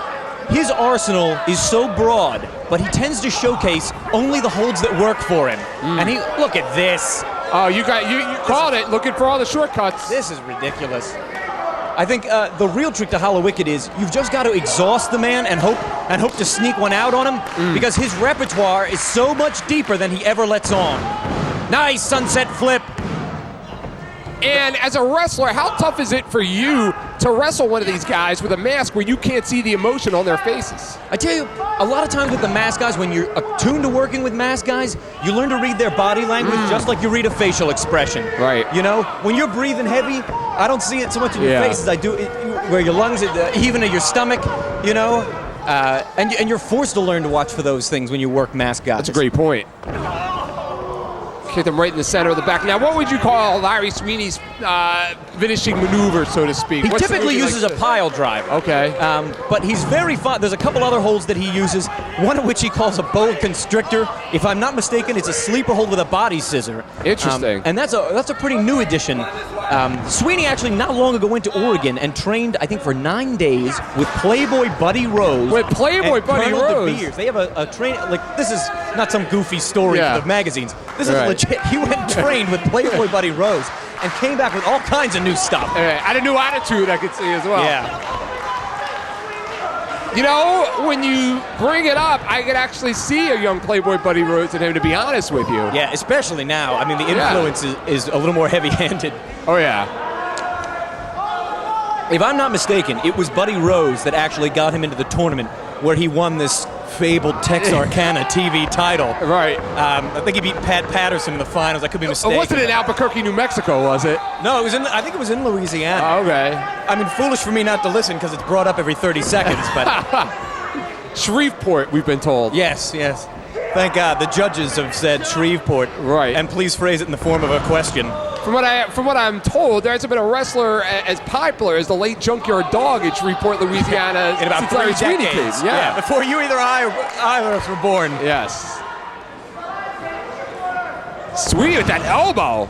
his arsenal is so broad, but he tends to showcase only the holds that work for him. And look at this. Oh, you called it, looking for all the shortcuts. This is ridiculous. I think the real trick to Hallowicked is you've just got to exhaust the man and hope to sneak one out on him because his repertoire is so much deeper than he ever lets on. Nice sunset flip. And as a wrestler, how tough is it for you to wrestle one of these guys with a mask where you can't see the emotion on their faces? I tell you, a lot of times with the mask guys, when you're attuned to working with mask guys, you learn to read their body language just like you read a facial expression. Right. You know, when you're breathing heavy, I don't see it so much in your face as I do where your lungs, even in your stomach, you know. And you're forced to learn to watch for those things when you work mask guys. That's a great point. Hit them right in the center of the back. Now, what would you call Larry Sweeney's finishing maneuver, so to speak? He typically uses a pile driver. Okay. But he's very fun. There's a couple other holds that he uses, one of which he calls a bow constrictor. If I'm not mistaken, it's a sleeper hold with a body scissor. Interesting. And that's a pretty new addition. Sweeney actually not long ago went to Oregon and trained, I think, for 9 days with Playboy Buddy Rose. With Playboy Buddy Rose? They have a train, like, this is not some goofy story for the magazines. This is legit. He went and trained with Playboy Buddy Rose and came back with all kinds of new stuff. And a new attitude, I could see as well. Yeah. You know, when you bring it up, I could actually see a young Playboy Buddy Rose in him, to be honest with you. Yeah, especially now. I mean, the influence is a little more heavy-handed. Oh, yeah. If I'm not mistaken, it was Buddy Rose that actually got him into the tournament where he won this fabled Texarkana TV title. Right. I think he beat Pat Patterson in the finals. I could be mistaken. It wasn't in Albuquerque, New Mexico, was it? No, it was I think it was in Louisiana. Oh, okay. I mean, foolish for me not to listen because it's brought up every 30 seconds, but... Shreveport, we've been told. Yes. Thank God. The judges have said Shreveport. Right. And please phrase it in the form of a question. From what I'm told, there hasn't been a wrestler as popular as the late Junkyard Dog in Shreveport, Louisiana in about 3 decades. Yeah. Before you either either of us were born. Yes. Sweeney with that elbow.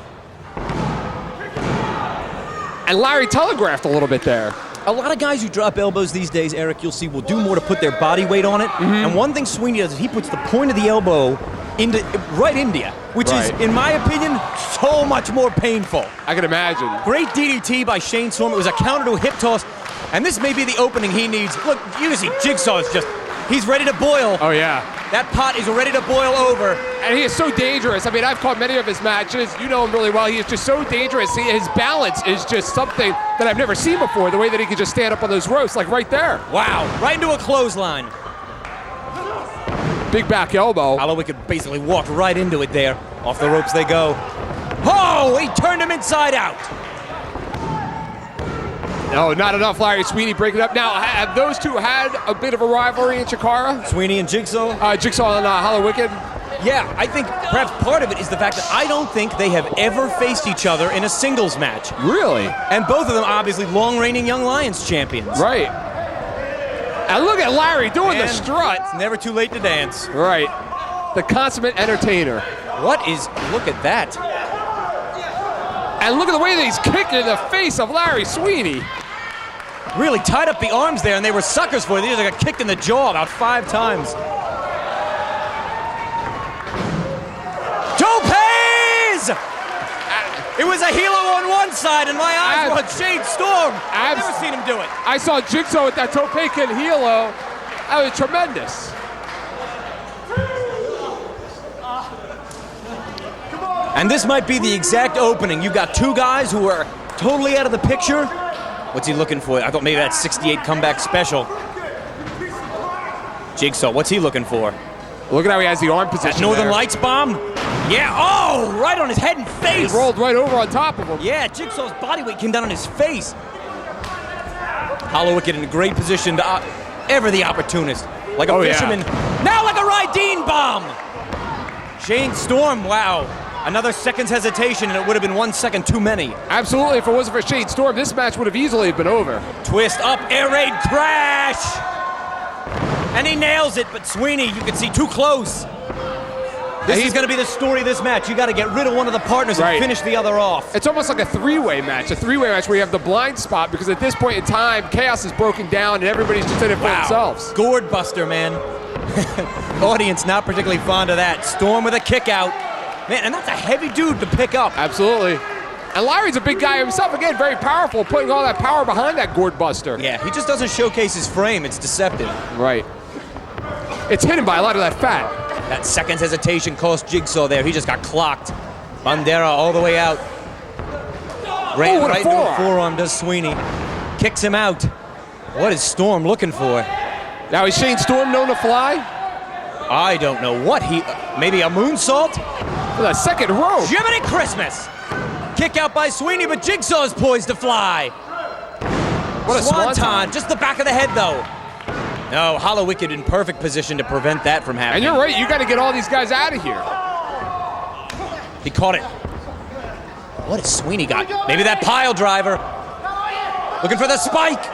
And Larry telegraphed a little bit there. A lot of guys who drop elbows these days, Eric, you'll see, will do more to put their body weight on it. And one thing Sweeney does is he puts the point of the elbow into right India, which is, in my opinion, so much more painful. I can imagine. Great DDT by Shane Storm. It was a counter to a hip toss, and this may be the opening he needs. Look, you can see Jigsaw is just, he's ready to boil. Oh, yeah. That pot is ready to boil over. And he is so dangerous. I mean, I've caught many of his matches. You know him really well. He is just so dangerous. His balance is just something that I've never seen before, the way that he can just stand up on those ropes, like right there. Wow, right into a clothesline. Big back elbow. Hallowicked basically walked right into it there. Off the ropes they go. Oh, he turned him inside out. No, not enough. Larry Sweeney breaking up. Now, have those two had a bit of a rivalry in Chikara? Sweeney and Jigsaw? Jigsaw and Hallowicked? Yeah, I think perhaps part of it is the fact that I don't think they have ever faced each other in a singles match. Really? And both of them obviously long-reigning Young Lions champions. Right. And look at Larry doing the strut. It's never too late to dance. Right. The consummate entertainer. Look at that. And look at the way that he's kicking in the face of Larry Sweeney. Really tied up the arms there, and they were suckers for it. They just got kicked in the jaw about 5 times. Topes! It was a helo on one side, and my eyes were on Shane Storm. I've never seen him do it. I saw Jigsaw with that tope and helo. That was tremendous. And this might be the exact opening. You've got two guys who are totally out of the picture. What's he looking for? I thought maybe that 68 comeback special. Jigsaw, what's he looking for? Look at how he has the arm position. That Northern there. Lights bomb? Yeah, oh, right on his head and face. He rolled right over on top of him. Yeah, Jigsaw's body weight came down on his face. Hallowicked in a great position to ever the opportunist. Like a fisherman. Yeah. Now like a Rydeen bomb. Shane Storm, wow. Another second's hesitation, and it would have been 1 second too many. Absolutely, if it wasn't for Shane Storm, this match would have easily been over. Twist up, air raid crash! And he nails it, but Sweeney, you can see too close. This is going to be the story of this match. You got to get rid of one of the partners and finish the other off. It's almost like a three-way match where you have the blind spot, because at this point in time, chaos is broken down and everybody's just in it for themselves. Gourd buster, man. Audience not particularly fond of that. Storm with a kick out. Man, and that's a heavy dude to pick up. Absolutely. And Larry's a big guy himself, again, very powerful, putting all that power behind that gourd buster. Yeah, he just doesn't showcase his frame. It's deceptive. Right. It's hidden by a lot of that fat. That second's hesitation cost Jigsaw there. He just got clocked. Bandera all the way out. Right into a forearm does Sweeney. Kicks him out. What is Storm looking for? Now, is Shane Storm known to fly? I don't know what he... maybe a moonsault? With a second rope. Jiminy Christmas! Kick out by Sweeney, but Jigsaw's poised to fly. What a swanton. Just the back of the head, though. No, Hallowicked in perfect position to prevent that from happening. And you're right, you got to get all these guys out of here. He caught it. What has Sweeney got? Maybe that pile driver. Looking for the spike.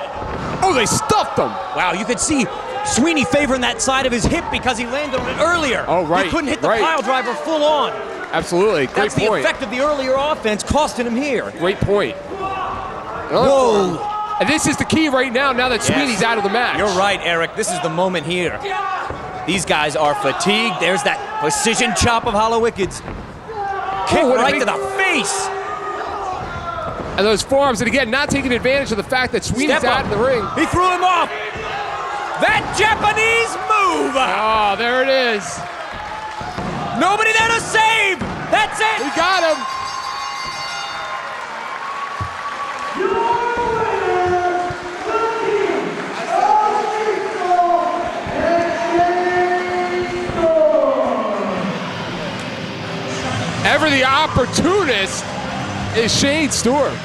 Oh, they stuffed him. Wow, you could see Sweeney favoring that side of his hip because he landed on it earlier. Oh, right. He couldn't hit the pile driver full on. Absolutely, great That's point. the effect of the earlier offense costing him here. Great point. Whoa. And this is the key right now that Sweeney's out of the match. You're right, Arik. This is the moment here. These guys are fatigued. There's that precision chop of Hallowicked's. Kick right to the face. And those forearms, and again, not taking advantage of the fact that Sweeney's out of the ring. He threw him off. That Japanese move. Oh, there it is. Nobody there to save. That's it. We got him. Ever the opportunist is Shane Storm.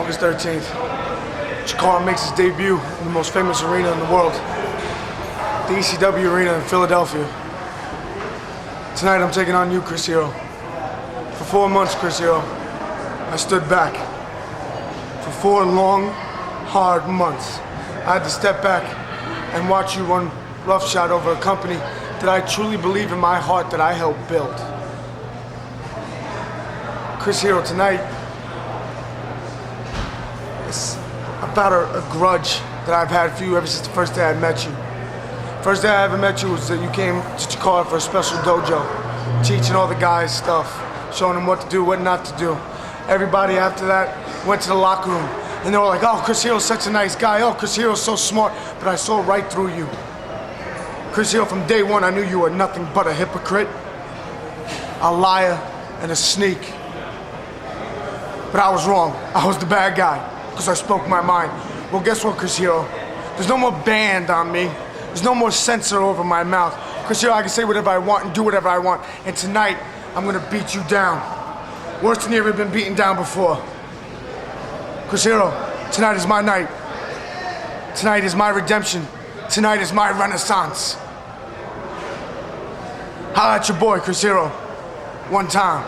August 13th, Chikara makes his debut in the most famous arena in the world, the ECW Arena in Philadelphia. Tonight I'm taking on you, Chris Hero. For 4 months, Chris Hero, I stood back. For 4 long, hard months, I had to step back and watch you run roughshod over a company that I truly believe in my heart that I helped build. Chris Hero, tonight, it's about a grudge that I've had for you ever since the first day I met you. First day I ever met you was that you came to Chikara for a special dojo, teaching all the guys stuff, showing them what to do, what not to do. Everybody after that went to the locker room, and they were like, oh, Chris Hero's such a nice guy, oh, Chris Hero's so smart, but I saw right through you. Chris Hero, from day one, I knew you were nothing but a hypocrite, a liar, and a sneak. But I was wrong. I was the bad guy, because I spoke my mind. Well, guess what, Chris Hero? There's no more band on me. There's no more censor over my mouth. Chris Hero, I can say whatever I want and do whatever I want. And tonight, I'm gonna beat you down. Worse than you've ever been beaten down before. Chris Hero, tonight is my night. Tonight is my redemption. Tonight is my renaissance. Holla at your boy, Chris Hero. One time.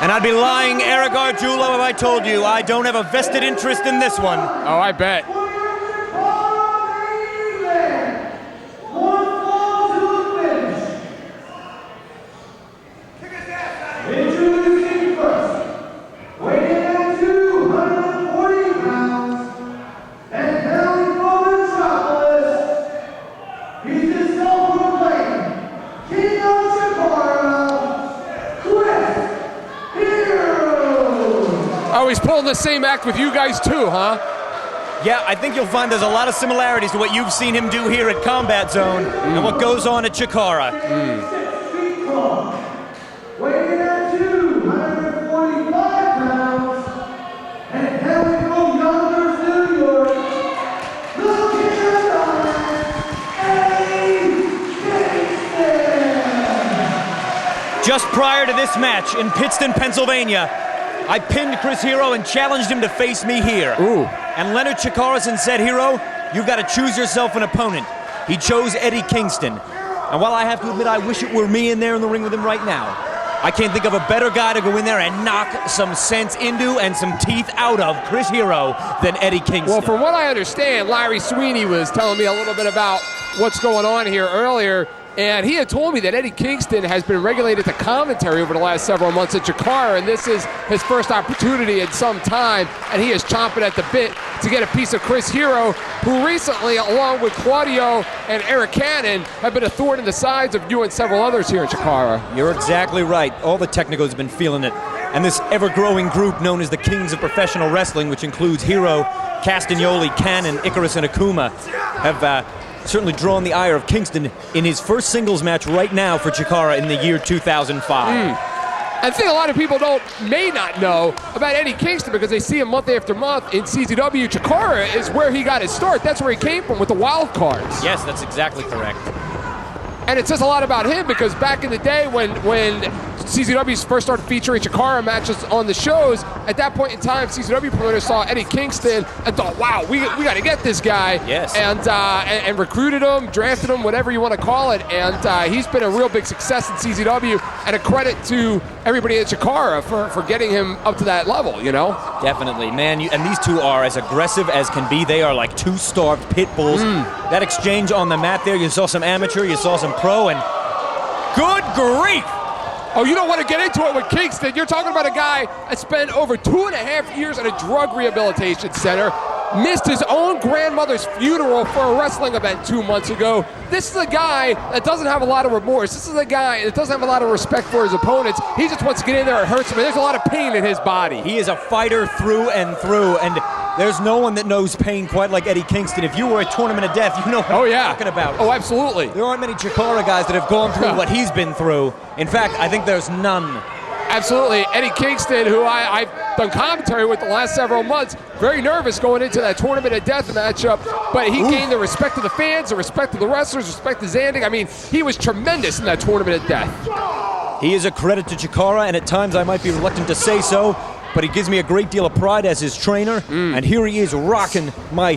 And I'd be lying, Arik Arjulo, if I told you I don't have a vested interest in this one. Oh, I bet. Introducing first, weighing in at 240 pounds, and hailing from Metropolis, he's the self-proclaimed King of Chikara, Chris Hero! Oh, he's pulling the same act with you guys too, huh? Yeah, I think you'll find there's a lot of similarities to what you've seen him do here at Combat Zone and what goes on at Chikara. Weighing in at 245 pounds, and hailing from Yonkers, New York, the King of Diamonds, Kingston! Just prior to this match in Pittston, Pennsylvania, I pinned Chris Hero and challenged him to face me here. Ooh. And Leonard Chikarason said, Hero, you've got to choose yourself an opponent. He chose Eddie Kingston. And while I have to admit I wish it were me in there in the ring with him right now, I can't think of a better guy to go in there and knock some sense into and some teeth out of Chris Hero than Eddie Kingston. Well, from what I understand, Larry Sweeney was telling me a little bit about what's going on here earlier, and he had told me that Eddie Kingston has been regulated to commentary over the last several months at CHIKARA, and this is his first opportunity in some time, and he is chomping at the bit to get a piece of Chris Hero, who recently, along with Claudio and Eric Cannon, have been a thorn in the sides of you and several others here at CHIKARA. You're exactly right. All the technicals have been feeling it. And this ever-growing group known as the Kings of Professional Wrestling, which includes Hero, Castagnoli, Cannon, Icarus, and Akuma, have certainly drawn the ire of Kingston in his first singles match right now for CHIKARA in the year 2005. I think a lot of people may not know about Eddie Kingston because they see him month after month in CZW. CHIKARA is where he got his start. That's where he came from with the wild cards. Yes, that's exactly correct. And it says a lot about him because back in the day when CZW first started featuring CHIKARA matches on the shows, at that point in time, CZW promoters saw Eddie Kingston and thought, wow, we got to get this guy. Yes. And recruited him, drafted him, whatever you want to call it. And he's been a real big success in CZW, and a credit to everybody at CHIKARA for getting him up to that level, you know? Definitely, man. And these two are as aggressive as can be. They are like two starved pit bulls. That exchange on the mat there, you saw some amateur, you saw some pro, and good grief! Oh, you don't want to get into it with Kingston. You're talking about a guy that spent over 2.5 years at a drug rehabilitation center, missed his own grandmother's funeral for a wrestling event 2 months ago. This is a guy that doesn't have a lot of remorse. This is a guy that doesn't have a lot of respect for his opponents. He just wants to get in there and hurt somebody. There's a lot of pain in his body. He is a fighter through and through, and there's no one that knows pain quite like Eddie Kingston. If you were a Tournament of Death, you know what I'm talking about. Oh, absolutely. There aren't many CHIKARA guys that have gone through what he's been through. In fact, I think there's none. Absolutely. Eddie Kingston, who I've done commentary with the last several months, very nervous going into that Tournament of Death matchup, but he gained the respect of the fans, the respect of the wrestlers, respect of Zandig. I mean, he was tremendous in that Tournament of Death. He is a credit to CHIKARA, and at times I might be reluctant to say so, but he gives me a great deal of pride as his trainer, and here he is rocking my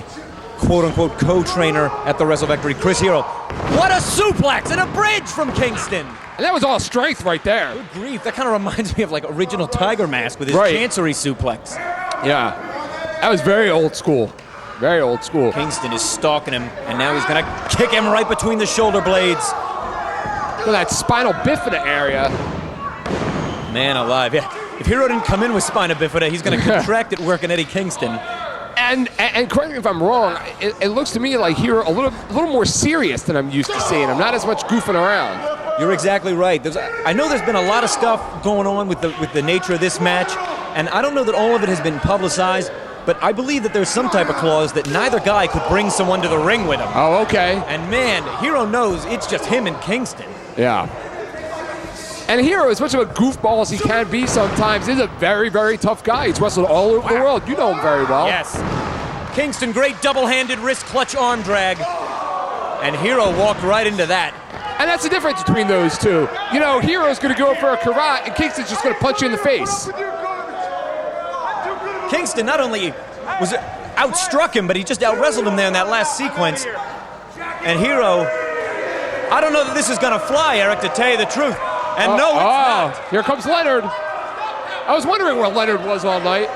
quote-unquote co-trainer at the Wrestle Factory, Chris Hero. What a suplex and a bridge from Kingston! And that was all strength right there. Good grief, that kind of reminds me of like original Tiger Mask with his chancery suplex. Yeah, that was very old school. Very old school. Kingston is stalking him, and now he's gonna kick him right between the shoulder blades. Look at that spinal bifida area. Man alive, yeah. If Hero didn't come in with spina bifida, he's going to contract it working Eddie Kingston. And correct me if I'm wrong, it looks to me like Hero a little more serious than I'm used to seeing him. Not as much goofing around. You're exactly right. I know there's been a lot of stuff going on with the nature of this match, and I don't know that all of it has been publicized, but I believe that there's some type of clause that neither guy could bring someone to the ring with him. Oh, okay. And man, Hero knows it's just him and Kingston. Yeah. And Hero, as much of a goofball as he can be sometimes, is a very, very tough guy. He's wrestled all over the world. You know him very well. Yes. Kingston, great double-handed wrist clutch arm drag. And Hero walked right into that. And that's the difference between those two. You know, Hero's going to go for a karate, and Kingston's just going to punch you in the face. Kingston not only outstruck him, but he just out-wrestled him there in that last sequence. And Hero, I don't know that this is going to fly, Eric, to tell you the truth. And no, it's not. Here comes Leonard. I was wondering where Leonard was all night.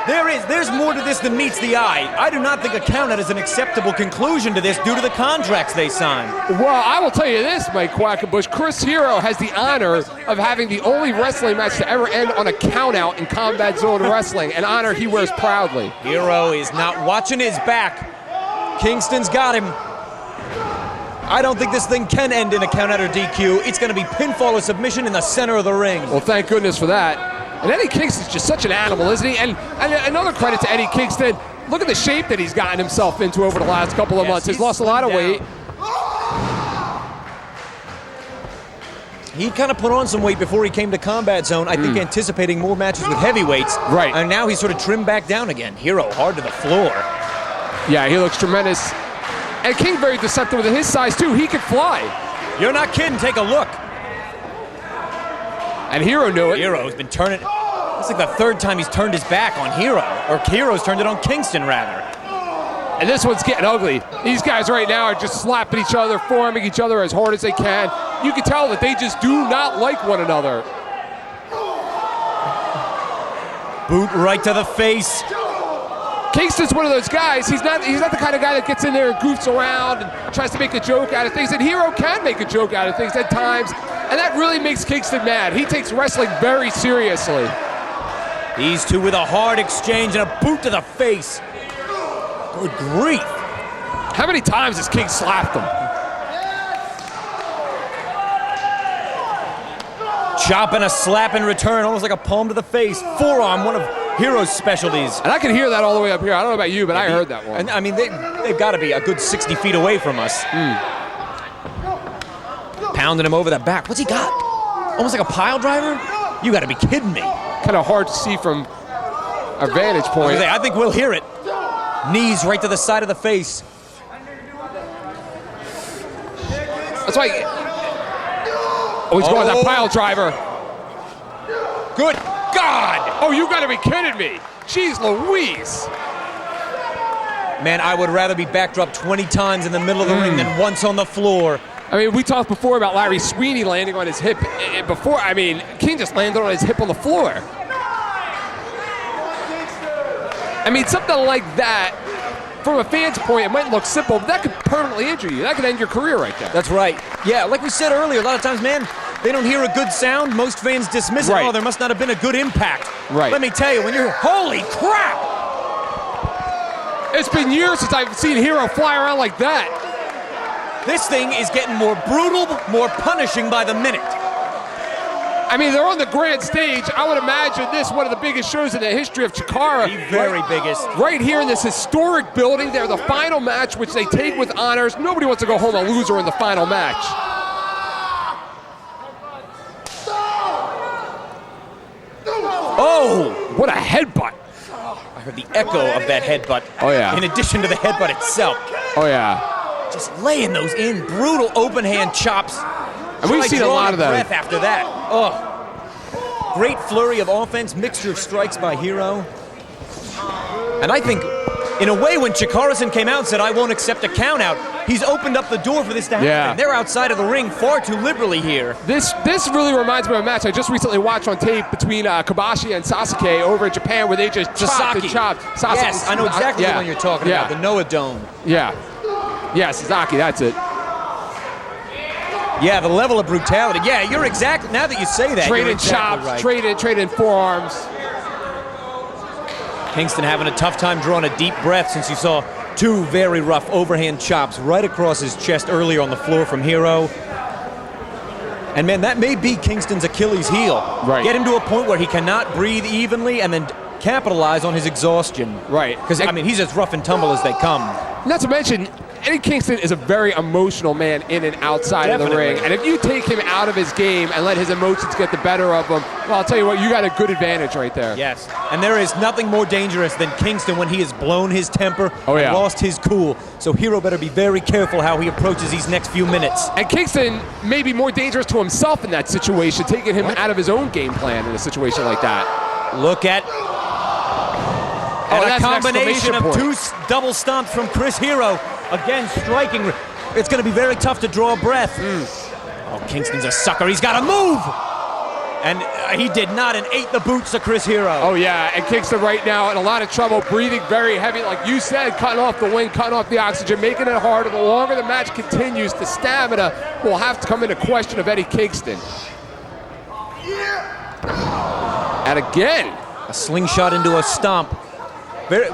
There's more to this than meets the eye. I do not think a count-out is an acceptable conclusion to this due to the contracts they signed. Well, I will tell you this, Mike Quackenbush. Chris Hero has the honor of having the only wrestling match to ever end on a count-out in Combat Zone Wrestling, an honor he wears proudly. Hero is not watching his back. Kingston's got him. I don't think this thing can end in a count-out or DQ. It's going to be pinfall or submission in the center of the ring. Well, thank goodness for that. And Eddie Kingston's just such an animal, isn't he? And another credit to Eddie Kingston. Look at the shape that he's gotten himself into over the last couple of months. He's lost a lot of weight. He kind of put on some weight before he came to Combat Zone, I think anticipating more matches with heavyweights. Right. And now he's sort of trimmed back down again. Hero hard to the floor. Yeah, he looks tremendous. And King very deceptive with his size, too. He could fly. You're not kidding. Take a look. And Hero knew it. Hero's been turning. It's like the third time he's turned his back on Hero. Or Hero's turned it on Kingston, rather. And this one's getting ugly. These guys right now are just slapping each other, forearming each other as hard as they can. You can tell that they just do not like one another. Boot right to the face. Kingston's one of those guys. He's not the kind of guy that gets in there and goofs around and tries to make a joke out of things. And Hero can make a joke out of things at times. And that really makes Kingston mad. He takes wrestling very seriously. These two with a hard exchange and a boot to the face. Good grief. How many times has King slapped him? Chop and a slap in return, almost like a palm to the face. Forearm, one of Hero's specialties. And I can hear that all the way up here. I don't know about you, but I heard that one. And I mean, they've got to be a good 60 feet away from us. Pounding him over the back. What's he got? Almost like a pile driver? You got to be kidding me. Kind of hard to see from our vantage point. I think we'll hear it. Knees right to the side of the face. That's why. Oh, he's going that pile driver. Good God! Oh, you got to be kidding me. Jeez Louise. Man, I would rather be backdropped 20 times in the middle of the ring than once on the floor. I mean, we talked before about Larry Sweeney landing on his hip. Before, I mean, King just landed on his hip on the floor. I mean, something like that, from a fan's point, it might look simple, but that could permanently injure you. That could end your career right there. That's right. Yeah, like we said earlier, a lot of times, man, they don't hear a good sound. Most fans dismiss it. Right. Oh, there must not have been a good impact. Right. Let me tell you, when you're, holy crap! It's been years since I've seen Hero fly around like that. This thing is getting more brutal, more punishing by the minute. I mean, they're on the grand stage. I would imagine this one of the biggest shows in the history of Chikara. The very biggest. Right here in this historic building. They're the final match, which they take with honors. Nobody wants to go home a loser in the final match. Oh! What a headbutt. I heard the echo of that headbutt. Oh, yeah. In addition to the headbutt itself. Oh, yeah. Just laying those in. Brutal open hand chops. And we've seen a lot of that. Breath after that. Oh. Great flurry of offense, mixture of strikes by Hero. And I think, in a way, when Chikara came out and said, I won't accept a count out, he's opened up the door for this to happen. Yeah. They're outside of the ring far too liberally here. This really reminds me of a match I just recently watched on tape between Kobashi and Sasuke over in Japan, where they just chopped and chopped. Yes, I know exactly the one you're talking about, the Noah Dome. Yeah. Yeah, Sasaki, that's it. Yeah, the level of brutality. Yeah, you're exactly, now that you say that, Trading you're exactly chops, right. trading forearms. Kingston having a tough time drawing a deep breath since you saw two very rough overhand chops right across his chest earlier on the floor from Hero. And man, that may be Kingston's Achilles heel. Right. Get him to a point where he cannot breathe evenly and then capitalize on his exhaustion. Right. Because, I mean, he's as rough and tumble as they come. Not to mention, Eddie Kingston is a very emotional man in and outside of the ring. And if you take him out of his game and let his emotions get the better of him, well, I'll tell you what, you got a good advantage right there. Yes. And there is nothing more dangerous than Kingston when he has blown his temper and lost his cool. So Hero better be very careful how he approaches these next few minutes. And Kingston may be more dangerous to himself in that situation, taking him out of his own game plan in a situation like that. Look at a combination of two double stomps from Chris Hero. Again, striking. It's going to be very tough to draw a breath. Oh, Kingston's a sucker. He's got to move. And he did not, and ate the boots of Chris Hero. Oh, yeah, and Kingston right now in a lot of trouble, breathing very heavy. Like you said, cutting off the wind, cutting off the oxygen, making it harder. The longer the match continues, the stamina will have to come into question of Eddie Kingston. And again, a slingshot into a stomp.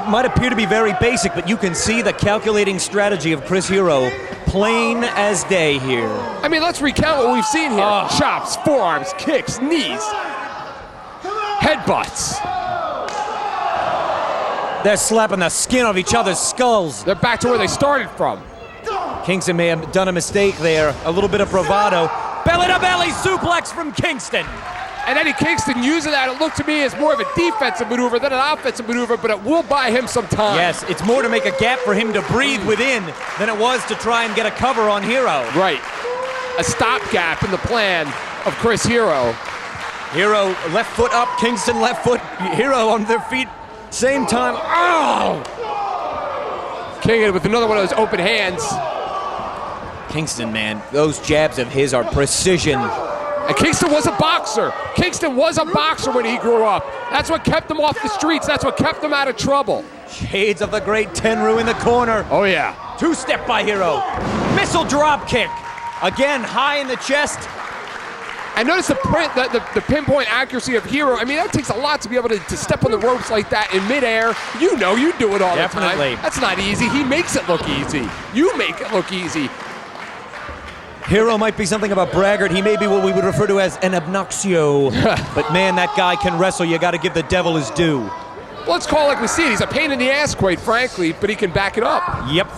Might appear to be very basic, but you can see the calculating strategy of Chris Hero plain as day here. I mean, let's recount what we've seen here. Chops, forearms, kicks, knees, headbutts. They're slapping the skin off each other's skulls. They're back to where they started from. Kingston may have done a mistake there. A little bit of bravado. Belly-to-belly suplex from Kingston. And Eddie Kingston using that, it looked to me as more of a defensive maneuver than an offensive maneuver, but it will buy him some time. Yes, it's more to make a gap for him to breathe within than it was to try and get a cover on Hero. Right. A stopgap in the plan of Chris Hero. Hero left foot up, Kingston left foot, Hero on their feet, same time. Oh! King with another one of those open hands. Kingston, man, those jabs of his are precision. And Kingston was a boxer. Kingston was a boxer when he grew up. That's what kept him off the streets. That's what kept him out of trouble. Shades of the great Tenryu in the corner. Oh, yeah. Two-step by Hero. Missile drop kick. Again, high in the chest. And notice the pinpoint accuracy of Hero. I mean, that takes a lot to be able to step on the ropes like that in midair. You know you do it all the time. That's not easy. He makes it look easy. You make it look easy. Hero might be something about braggart. He may be what we would refer to as an obnoxio. But man, that guy can wrestle. You got to give the devil his due. Let's call it like we see it. He's a pain in the ass, quite frankly, but he can back it up. Yep.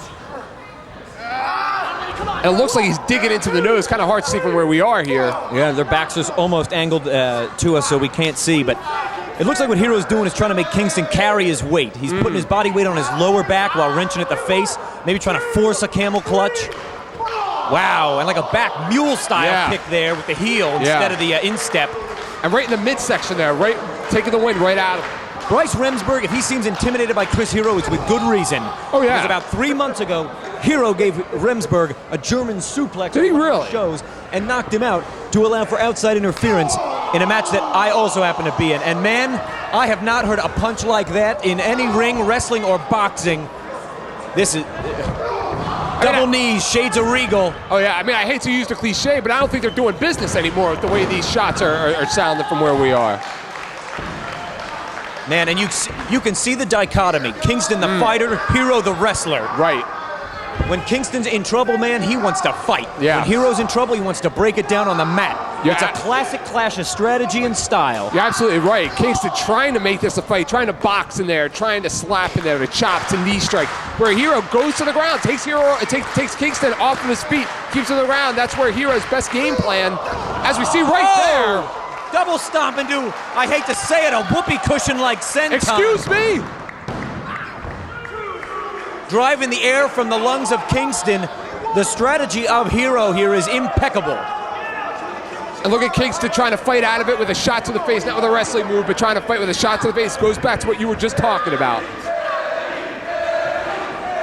And it looks like he's digging into the nose. Kind of hard to see from where we are here. Yeah, their backs are almost angled to us, so we can't see. But it looks like what Hero's doing is trying to make Kingston carry his weight. He's putting his body weight on his lower back while wrenching at the face, maybe trying to force a camel clutch. Wow, and like a back mule-style kick there with the heel instead of the instep. And right in the midsection there, right, taking the wind right out of him. Bryce Remsburg, if he seems intimidated by Chris Hero, it's with good reason. Oh, yeah. Because about 3 months ago, Hero gave Remsburg a German suplex. Did he really? Shows and knocked him out to allow for outside interference in a match that I also happen to be in. And man, I have not heard a punch like that in any ring, wrestling, or boxing. This is... double knees, shades of regal. Oh, yeah. I mean, I hate to use the cliche, but I don't think they're doing business anymore with the way these shots are sounding from where we are. Man, and you can see the dichotomy. Kingston the fighter, Hero the wrestler. Right. When Kingston's in trouble, man, he wants to fight. Yeah. When Hero's in trouble, he wants to break it down on the mat. Yeah. It's a classic clash of strategy and style. You're absolutely right. Kingston trying to make this a fight, trying to box in there, trying to slap in there, to chop, to knee strike. Where Hero goes to the ground, takes Kingston off of his feet, keeps him on the ground. That's where Hero's best game plan, as we see right there. Double stomp into, I hate to say it, a whoopee cushion like senton. Excuse me? Driving the air from the lungs of Kingston. The strategy of Hero here is impeccable. And look at Kingston trying to fight out of it with a shot to the face, not with a wrestling move, but trying to fight with a shot to the face. Goes back to what you were just talking about.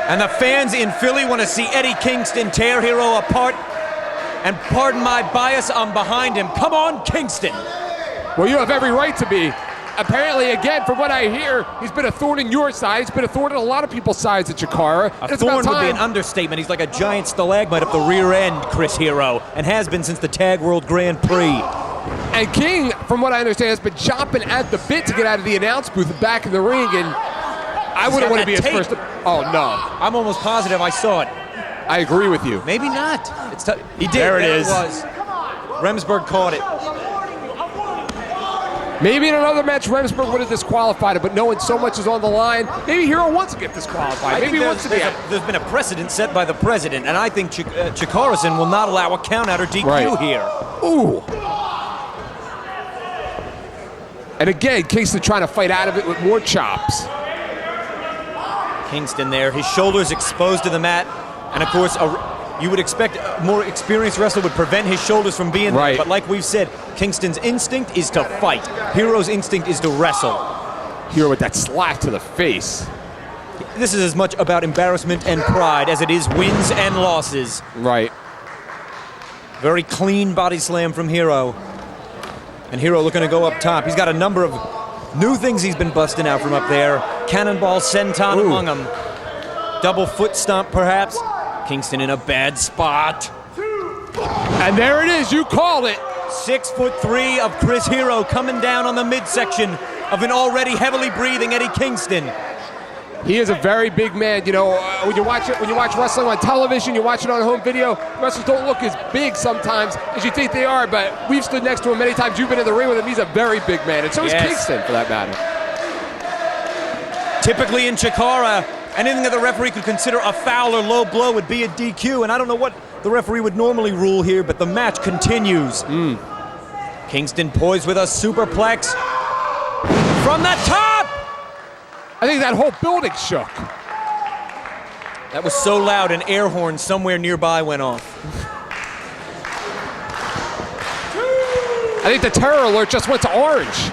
And the fans in Philly want to see Eddie Kingston tear Hero apart. And pardon my bias, I'm behind him. Come on, Kingston. Well, you have every right to be. Apparently, again, from what I hear, he's been a thorn in your side. He's been a thorn in a lot of people's sides at CHIKARA. A thorn would be an understatement. He's like a giant stalagmite up the rear end, Chris Hero, and has been since the Tag World Grand Prix. And King, from what I understand, has been chomping at the bit to get out of the announce booth and back in the ring, and I wouldn't want to be his first. Oh, no. I'm almost positive I saw it. I agree with you. Maybe not. He did. There it is. Was. Remsburg caught it. Maybe in another match, Remsburg would have disqualified him, but knowing so much is on the line, maybe Hero wants to get disqualified. Maybe he wants to be out. There's been a precedent set by the president, and I think Chikarason will not allow a count-out or DQ here. Ooh. And again, Kingston trying to fight out of it with more chops. Kingston there, his shoulders exposed to the mat, and of course, you would expect a more experienced wrestler would prevent his shoulders from being there, but like we've said, Kingston's instinct is to fight. Hero's instinct is to wrestle. Hero with that slap to the face. This is as much about embarrassment and pride as it is wins and losses. Right. Very clean body slam from Hero. And Hero looking to go up top. He's got a number of new things he's been busting out from up there. Cannonball senton among them. Double foot stomp, perhaps. Kingston in a bad spot. And there it is, you called it. 6'3" of Chris Hero coming down on the midsection of an already heavily breathing Eddie Kingston. He is a very big man. You know, when you watch wrestling on television, you watch it on home video, wrestlers don't look as big sometimes as you think they are, but we've stood next to him many times. You've been in the ring with him. He's a very big man, and so is Kingston, for that matter. Typically in CHIKARA, anything that the referee could consider a foul or low blow would be a DQ, and I don't know what the referee would normally rule here, but the match continues. Kingston poised with a superplex from the top! I think that whole building shook. That was so loud an air horn somewhere nearby went off. I think the terror alert just went to orange.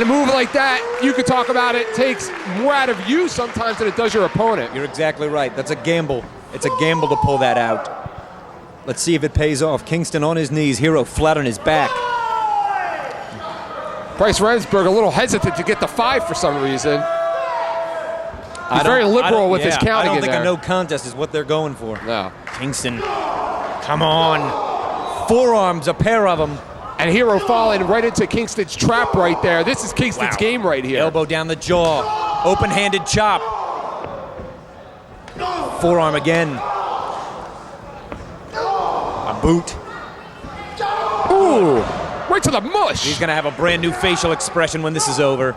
And a move like that, you could talk about it, takes more out of you sometimes than it does your opponent. You're exactly right. That's a gamble. It's a gamble to pull that out. Let's see if it pays off. Kingston on his knees, Hero flat on his back. Bryce Remsburg a little hesitant to get the 5 for some reason. He's very liberal with his counting in there. I don't think a no contest is what they're going for. No. Kingston, come on. Forearms, a pair of them. And Hero falling right into Kingston's trap right there. This is Kingston's game right here. Elbow down the jaw. Open-handed chop. Forearm again. A boot. Ooh, right to the mush. He's gonna have a brand new facial expression when this is over.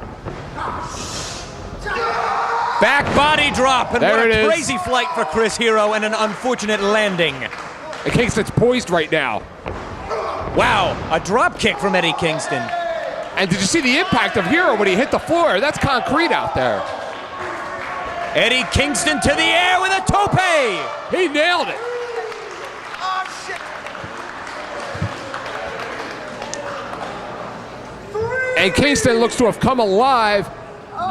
Back body drop, and there what it a is. Crazy flight for Chris Hero and an unfortunate landing. And Kingston's poised right now. Wow, a drop kick from Eddie Kingston. And did you see the impact of Hero when he hit the floor? That's concrete out there. Eddie Kingston to the air with a tope. He nailed it. And Kingston looks to have come alive.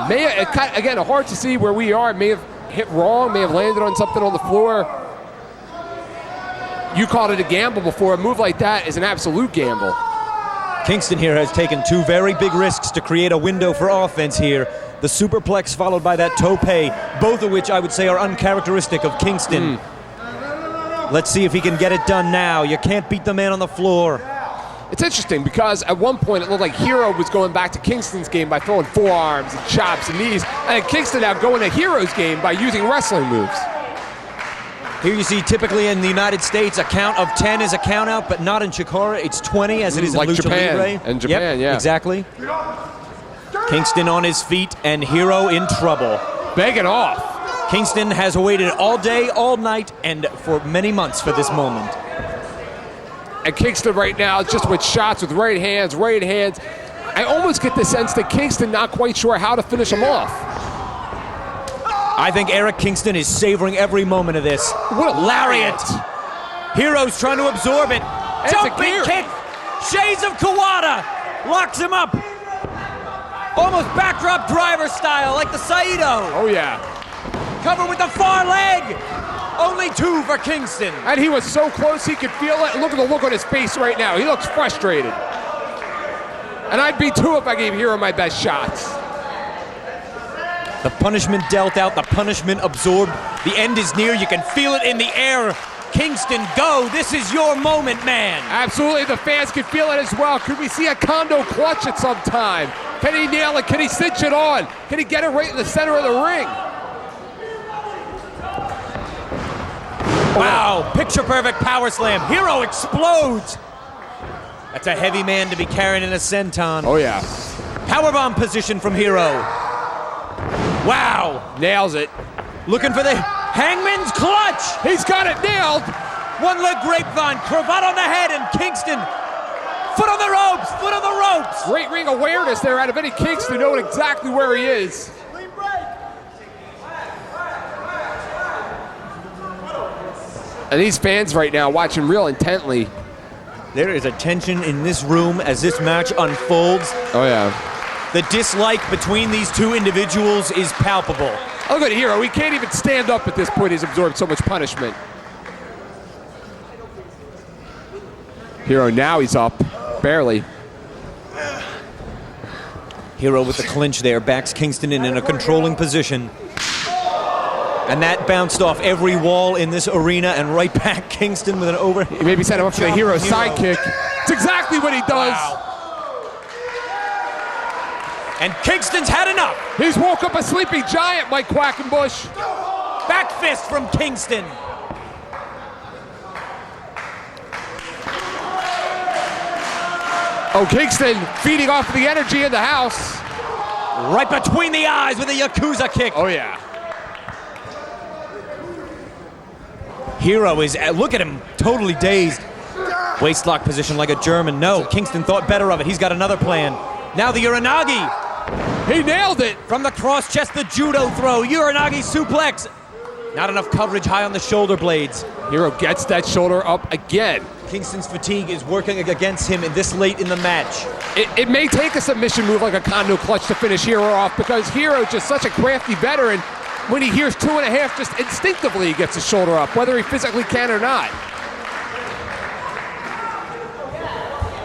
Again, hard to see where we are. May have hit wrong, may have landed on something on the floor. You called it a gamble before. A move like that is an absolute gamble. Kingston here has taken 2 very big risks to create a window for offense here. The superplex followed by that tope, both of which I would say are uncharacteristic of Kingston. Let's see if he can get it done now. You can't beat the man on the floor. It's interesting because at one point it looked like Hero was going back to Kingston's game by throwing forearms and chops and knees, and Kingston now going to Hero's game by using wrestling moves. Here you see typically in the United States a count of 10 is a count out, but not in Chikara. It's 20 as it is like in Lucha Japan. Libre. In Japan, yeah. Exactly. Kingston on his feet and Hero in trouble. Begging off. Kingston has waited all day, all night, and for many months for this moment. And Kingston right now just with shots with right hands. I almost get the sense that Kingston not quite sure how to finish him off. I think Arik Kingston is savoring every moment of this. What a lariat! Hero's trying to absorb it. Jumping kick! Shades of Kawada! Locks him up! Almost backdrop driver style, like the Saito. Oh yeah. Cover with the far leg! Only 2 for Kingston. And he was so close he could feel it. Look at the look on his face right now. He looks frustrated. And I'd be too if I gave Hero my best shots. The punishment dealt out, the punishment absorbed. The end is near, you can feel it in the air. Kingston, go, this is your moment, man. Absolutely, the fans can feel it as well. Could we see a Kondo clutch at some time? Can he nail it? Can he cinch it on? Can he get it right in the center of the ring? Wow, picture perfect power slam. Hero explodes. That's a heavy man to be carrying in a senton. Oh yeah. Powerbomb position from Hero. Wow. Nails it. Looking for the Hangman's clutch. He's got it nailed. One leg grapevine, cravat on the head, and Kingston. Foot on the ropes, foot on the ropes. Great ring awareness there out of Eddie Kingston, knowing exactly where he is. And these fans right now watching real intently. There is a tension in this room as this match unfolds. Oh yeah. The dislike between these 2 individuals is palpable. Oh, look at Hero. He can't even stand up at this point. He's absorbed so much punishment. Hero, now he's up. Barely. Hero with the clinch there, backs Kingston in a controlling position. And that bounced off every wall in this arena and right back Kingston with an over. He maybe set him up for the Hero sidekick. It's exactly what he does. Wow. And Kingston's had enough. He's woke up a sleeping giant, Mike Quackenbush. Back fist from Kingston. Oh, Kingston feeding off the energy in the house. Right between the eyes with a Yakuza kick. Oh, yeah. Hero is, look at him, totally dazed. Waistlock position like a German. No, Kingston thought better of it. He's got another plan. Now the Uranagi. He nailed it. From the cross chest, the judo throw. Uranagi suplex. Not enough coverage high on the shoulder blades. Hero gets that shoulder up again. Kingston's fatigue is working against him in this late in the match. It may take a submission move like a Kondo clutch to finish Hero off because Hero's just such a crafty veteran. When he hears 2.5, just instinctively he gets his shoulder up, whether he physically can or not.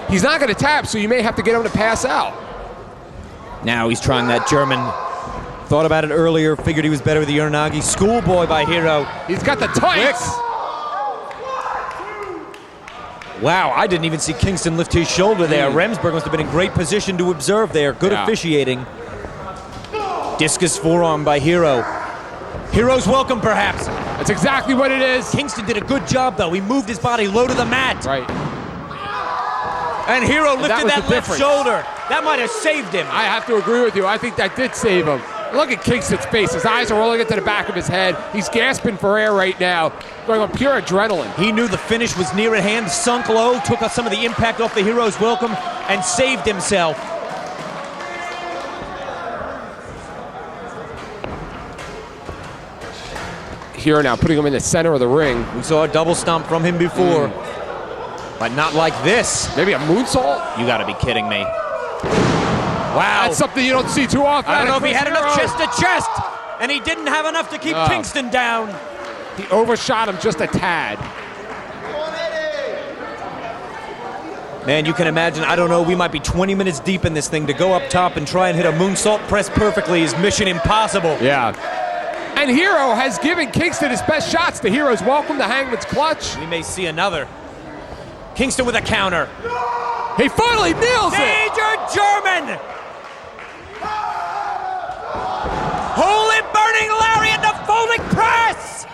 He's not going to tap, so you may have to get him to pass out. Now he's trying that German. Thought about it earlier, figured he was better with the Uranagi. Schoolboy by Hero. He's got the tights. Wow, I didn't even see Kingston lift his shoulder there. Remsburg must have been in great position to observe there. Good officiating. Discus forearm by Hero. Hero's welcome, perhaps. That's exactly what it is. Kingston did a good job, though. He moved his body low to the mat. Right. And Hero lifted that left shoulder. That might have saved him. I have to agree with you. I think that did save him. Look at Kingston's face. His eyes are rolling into the back of his head. He's gasping for air right now, going on pure adrenaline. He knew the finish was near at hand, sunk low, took some of the impact off the Hero's welcome, and saved himself. Hero now putting him in the center of the ring. We saw a double stomp from him before, but not like this. Maybe a moonsault? You gotta be kidding me. Wow. That's something you don't see too often. I don't know if he had enough chest to chest, and he didn't have enough to keep Kingston down. He overshot him just a tad. Man, you can imagine, I don't know, we might be 20 minutes deep in this thing. To go up top and try and hit a moonsault press perfectly is mission impossible. Yeah. And Hero has given Kingston his best shots. The Hero's welcome, the Hangman's clutch. We may see another. Kingston with a counter. He finally nails it! Major German! Holy burning lariat, the folding press!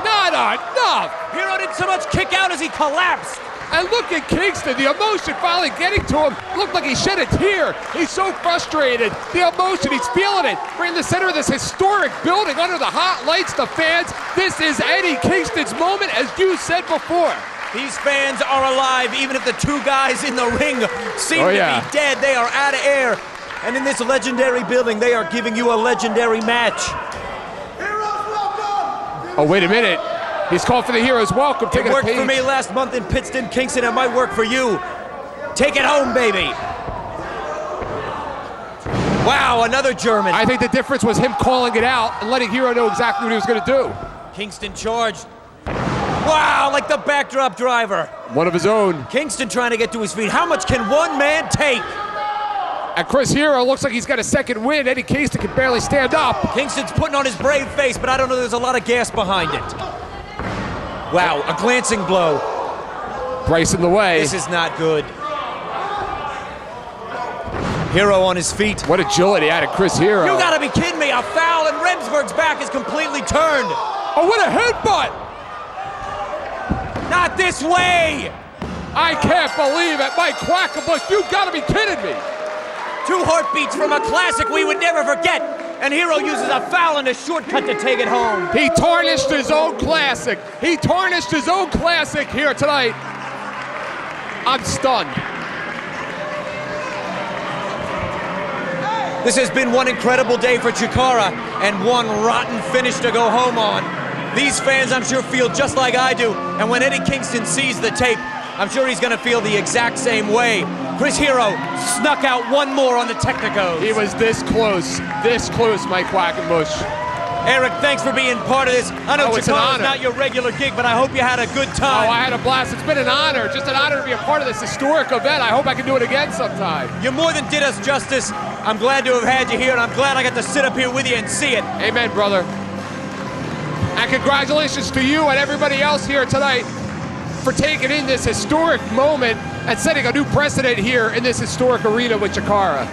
Not enough! Hero did so much kick out as he collapsed. And look at Kingston, the emotion finally getting to him. Looked like he shed a tear. He's so frustrated. The emotion, he's feeling it. We're in the center of this historic building under the hot lights, the fans. This is Eddie Kingston's moment, as you said before. These fans are alive, even if the two guys in the ring seem to be dead. They are out of air. And in this legendary building, they are giving you a legendary match. Oh, wait a minute. He's called for the Hero's welcome. It worked for me last month in Pittston, Kingston. It might work for you. Take it home, baby. Wow, another German. I think the difference was him calling it out and letting Hero know exactly what he was going to do. Kingston charged. Wow, like the backdrop driver. One of his own. Kingston trying to get to his feet. How much can one man take? And Chris Hero looks like he's got a second win. Eddie Kingston can barely stand up. Kingston's putting on his brave face, but I don't know, there's a lot of gas behind it. Wow, a glancing blow. Bryce in the way. This is not good. Hero on his feet. What agility out of Chris Hero. You gotta be kidding me, a foul and Remsburg's back is completely turned. Oh, what a headbutt! Not this way! I can't believe it, Mike Quackenbush, you gotta be kidding me! 2 heartbeats from a classic we would never forget, and Hero uses a foul and a shortcut to take it home. He tarnished his own classic. He tarnished his own classic here tonight. I'm stunned. This has been one incredible day for Chikara and one rotten finish to go home on. These fans, I'm sure, feel just like I do, and when Eddie Kingston sees the tape, I'm sure he's gonna feel the exact same way. Chris Hero snuck out one more on the Technicos. He was this close, Mike Quackenbush. Eric, thanks for being part of this. I know it's an Chikara's honor. not your regular gig, but I hope you had a good time. Oh, I had a blast. It's been an honor, just an honor to be a part of this historic event. I hope I can do it again sometime. You more than did us justice. I'm glad to have had you here, and I'm glad I got to sit up here with you and see it. Amen, brother. And congratulations to you and everybody else here tonight for taking in this historic moment and setting a new precedent here in this historic arena with Chikara.